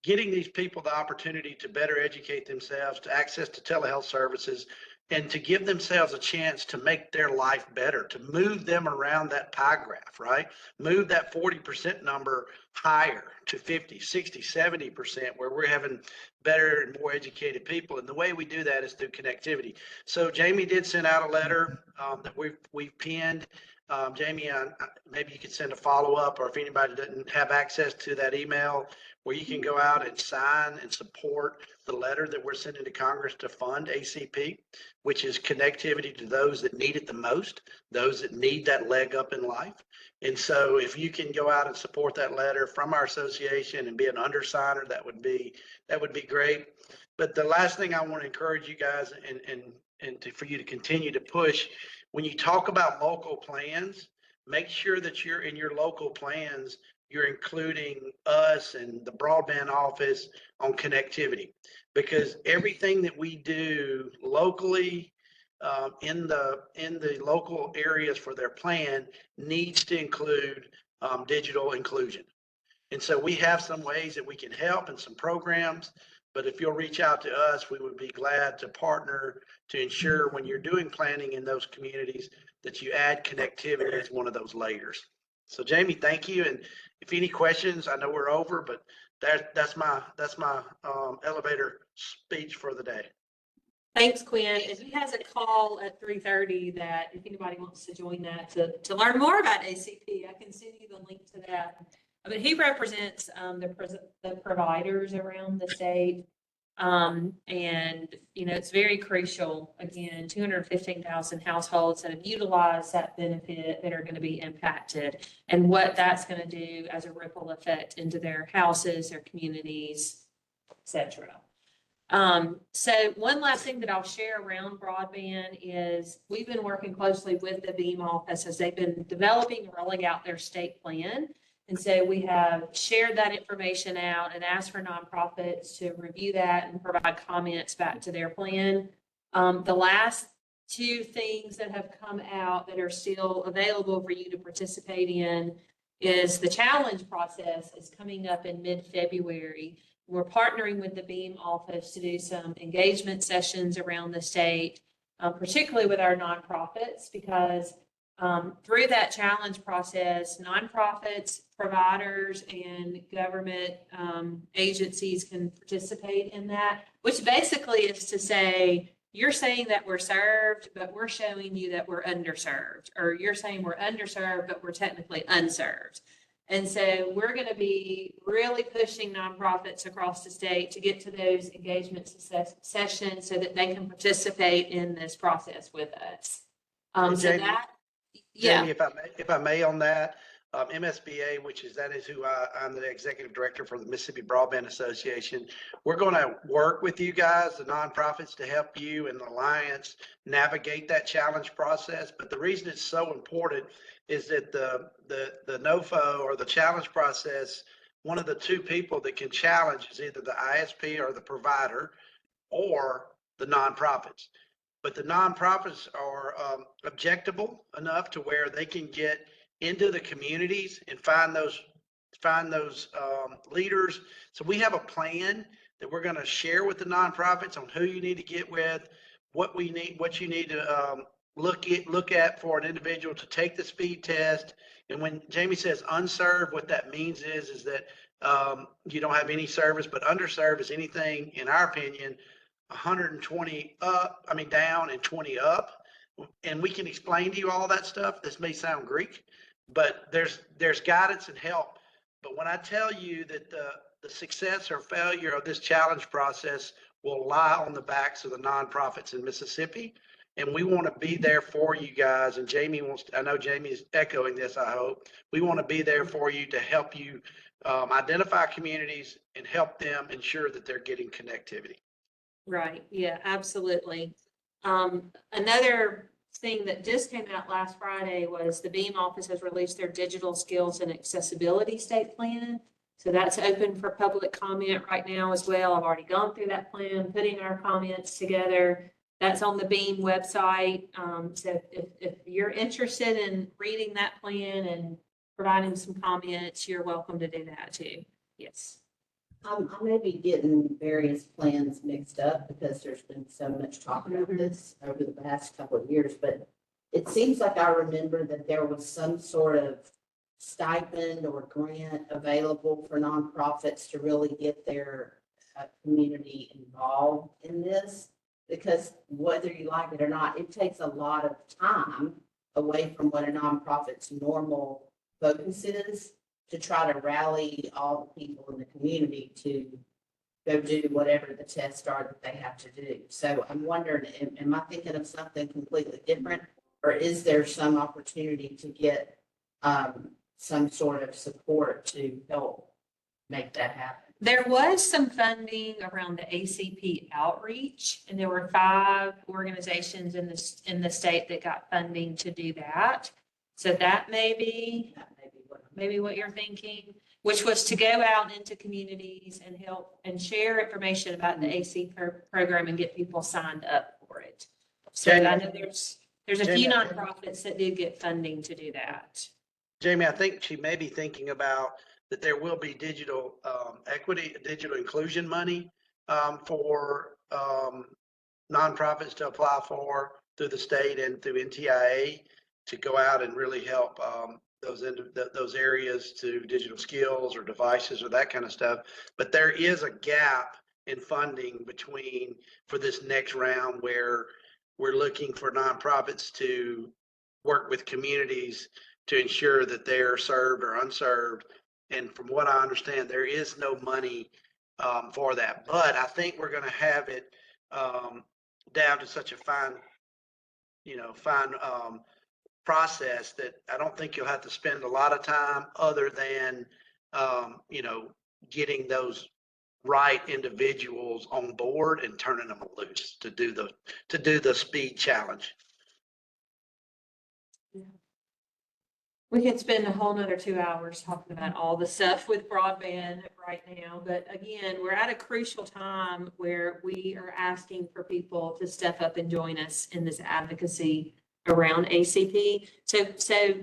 getting these people the opportunity to better educate themselves, to access to telehealth services, and to give themselves a chance to make their life better, to move them around that pie graph, right? Move that 40% number higher to 50, 60, 70%, where we're having better and more educated people. And the way we do that is through connectivity. So Jamie did send out a letter that we've pinned. Jamie, maybe you could send a follow-up, or if anybody doesn't have access to that email, where you can go out and sign and support the letter that we're sending to Congress to fund ACP, which is connectivity to those that need it the most, those that need that leg up in life. And so if you can go out and support that letter from our association and be an undersigner, that would be great. But the last thing I want to encourage you guys for you to continue to push, when you talk about local plans, make sure that you're in your local plans, you're including us and the broadband office on connectivity, because everything that we do locally in the local areas for their plan needs to include digital inclusion. And so we have some ways that we can help and some programs, but if you'll reach out to us, we would be glad to partner to ensure when you're doing planning in those communities that you add connectivity as one of those layers. So Jamie, thank you. And if any questions, I know we're over, but that's my elevator speech for the day. Thanks, Quinn. And he has a call at 3:30 that if anybody wants to join that to learn more about ACP, I can send you the link to that. But he represents the providers around the state. And, it's very crucial, again, 215,000 households that have utilized that benefit that are going to be impacted, and what that's going to do as a ripple effect into their houses, their communities, etc. So one last thing that I'll share around broadband is we've been working closely with the Beam office as they've been developing and rolling out their state plan. And so we have shared that information out and asked for nonprofits to review that and provide comments back to their plan. The last two things that have come out that are still available for you to participate in is the challenge process is coming up in mid-February. We're partnering with the Beam office to do some engagement sessions around the state, particularly with our nonprofits, because through that challenge process, nonprofits, providers, and government agencies can participate in that, which basically is to say, you're saying that we're served, but we're showing you that we're underserved, or you're saying we're underserved, but we're technically unserved. And so we're going to be really pushing nonprofits across the state to get to those engagement sessions so that they can participate in this process with us. Jamie, if I may on that, MSBA, that is who I'm the executive director for the Mississippi Broadband Association. We're going to work with you guys, the nonprofits, to help you and the Alliance navigate that challenge process. But the reason it's so important is that the NOFO or the challenge process, one of the two people that can challenge is either the ISP or the provider or the nonprofits. But the nonprofits are objectable enough to where they can get into the communities and find those leaders. So we have a plan that we're going to share with the nonprofits on who you need to get with, what you need to look at for an individual to take the speed test. And when Jamie says unserved, what that means is that you don't have any service, but underserved is anything, in our opinion, 120 down and 20 up. And we can explain to you all that stuff. This may sound Greek, but there's guidance and help. But when I tell you that the success or failure of this challenge process will lie on the backs of the nonprofits in Mississippi, and we want to be there for you guys. And I know Jamie is echoing this, I hope. We want to be there for you to help you identify communities and help them ensure that they're getting connectivity. Right, yeah, absolutely. Another thing that just came out last Friday was the Beam office has released their digital skills and accessibility state plan. So that's open for public comment right now as well. I've already gone through that plan, putting our comments together. That's on the Beam website. So if you're interested in reading that plan and providing some comments, you're welcome to do that too. Yes. I may be getting various plans mixed up because there's been so much talk about this over the past couple of years, but it seems like I remember that there was some sort of stipend or grant available for nonprofits to really get their community involved in this, because whether you like it or not, it takes a lot of time away from what a nonprofit's normal focus is, to try to rally all the people in the community to go do whatever the tests are that they have to do. So I'm wondering, am I thinking of something completely different, or is there some opportunity to get some sort of support to help make that happen? There was some funding around the ACP outreach, and there were 5 organizations in the state that got funding to do that. So that may be what you're thinking, which was to go out into communities and help and share information about the AC program and get people signed up for it. So I know there's a few nonprofits that did get funding to do that. Jamie, I think she may be thinking about that there will be digital equity, digital inclusion money for nonprofits to apply for through the state and through NTIA to go out and really help those areas to digital skills or devices or that kind of stuff. But there is a gap in funding for this next round where we're looking for nonprofits to work with communities to ensure that they're served or unserved. And from what I understand, there is no money for that. But I think we're going to have it down to such a fine process that I don't think you'll have to spend a lot of time other than, getting those right individuals on board and turning them loose to do the speed challenge. Yeah. We could spend a whole nother 2 hours talking about all the stuff with broadband right now. But again, we're at a crucial time where we are asking for people to step up and join us in this advocacy around ACP. So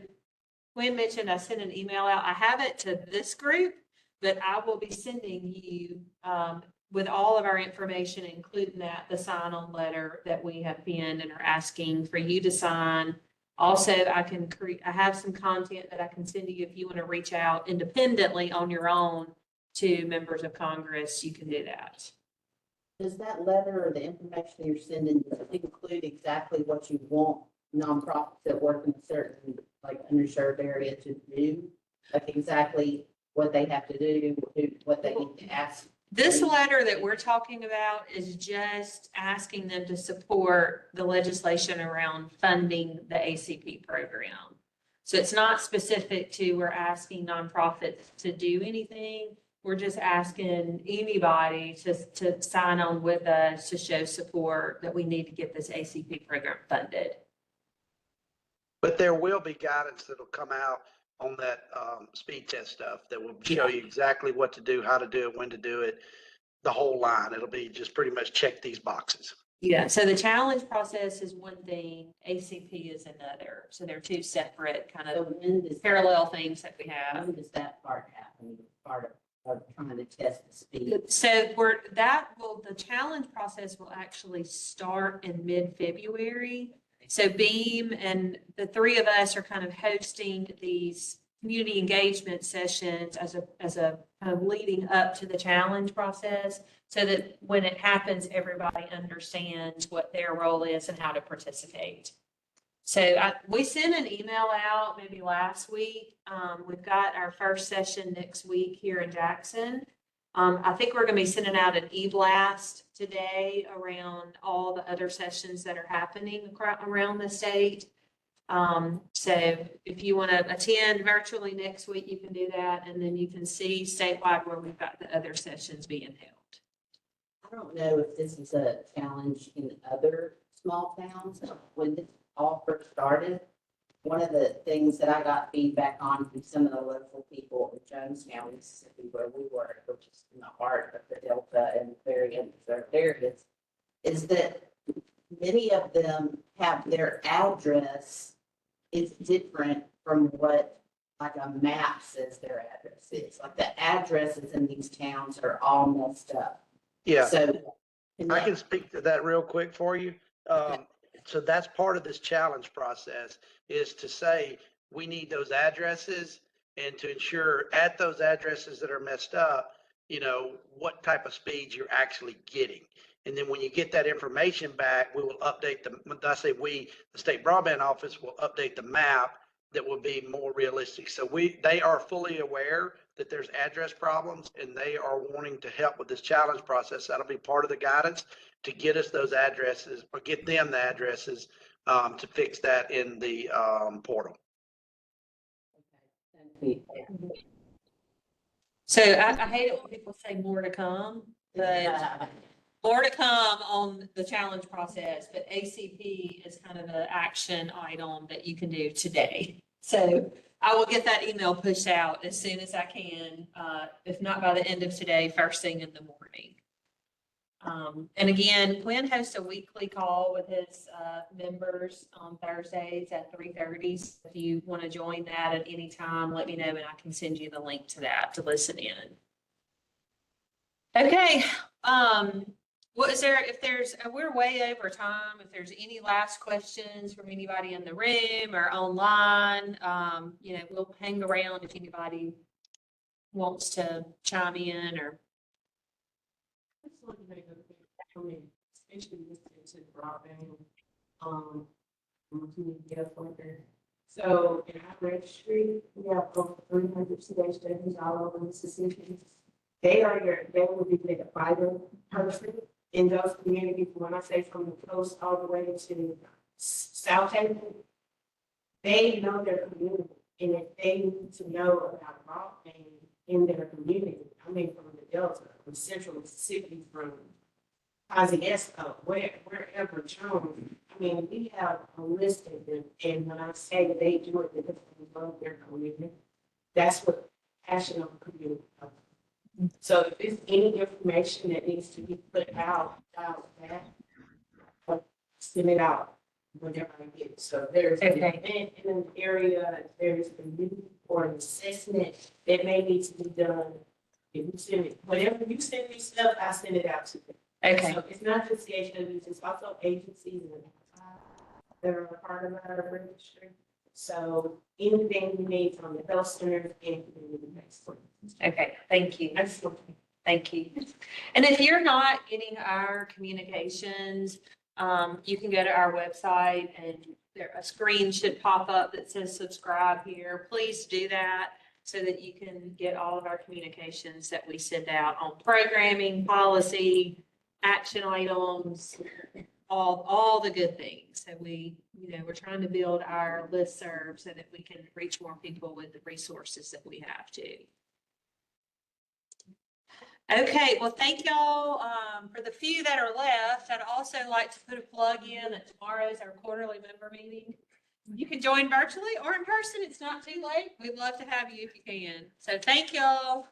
Quinn mentioned I sent an email out. I have it to this group, but I will be sending you with all of our information, including the sign-on letter that we have penned and are asking for you to sign. Also, I have some content that I can send you if you want to reach out independently on your own to members of Congress. You can do that. Does that letter or the information you're sending include exactly what you want nonprofits that work in a certain underserved area to do? Like exactly what they have to do, what they need to ask? This letter that we're talking about is just asking them to support the legislation around funding the ACP program. So it's not specific to, we're asking nonprofits to do anything. We're just asking anybody to sign on with us to show support that we need to get this ACP program funded. But there will be guidance that'll come out on that speed test stuff that will show you exactly what to do, how to do it, when to do it, the whole line. It'll be just pretty much check these boxes. Yeah, so the challenge process is one thing, ACP is another. So they're two separate kind So of when does parallel things that we have. when does that part happen? Part of trying to test the speed? So the challenge process will actually start in mid-February. So Beam and the three of us are kind of hosting these community engagement sessions as a kind of leading up to the challenge process, so that when it happens, everybody understands what their role is and how to participate. So we sent an email out maybe last week. We've got our first session next week here in Jackson. I think we're going to be sending out an e-blast today around all the other sessions that are happening around the state. So if you want to attend virtually next week, you can do that. And then you can see statewide where we've got the other sessions being held. I don't know if this is a challenge in other small towns. When this all first started, one of the things that I got feedback on from some of the local people in Jonestown, Mississippi, where we were, which is in the heart of the Delta and very underserved areas, is that many of them have their address is different from what like a map says their address is. Like the addresses in these towns are all messed up. Yeah, So I can speak to that real quick for you. So that's part of this challenge process, is to say, we need those addresses and to ensure at those addresses that are messed up, what type of speeds you're actually getting. And then when you get that information back, we will update when I say we, the state broadband office will update the map that will be more realistic. So they are fully aware that there's address problems, and they are wanting to help with this challenge process. That'll be part of the guidance to get us those addresses, or get them the addresses to fix that in the portal. So I hate it when people say more to come, but more to come on the challenge process, but ACP is kind of an action item that you can do today. So I will get that email pushed out as soon as I can, if not by the end of today, first thing in the morning. And again, Quinn hosts a weekly call with his members on Thursdays at 3:30. So if you want to join that at any time, let me know and I can send you the link to that to listen in. Okay. What is there, we're way over time. If there's any last questions from anybody in the room or online, we'll hang around if anybody wants to chime in or. Especially listening to broadband, so in our registry, we have over 300 today stations all over Mississippi. They will be like a fiber person in those communities. When I say from the coast all the way to South Haven, they know their community, and if they need to know about broadband in their community, I mean, from the Delta, from Central Mississippi, from Kosciuszko, wherever Jones, I mean, we have a list of them, and when I say that they do it because they love their community, that's what passion of the community. So if there's any information that needs to be put out about that, send it out whenever I get it. So if there's an event in an area, if there's a need or an assessment that may need to be done, if you send it, whenever you send me stuff, I send it out to them. Okay. So it's not just the HWs, it's also agencies that are a part of our registry. So anything you need from the health centers and community-based. Okay, thank you. Thank you. And if you're not getting our communications, you can go to our website and a screen should pop up that says subscribe here. Please do that so that you can get all of our communications that we send out on programming, policy, action items, all the good things. So we're trying to build our listserv so that we can reach more people with the resources that we have to. Okay, well, thank y'all. For the few that are left, I'd also like to put a plug in that tomorrow's our quarterly member meeting. You can join virtually or in person. It's not too late. We'd love to have you if you can. So thank y'all.